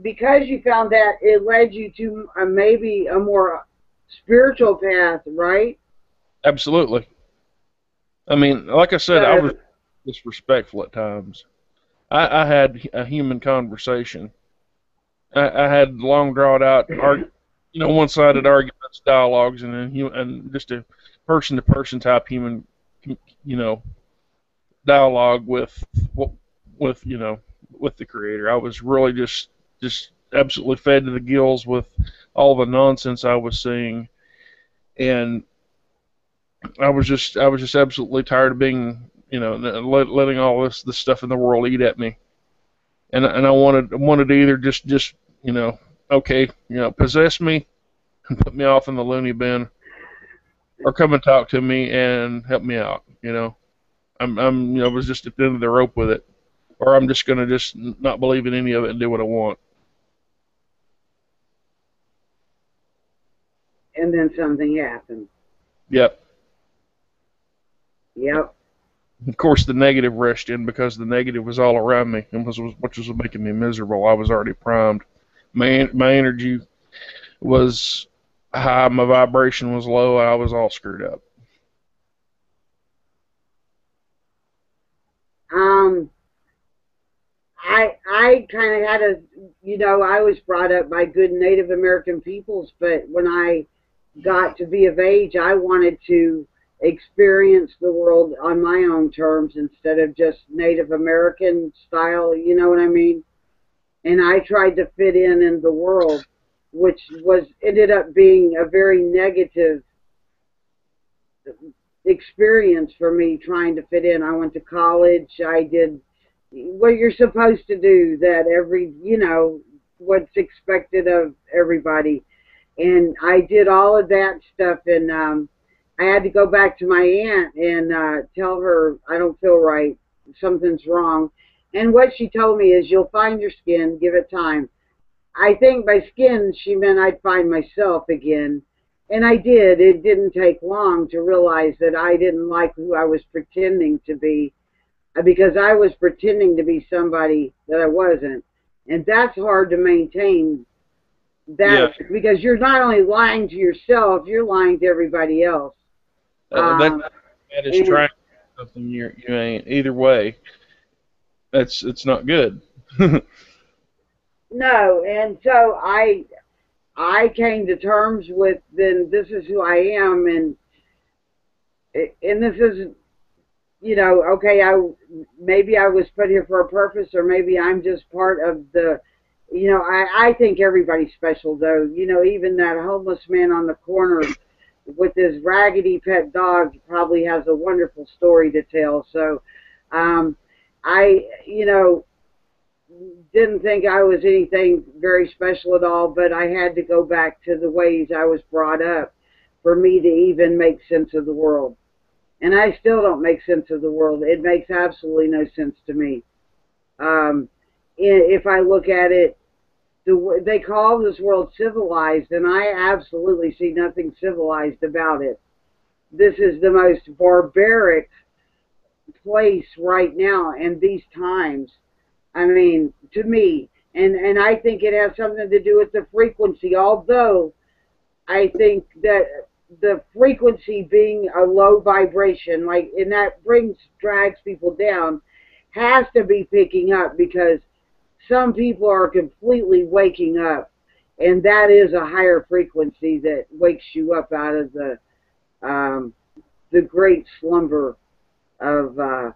because you found that it led you to maybe a more spiritual path, right? Absolutely. I mean, like I said, I was So, disrespectful at times. I had a human conversation. I had long drawn out, one-sided arguments, dialogues, and then and just a person-to-person type human, you know, dialogue with with the Creator. I was really just absolutely fed to the gills with all the nonsense I was seeing, and I was just absolutely tired of being, letting all this stuff in the world eat at me, and I wanted to either just you know okay, possess me and put me off in the loony bin, or come and talk to me and help me out. I was just at the end of the rope with it, or I'm just gonna just not believe in any of it and do what I want. and then something happened. Yep. Yep. Of course, the negative rushed in because the negative was all around me and which was making me miserable. I was already primed. My energy was high, my vibration was low, I was all screwed up. Um, I kind of had I was brought up by good Native American peoples, but when I got to be of age, I wanted to experience the world on my own terms instead of just Native American style. You know what I mean? And I tried to fit in the world, which was ended up being a very negative experience for me trying to fit in. I went to college. I did what you're supposed to do, that what's expected of everybody. And I did all of that stuff, and I had to go back to my aunt and tell her I don't feel right, something's wrong. And what she told me is, you'll find your skin, give it time. I think by skin she meant I'd find myself again. And I did. It didn't take long to realize that I didn't like who I was pretending to be, because I was pretending to be somebody that I wasn't. And that's hard to maintain, Yeah, that because you're not only lying to yourself, you're lying to everybody else. Um, that is and trying something you ain't. Either way, it's not good. no, and so I came to terms with, then this is who I am, and this is, okay, maybe I was put here for a purpose, or maybe I'm just part of the, I think everybody's special, though. Even that homeless man on the corner with his raggedy pet dog probably has a wonderful story to tell. So, I, didn't think I was anything very special at all, but I had to go back to the ways I was brought up for me to even make sense of the world. And I still don't make sense of the world. It makes absolutely no sense to me. Um, if I look at it, they call this world civilized, and I absolutely see nothing civilized about it. This is the most barbaric place right now in these times. I mean, to me, and I think it has something to do with the frequency. Although I think that the frequency being a low vibration, and that drags people down, has to be picking up, because some people are completely waking up, and that is a higher frequency that wakes you up out of the great slumber of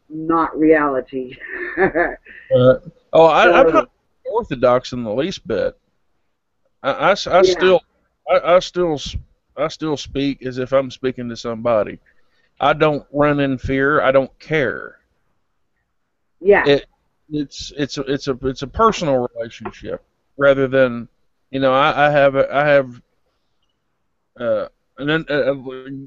not reality. Uh, oh, I'm So not orthodox in the least bit. I yeah, still I, I still I still speak as if I'm speaking to somebody. I don't run in fear. I don't care. yeah, It it's a personal relationship rather than, I have uh,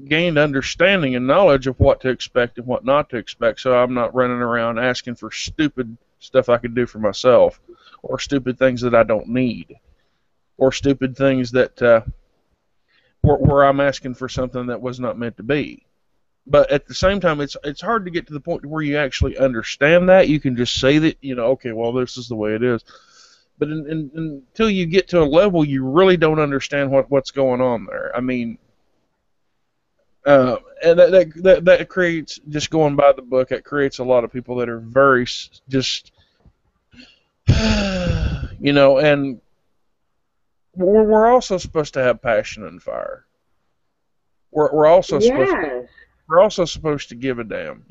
gained understanding and knowledge of what to expect and what not to expect, so I'm not running around asking for stupid stuff I could do for myself, or stupid things that I don't need, or stupid things that where I'm asking for something that was not meant to be. But at the same time, it's hard to get to the point where you actually understand that. You can just say that, okay, well, this is the way it is. But until you get to a level, you really don't understand what's going on there. I mean, and that creates, just going by the book, it creates a lot of people that are very just, and we're also supposed to have passion and fire. We're also supposed to, Yes. we're also supposed to give a damn,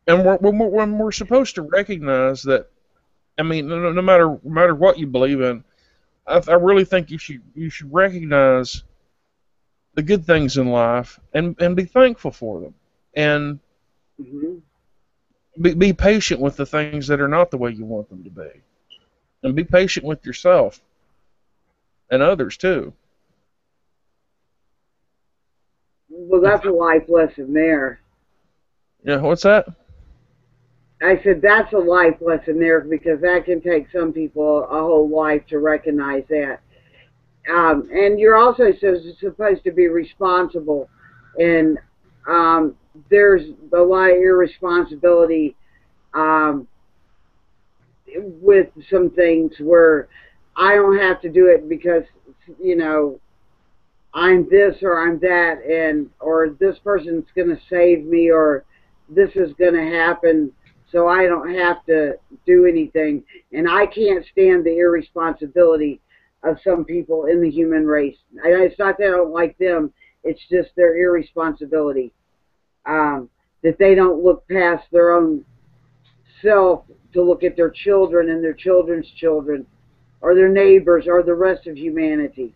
and when we're supposed to recognize that. I mean, no matter what you believe in, I really think you should recognize the good things in life and be thankful for them, and Hmm. be patient with the things that are not the way you want them to be, and be patient with yourself and others too. Well, that's a life lesson there. Yeah, what's that? I said that's a life lesson there because that can take some people a whole life to recognize that. And you're also supposed to be responsible, and um, there's a lot of irresponsibility um, with some things where I don't have to do it because you know I'm this or I'm that, and or this person's going to save me, or this is going to happen, so I don't have to do anything. And I can't stand the irresponsibility of some people in the human race. It's not that I don't like them; it's just their irresponsibility, that they don't look past their own self to look at their children and their children's children, or their neighbors, or the rest of humanity.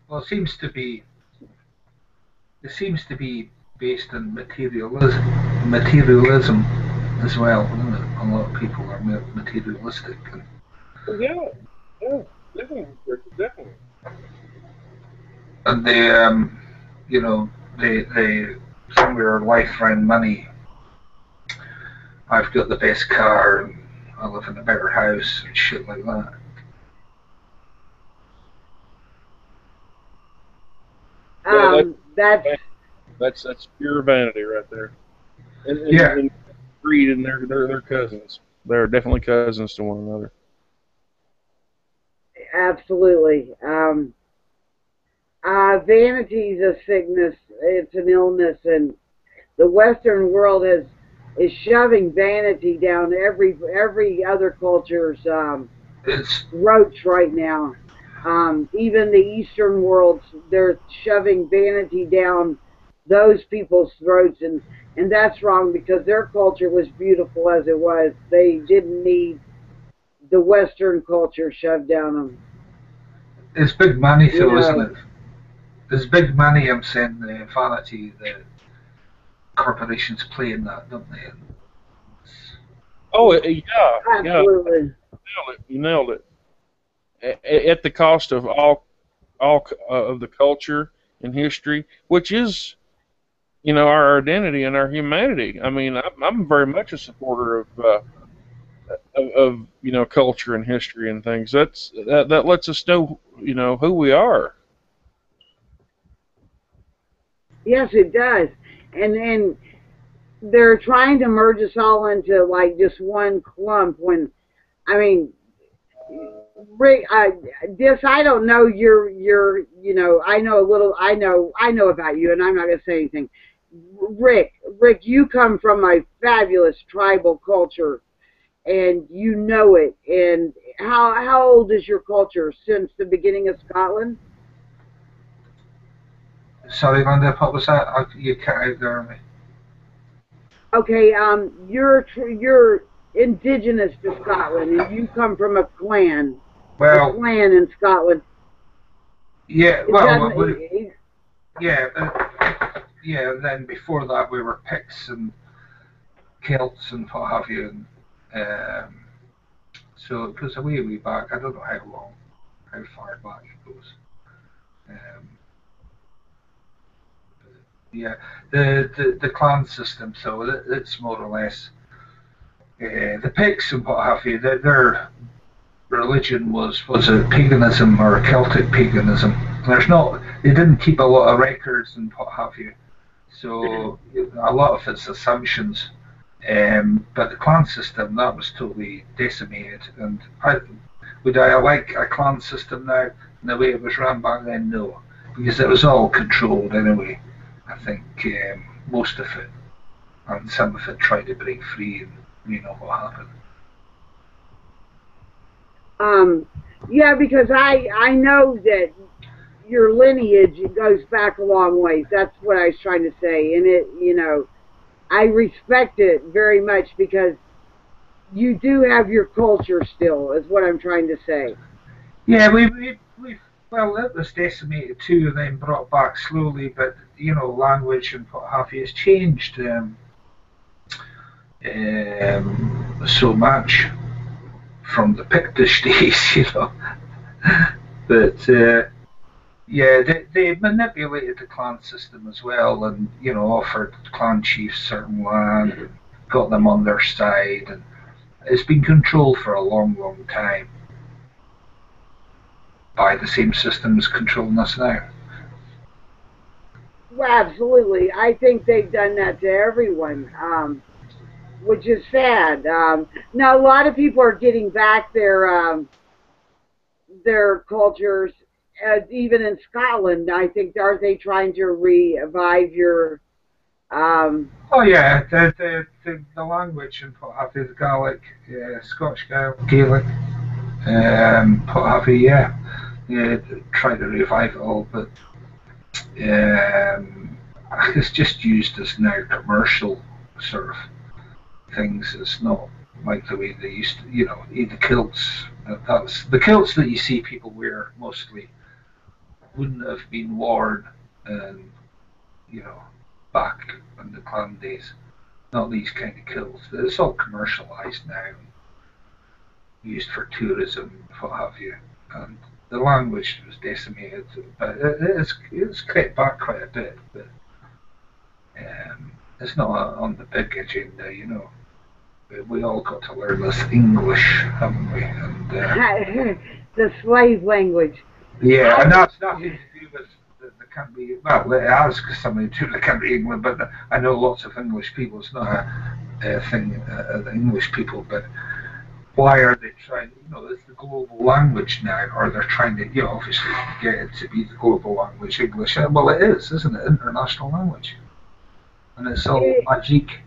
Well, it seems to be based on materialism as well, isn't it? A lot of people are materialistic, Yeah, yeah, definitely, definitely. and you know, they somewhere life around money. I've got the best car, and I live in a better house, and shit like that. Yeah, That's that's pure vanity right there, and and, Yeah, and greed, and they're cousins. They're definitely cousins to one another. absolutely. Vanity is a sickness. It's an illness, and the Western world is shoving vanity down every other culture's it's throats right now. Even the Eastern world, they're shoving vanity down those people's throats, and that's wrong because their culture was beautiful as it was. They didn't need the Western culture shoved down them. it's big money, You though, isn't know, it? It's big money. I'm saying the vanity, the corporations play in that, don't they? And Oh, yeah, yeah, absolutely. you nailed it. At the cost of all of the culture and history, which is, our identity and our humanity. I mean, I'm very much a supporter of culture and history and things. That lets us know, who we are. Yes, it does. And they're trying to merge us all into like just one clump. When I mean, Rick, this I don't know. I know a little. I know about you, and I'm not going to say anything. Rick, you come from a fabulous tribal culture, and you know it. And how old is your culture since the beginning of Scotland? sorry, Linda, what was that? You cut out there on me. Okay, you're indigenous to Scotland, and you come from a Well, clan in Scotland. yeah, It doesn't. yeah, yeah. And then before that, we were Picts, and Celts and what have you. So it goes way back. I don't know how far back it goes. Um, yeah, the clan system. So it's more or less the Picts and what have you. Their religion was it paganism or Celtic paganism. They didn't keep a lot of records and what have you. So a lot of it's assumptions. But the clan system that was totally decimated. And would I like a clan system now in the way it was run back then? No, because it was all controlled anyway. I think most of it, and some of it tried to break free, and you know what happened. Um, yeah, because I know that your lineage goes back a long ways. That's what I was trying to say, and I respect it very much because you do have your culture still. Is what I'm trying to say. Yeah, we well, it was decimated too, and then brought back slowly. But language and what have you has changed so much from the Pictish days. But yeah, they manipulated the clan system as well, and offered clan chiefs certain land, and got them on their side, and it's been controlled for a long time by the same systems controlling us now. Well, absolutely. I think they've done that to everyone, which is sad. Now, a lot of people are getting back their cultures, even in Scotland. I think are they trying to revive your? Um, Oh yeah, the language and what have you, the Gaelic, Scotch Gaelic, what have you, yeah, try to revive it all, but um, it's just used as now commercial sort of things. It's not like the way they used to, the kilts. That's the kilts that you see people wear mostly wouldn't have been worn, um, you know, back in the clan days. Not these kind of kilts. It's all commercialised now, used for tourism, what have you. And the language was decimated, but it's crept back quite a bit. But it's not on the big agenda. We all got to learn this English, haven't we? And the slave language. yeah, I and that's nothing to do with the country. Well, it has something to do with the country England, but I know lots of English people. It's not a thing, the English people, but why are they trying? It's the global language now, or they're trying to, obviously get it to be the global language, English. Well, it is, isn't it? International language, and it's all it, magic.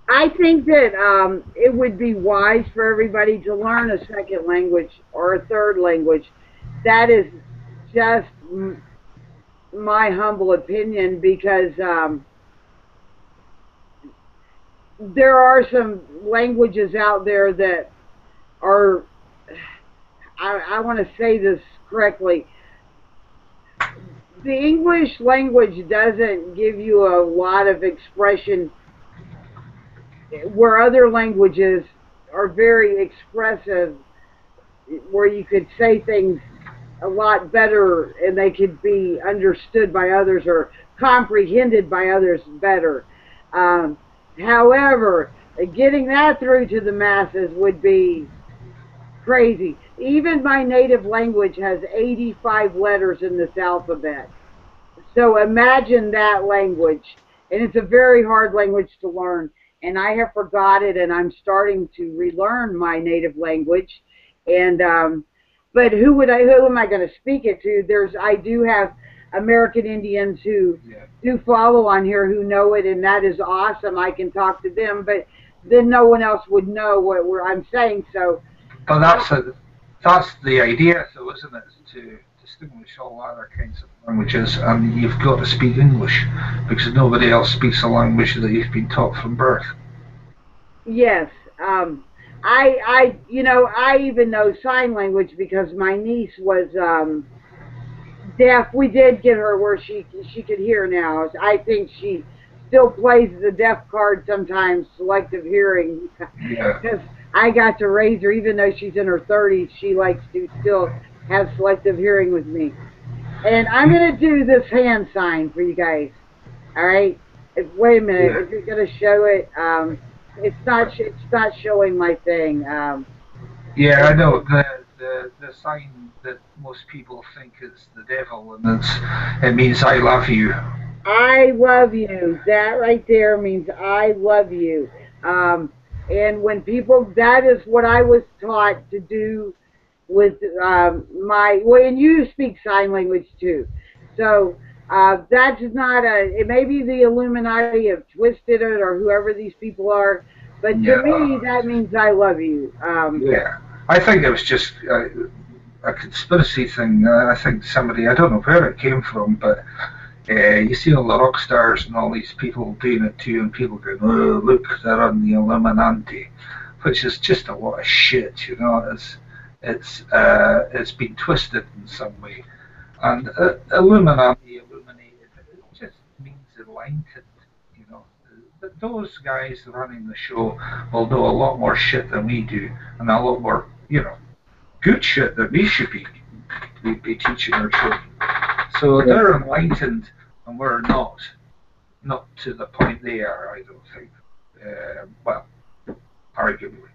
I think that it would be wise for everybody to learn a second language or a third language. That is just my humble opinion because there are some languages out there that are, I want to say this correctly, the English language doesn't give you a lot of expression where other languages are very expressive, where you could say things a lot better and they could be understood by others or comprehended by others better. Um, However, getting that through to the masses would be crazy. Even my native language has 85 letters in this alphabet. So imagine that language. And it's a very hard language to learn. And I have forgot it, and I'm starting to relearn my native language. And but who am I going to speak it to? I do have American Indians who Yeah. do follow on here who know it, and that is awesome. I can talk to them, but then no one else would know what I'm saying. So But I, that's the idea, though, isn't it? To distinguish all other kinds of languages, and you've got to speak English because nobody else speaks a language that you've been taught from birth. yes, I even know sign language because my niece was deaf. We did get her where she could hear now. I think still plays the deaf card sometimes, selective hearing, Yeah. because I got to raise her, even though she's in her 30s, she likes to still have selective hearing with me. And I'm going to do this hand sign for you guys. All right? Wait a minute. Yeah. If you're going to show it, it's not showing my thing. Yeah, I know the sign that most people think is the devil, and it means I love you. I love you. That right there means I love you. And when people, that is what I was taught to do with well, and you speak sign language too. So that's not it may be the Illuminati have twisted it or whoever these people are, but to Yeah. me, that means I love you. Yeah. I think it was just a conspiracy thing. I think somebody, I don't know where it came from, but you see all the rock stars and all these people doing it too, and people going, "Oh, look, they're on the Illuminati," which is just a lot of shit. You know, it's been twisted in some way, and Illuminati, illuminated, it just means enlightened. You know, but those guys running the show will know a lot more shit than we do, and a lot more, good shit that we should be teaching our children. So they're enlightened, and we're not to the point they are. I don't think. Well, arguably.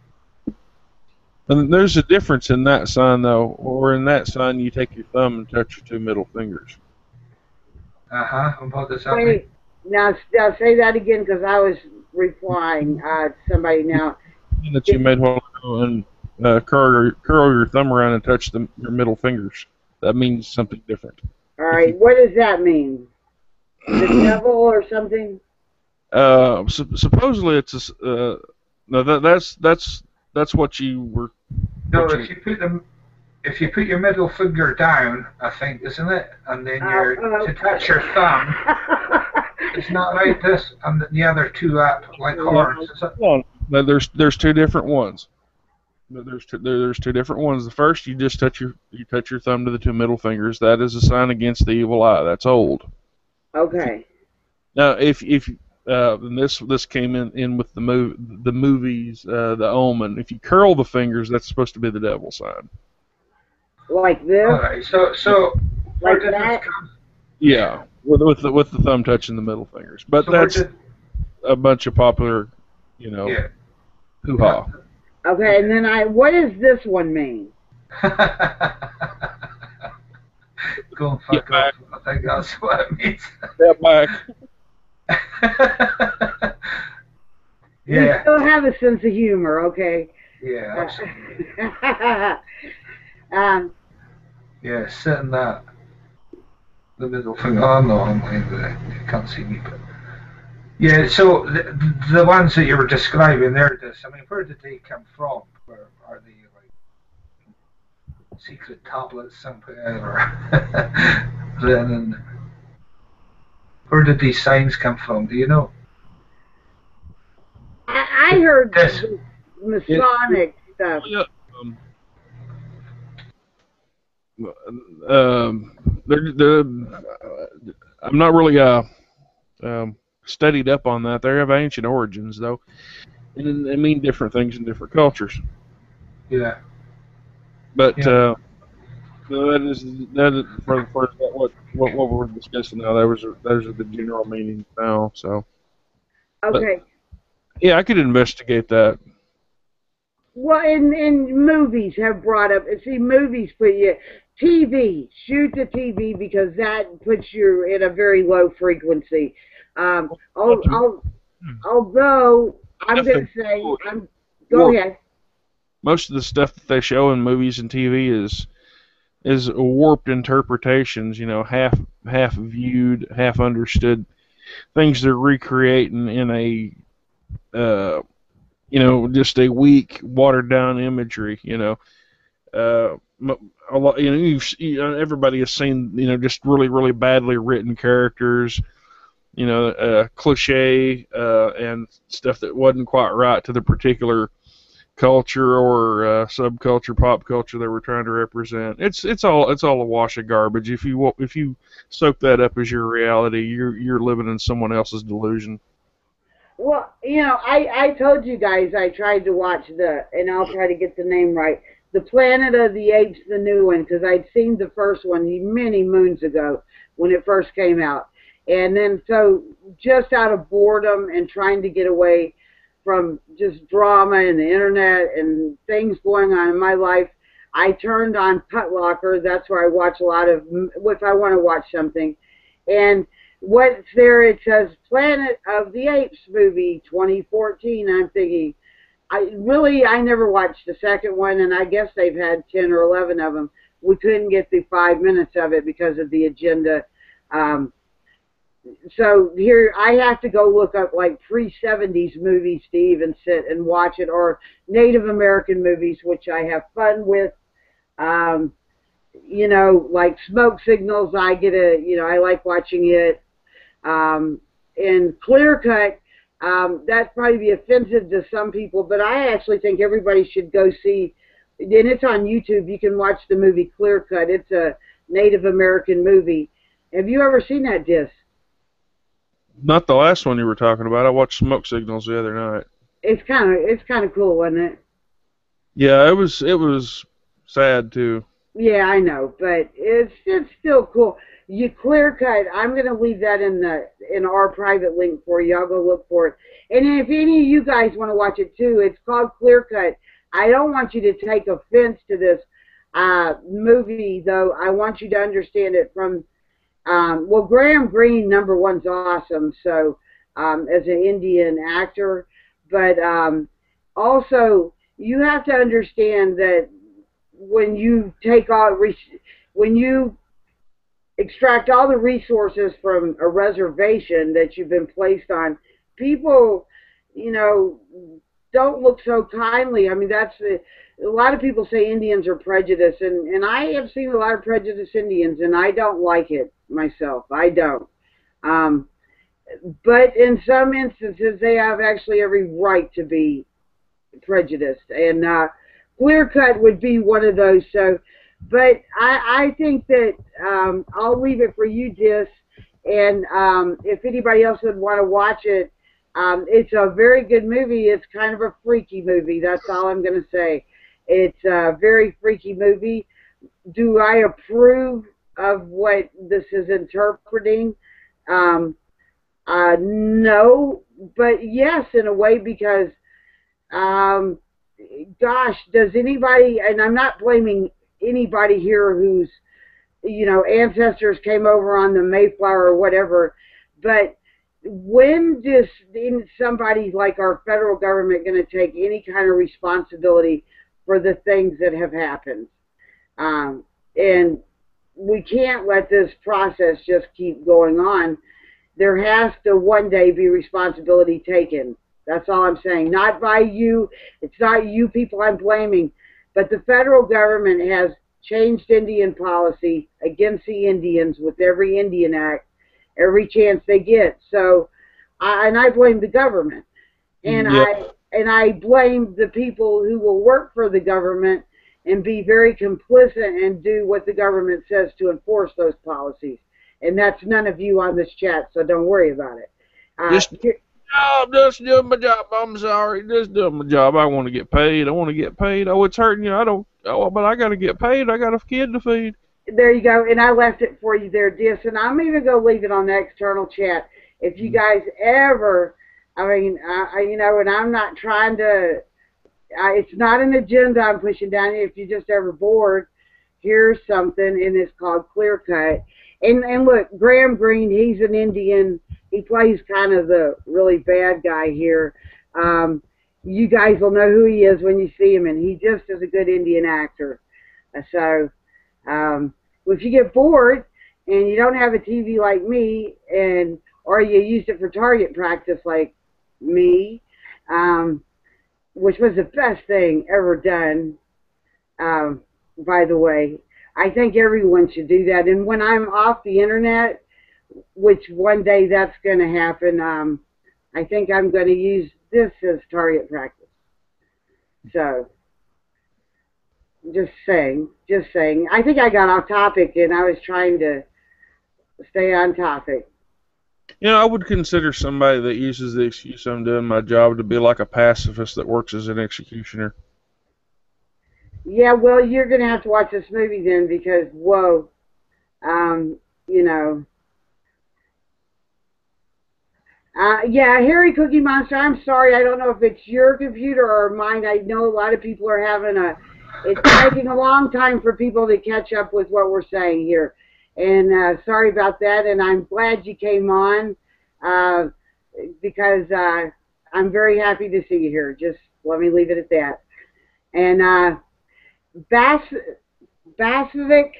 And there's a difference in that sign, though. Or in that sign, you take your thumb and touch your two middle fingers. And what does that mean? Wait, now say that again because I was replying to somebody now. And that you made while ago and curl your thumb around and touch your middle fingers. That means something different. All right, what does that mean? The devil or something? Supposedly it's no, that's what you were. No, if you put your middle finger down, I think, isn't it? And then to touch your thumb, it's not like this, and the other two up like horns. No, there's two different ones. There's two different ones. The first, you just touch your thumb to the two middle fingers. That is a sign against the evil eye. That's old. Okay. Now, if and this came in with the movies, The Omen. If you curl the fingers, that's supposed to be the devil sign. Like this? All right. So like that? Yeah, with the thumb touching the middle fingers. But so that's a bunch of popular, Yeah. hoo-ha. Okay, and then what does this one mean? Go and fuck off. I think that's what it means. Step back. We still have a sense of humor, okay? Yeah, absolutely. Yeah, setting that the middle finger. Oh no, you can't see me, but yeah. So the ones that you were describing there, where did they come from? Where are they, like secret tablets somewhere, or then where did these signs come from? Do you know? I heard Masonic stuff. Yeah. I'm not really studied up on that. They have ancient origins, though, and they mean different things in different cultures. Yeah. But that is what we're discussing now. Those are the general meanings now. So. Okay. But, yeah, I could investigate that. Well, in movies have brought up. See, movies put you TV. Shoot the TV because that puts you in a very low frequency. Although I'm going to say, go ahead. Most of the stuff that they show in movies and TV is warped interpretations. Half viewed, half understood things they're recreating in a just a weak, watered down imagery. A lot. Everybody has seen just really, really badly written characters. Cliche and stuff that wasn't quite right to the particular culture or subculture, pop culture that we're trying to represent. It's all a wash of garbage. If you soak that up as your reality, you're living in someone else's delusion. Well, I told you guys I tried to watch and I'll try to get the name right, the Planet of the Apes, the new one, because I'd seen the first one many moons ago when it first came out. And then, so just out of boredom and trying to get away from just drama and the internet and things going on in my life, I turned on Putlocker. That's where I watch a lot of, if I want to watch something. And what's there, it says Planet of the Apes movie 2014. I'm thinking, I never watched the second one, and I guess they've had 10 or 11 of them. We couldn't get through 5 minutes of it because of the agenda. So here I have to go look up like pre-70s movies to even sit and watch it, or Native American movies, which I have fun with. Like Smoke Signals, I like watching it. And Clear Cut, that'd probably be offensive to some people, but I actually think everybody should go see, and it's on YouTube. You can watch the movie Clear Cut. It's a Native American movie. Have you ever seen that, Dis? Not the last one you were talking about. I watched Smoke Signals the other night. It's kind of cool, isn't it? Yeah, it was sad too. Yeah, I know, but it's still cool. You Clear Cut. I'm gonna leave that in our private link for you. I'll go look for it. And if any of you guys want to watch it too, it's called Clear Cut. I don't want you to take offense to this movie, though. I want you to understand it from. Well, Graham Greene, number one's awesome. So as an Indian actor, but also you have to understand that when you when you extract all the resources from a reservation that you've been placed on, people, don't look so kindly. I mean, a lot of people say Indians are prejudiced, and I have seen a lot of prejudiced Indians, and I don't like it myself. I don't. But in some instances, they have actually every right to be prejudiced, and Clear Cut would be one of those. So, but I think that I'll leave it for you, Dis, and if anybody else would want to watch it, it's a very good movie. It's kind of a freaky movie. That's all I'm going to say. It's a very freaky movie. Do I approve of what this is interpreting? No, but yes, in a way, because gosh, does anybody, and I'm not blaming anybody here whose ancestors came over on the Mayflower or whatever, but when does somebody like our federal government going to take any kind of responsibility for the things that have happened? And we can't let this process just keep going on. There has to one day be responsibility taken. That's all I'm saying. Not by you. It's not you people I'm blaming. But the federal government has changed Indian policy against the Indians with every Indian Act, every chance they get. So, I blame the government. And yep. I blame the people who will work for the government and be very complicit and do what the government says to enforce those policies. And that's none of you on this chat, so don't worry about it. Just doing my job. I'm sorry. Just doing my job. I want to get paid. Oh, it's hurting you. I don't. Oh, but I got to get paid. I got a kid to feed. There you go. And I left it for you there, Dis. And I'm even going to leave it on the external chat. If you guys ever, and I'm not trying to, it's not an agenda I'm pushing down you. If you're just ever bored, here's something, and it's called Clear Cut. And look, Graham Greene, he's an Indian. He plays kind of the really bad guy here. You guys will know who he is when you see him, and he just is a good Indian actor. So if you get bored and you don't have a TV like me, or you used it for target practice like me, which was the best thing ever done, by the way. I think everyone should do that. And when I'm off the internet, which one day that's going to happen, I think I'm going to use this as target practice. So, just saying, just saying. I think I got off topic, and I was trying to stay on topic. I would consider somebody that uses the excuse I'm doing my job to be like a pacifist that works as an executioner. Yeah, well, you're gonna have to watch this movie then, because whoa, um, you know, yeah, Harry Cookie Monster. I'm sorry, I don't know if it's your computer or mine. I know a lot of people are having a. It's taking a long time for people to catch up with what we're saying here, and sorry about that. And I'm glad you came on, uh, because I'm very happy to see you here. Just let me leave it at that. And Bas Basivic,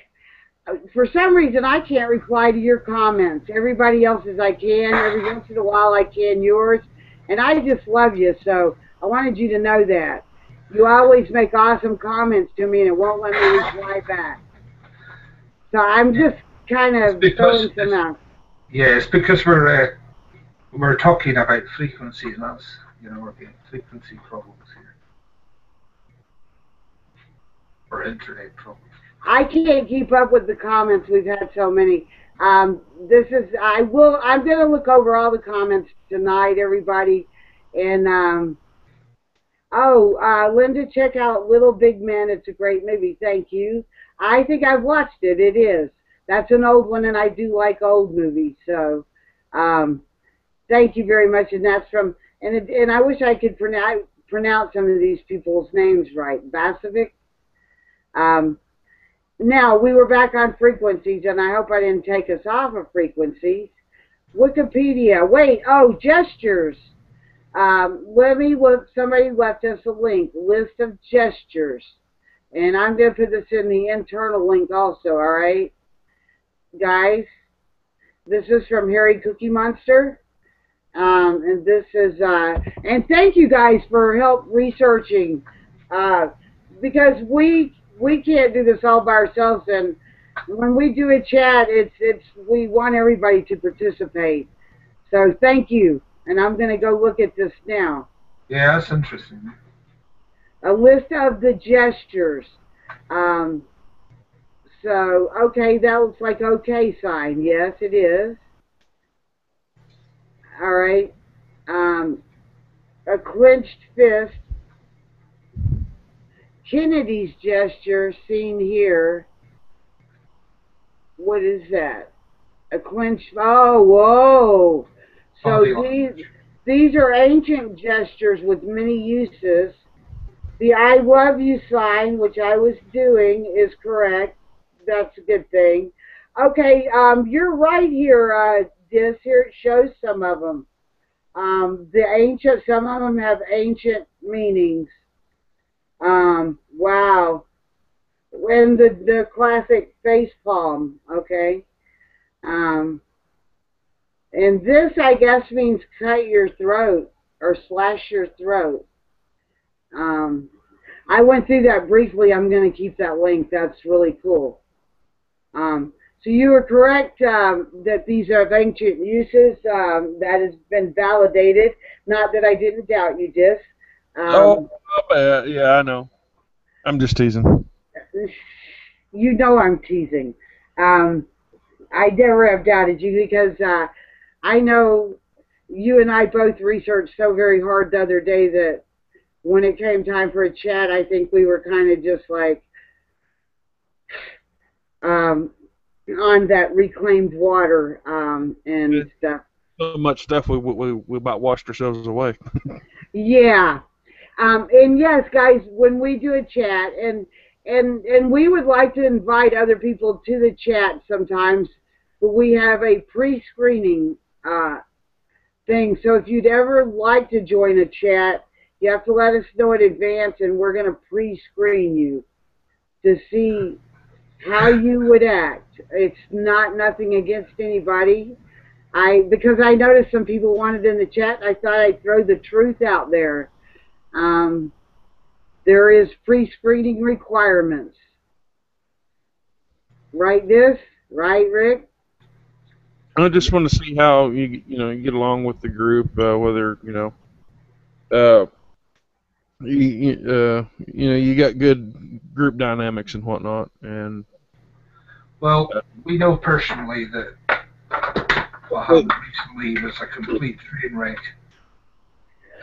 for some reason I can't reply to your comments. Everybody else's I can. Every once in a while I can yours. And I just love you, so I wanted you to know that. You always make awesome comments to me and it won't let me reply back. So I'm Yeah. just kind It's of because throwing some out. yeah, it's because we're talking about frequency, and that's we're getting frequency problems here, or internet problems. I can't keep up with the comments. We've had so many. I'm going to look over all the comments tonight, everybody. And Linda, check out Little Big Men. It's a great movie. Thank you. I think I've watched it. It is. That's an old one, and I do like old movies. So, um, thank you very much. And that's from and I wish I could pronounce some of these people's names right. Basovic. Um, Now we were back on frequencies, and I hope I didn't take us off of frequencies. Wikipedia. Wait. Oh, gestures. Let me look. Somebody left us a link. List of gestures. And I'm going to put this in the internal link also, all right? Guys, this is from Harry Cookie Monster. And this is, and thank you guys for help researching, because we can't do this all by ourselves. And when we do a chat, we want everybody to participate. So thank you. And I'm going to go look at this now. Yeah, that's interesting. A list of the gestures. Um, okay, that looks like okay sign. Yes, it is. All right. Um, a clenched fist. Kennedy's gesture seen here. What is that? A clenched. Oh, whoa. So these are ancient gestures with many uses. The I love you sign, which I was doing, is correct. That's a good thing. Okay, you're right here, Dis. Here it shows some of them. Some of them have ancient meanings. Wow. And the classic face palm, okay. Um, and this, I guess, means cut your throat or slash your throat. Um, I went through that briefly. I'm going to keep that link. That's really cool. So you were correct that these are ancient uses. That has been validated. Not that I didn't doubt you, Dis. Oh, my bad. Yeah, I know. I'm just teasing. You know I'm teasing. I never have doubted you because I know you and I both researched so very hard the other day that when it came time for a chat, I think we were kind of just like on that reclaimed water and stuff. So much stuff we about washed ourselves away. Yeah. And yes, guys, when we do a chat, and we would like to invite other people to the chat sometimes, but we have a pre-screening thing. So if you'd ever like to join a chat, you have to let us know in advance, and we're going to pre-screen you to see how you would act. It's nothing against anybody. Because I noticed some people wanted in the chat, I thought I'd throw the truth out there. There is pre-screening requirements. Right, this? Right, Rick? I just want to see how you get along with the group, whether uh, you got good group dynamics and whatnot, and Well, we know personally that what happened recently was a complete train wreck.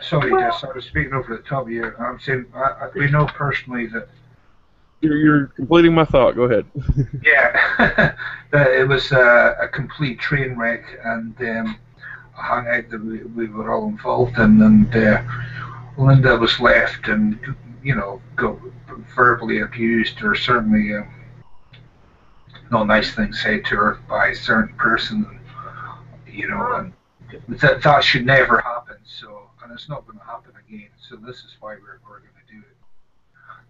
Sorry, Well, Jess, I was speaking over the top of you. I'm saying we know personally that, you're completing my thought. Go ahead. yeah, that it was a complete train wreck, and a hangout that we were all involved in, and Linda was left and, got verbally abused, or certainly no nice things said to her by a certain person, and that should never happen. So, and it's not going to happen again. So this is why we're going to do it,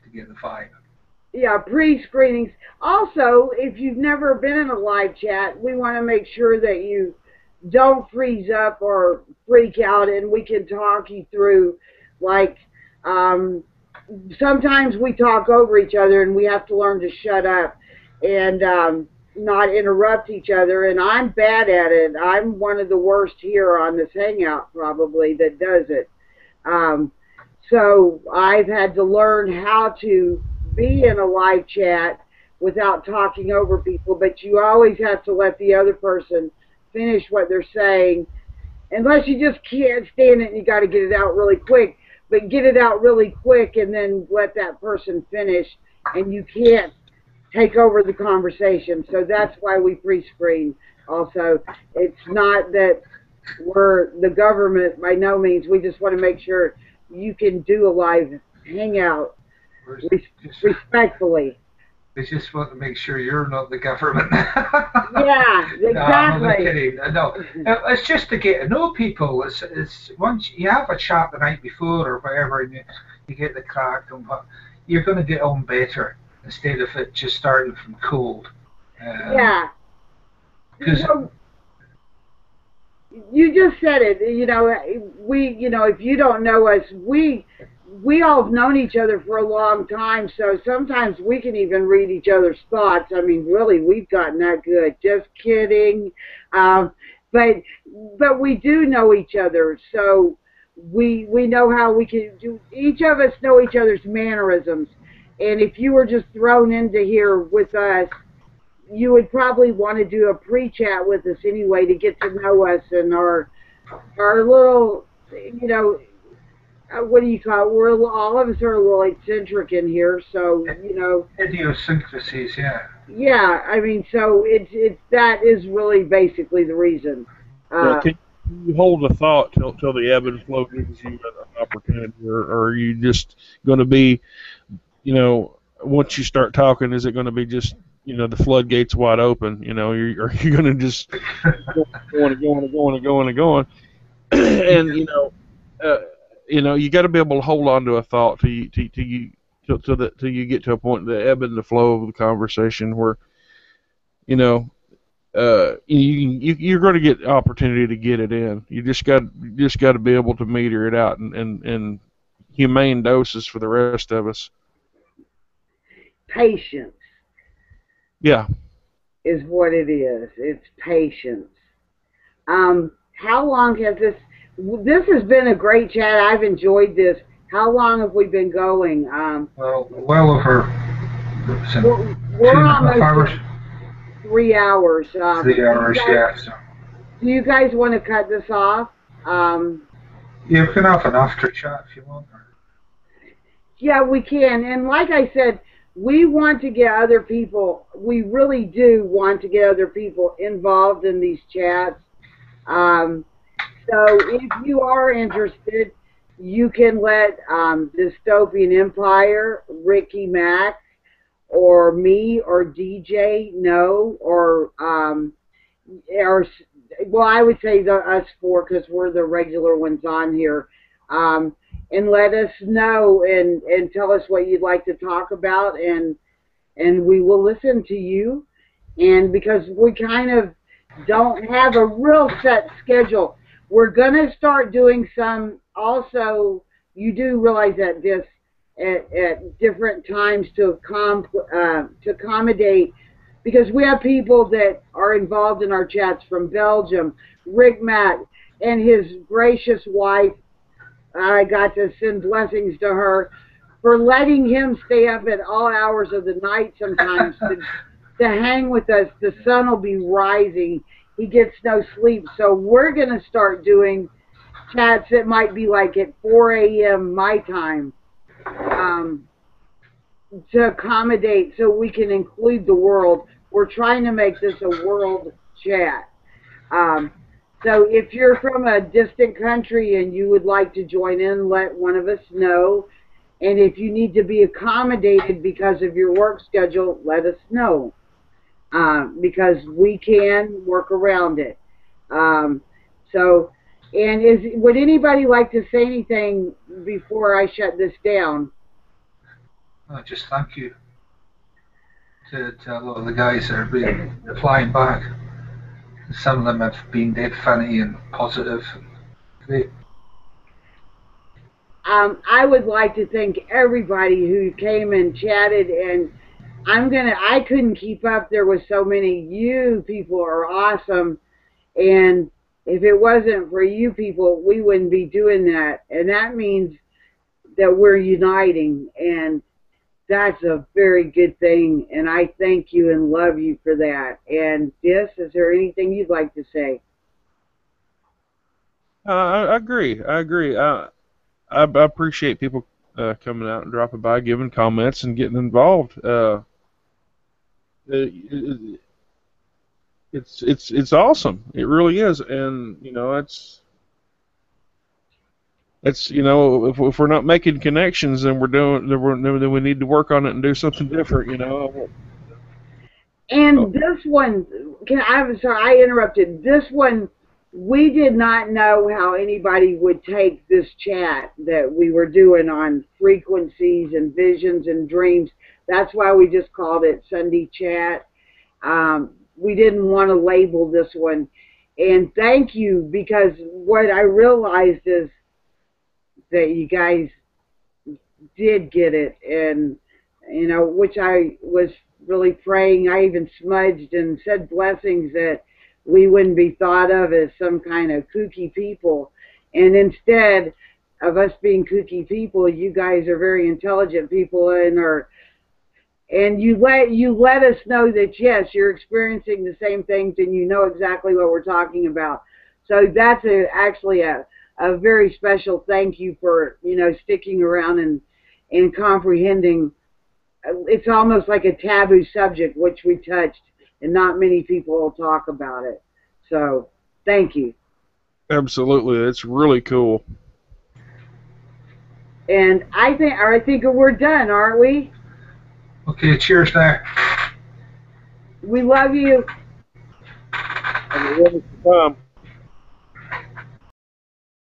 to get the vibe. yeah, pre-screenings. Also, if you've never been in a live chat, we want to make sure that you don't freeze up or freak out, and we can talk you through. Like, sometimes we talk over each other, and we have to learn to shut up and not interrupt each other. And I'm bad at it. I'm one of the worst here on this hangout, probably, that does it. Um, so I've had to learn how to be in a live chat without talking over people, but you always have to let the other person finish what they're saying, unless you just can't stand it and you got to get it out really quick. But get it out really quick and then let that person finish, and you can't take over the conversation. So that's why we pre-screen. Also, it's not that we're the government, by no means. We just want to make sure you can do a live hangout respectfully. We just want to make sure you're not the government. Yeah, exactly. No, I'm only kidding. No, it's just to get to know people. It's once you have a chat the night before or whatever, and you get the crack, and you're going to get on better instead of it just starting from cold. Yeah. Because you just said it. If you don't know us, we all have known each other for a long time, so sometimes we can even read each other's thoughts. I mean, really, we've gotten that good. Just kidding. But we do know each other, so we know how we can do. Each of us know each other's mannerisms, and if you were just thrown into here with us, you would probably want to do a pre-chat with us anyway to get to know us and our little, what do you call it? All of us are a little eccentric in here, so idiosyncrasies, yeah. Yeah, I mean, so that is really basically the reason. Can you hold a thought till the ebb and flow gives you an opportunity, or are you just going to be, once you start talking, is it going to be just the floodgates wide open? Are you going to just going and going, and you got to be able to hold on to a thought till you get to a point, the ebb and the flow of the conversation, where you're going to get opportunity to get it in. You just got to be able to meter it out in humane doses for the rest of us. Patience. Yeah. Is what it is. It's patience. How long has this has been a great chat. I've enjoyed this. How long have we been going? Well over we're almost hours. 3 hours. 3 hours, yeah. So. Do you guys want to cut this off? You can have an after chat if you want. Yeah, we can. And like I said, we want to get other people, we really do want to get other people involved in these chats. So if you are interested, you can let Dystopian Empire, Ricky Mack, or me, or DJ know, or well, I would say us four, because we're the regular ones on here. And let us know and tell us what you'd like to talk about, and we will listen to you. And because we kind of don't have a real set schedule, we're going to start doing some. Also, you do realize that this at different times to accommodate, because we have people that are involved in our chats from Belgium, Rick Matt and his gracious wife, I got to send blessings to her for letting him stay up at all hours of the night sometimes to hang with us. The sun will be rising. He gets no sleep. So we're going to start doing chats that might be like at 4 a.m. my time, um, to accommodate so we can include the world. We're trying to make this a world chat. Um, so if you're from a distant country and you would like to join in, let one of us know. And if you need to be accommodated because of your work schedule, let us know, because we can work around it. Um, so, and would anybody like to say anything before I shut this down? Just thank you to a lot of the guys that have been replying back. Some of them have been dead funny and positive. Great. I would like to thank everybody who came and chatted, and I couldn't keep up. There was so many. You people are awesome, and if it wasn't for you people, we wouldn't be doing that. And that means that we're uniting, and that's a very good thing. And I thank you and love you for that. And Dis, is there anything you'd like to say? I agree. I agree. I appreciate people coming out and dropping by, giving comments, and getting involved. It's awesome. It really is, and it's if we're not making connections, then then we need to work on it and do something different. And this one, I'm sorry, I interrupted. This one, we did not know how anybody would take this chat that we were doing on frequencies and visions and dreams. That's why we just called it Sunday Chat. We didn't want to label this one. And thank you, because what I realized is that you guys did get it, and which I was really praying. I even smudged and said blessings that we wouldn't be thought of as some kind of kooky people, and instead of us being kooky people, you guys are very intelligent people, and you let us know that yes, you're experiencing the same things and you know exactly what we're talking about. So that's actually a very special thank you for sticking around and comprehending. It's almost like a taboo subject which we touched, and not many people will talk about it. So thank you. Absolutely, it's really cool. And I think we're done, aren't we? Okay, cheers now. We love you. Have a wonderful time.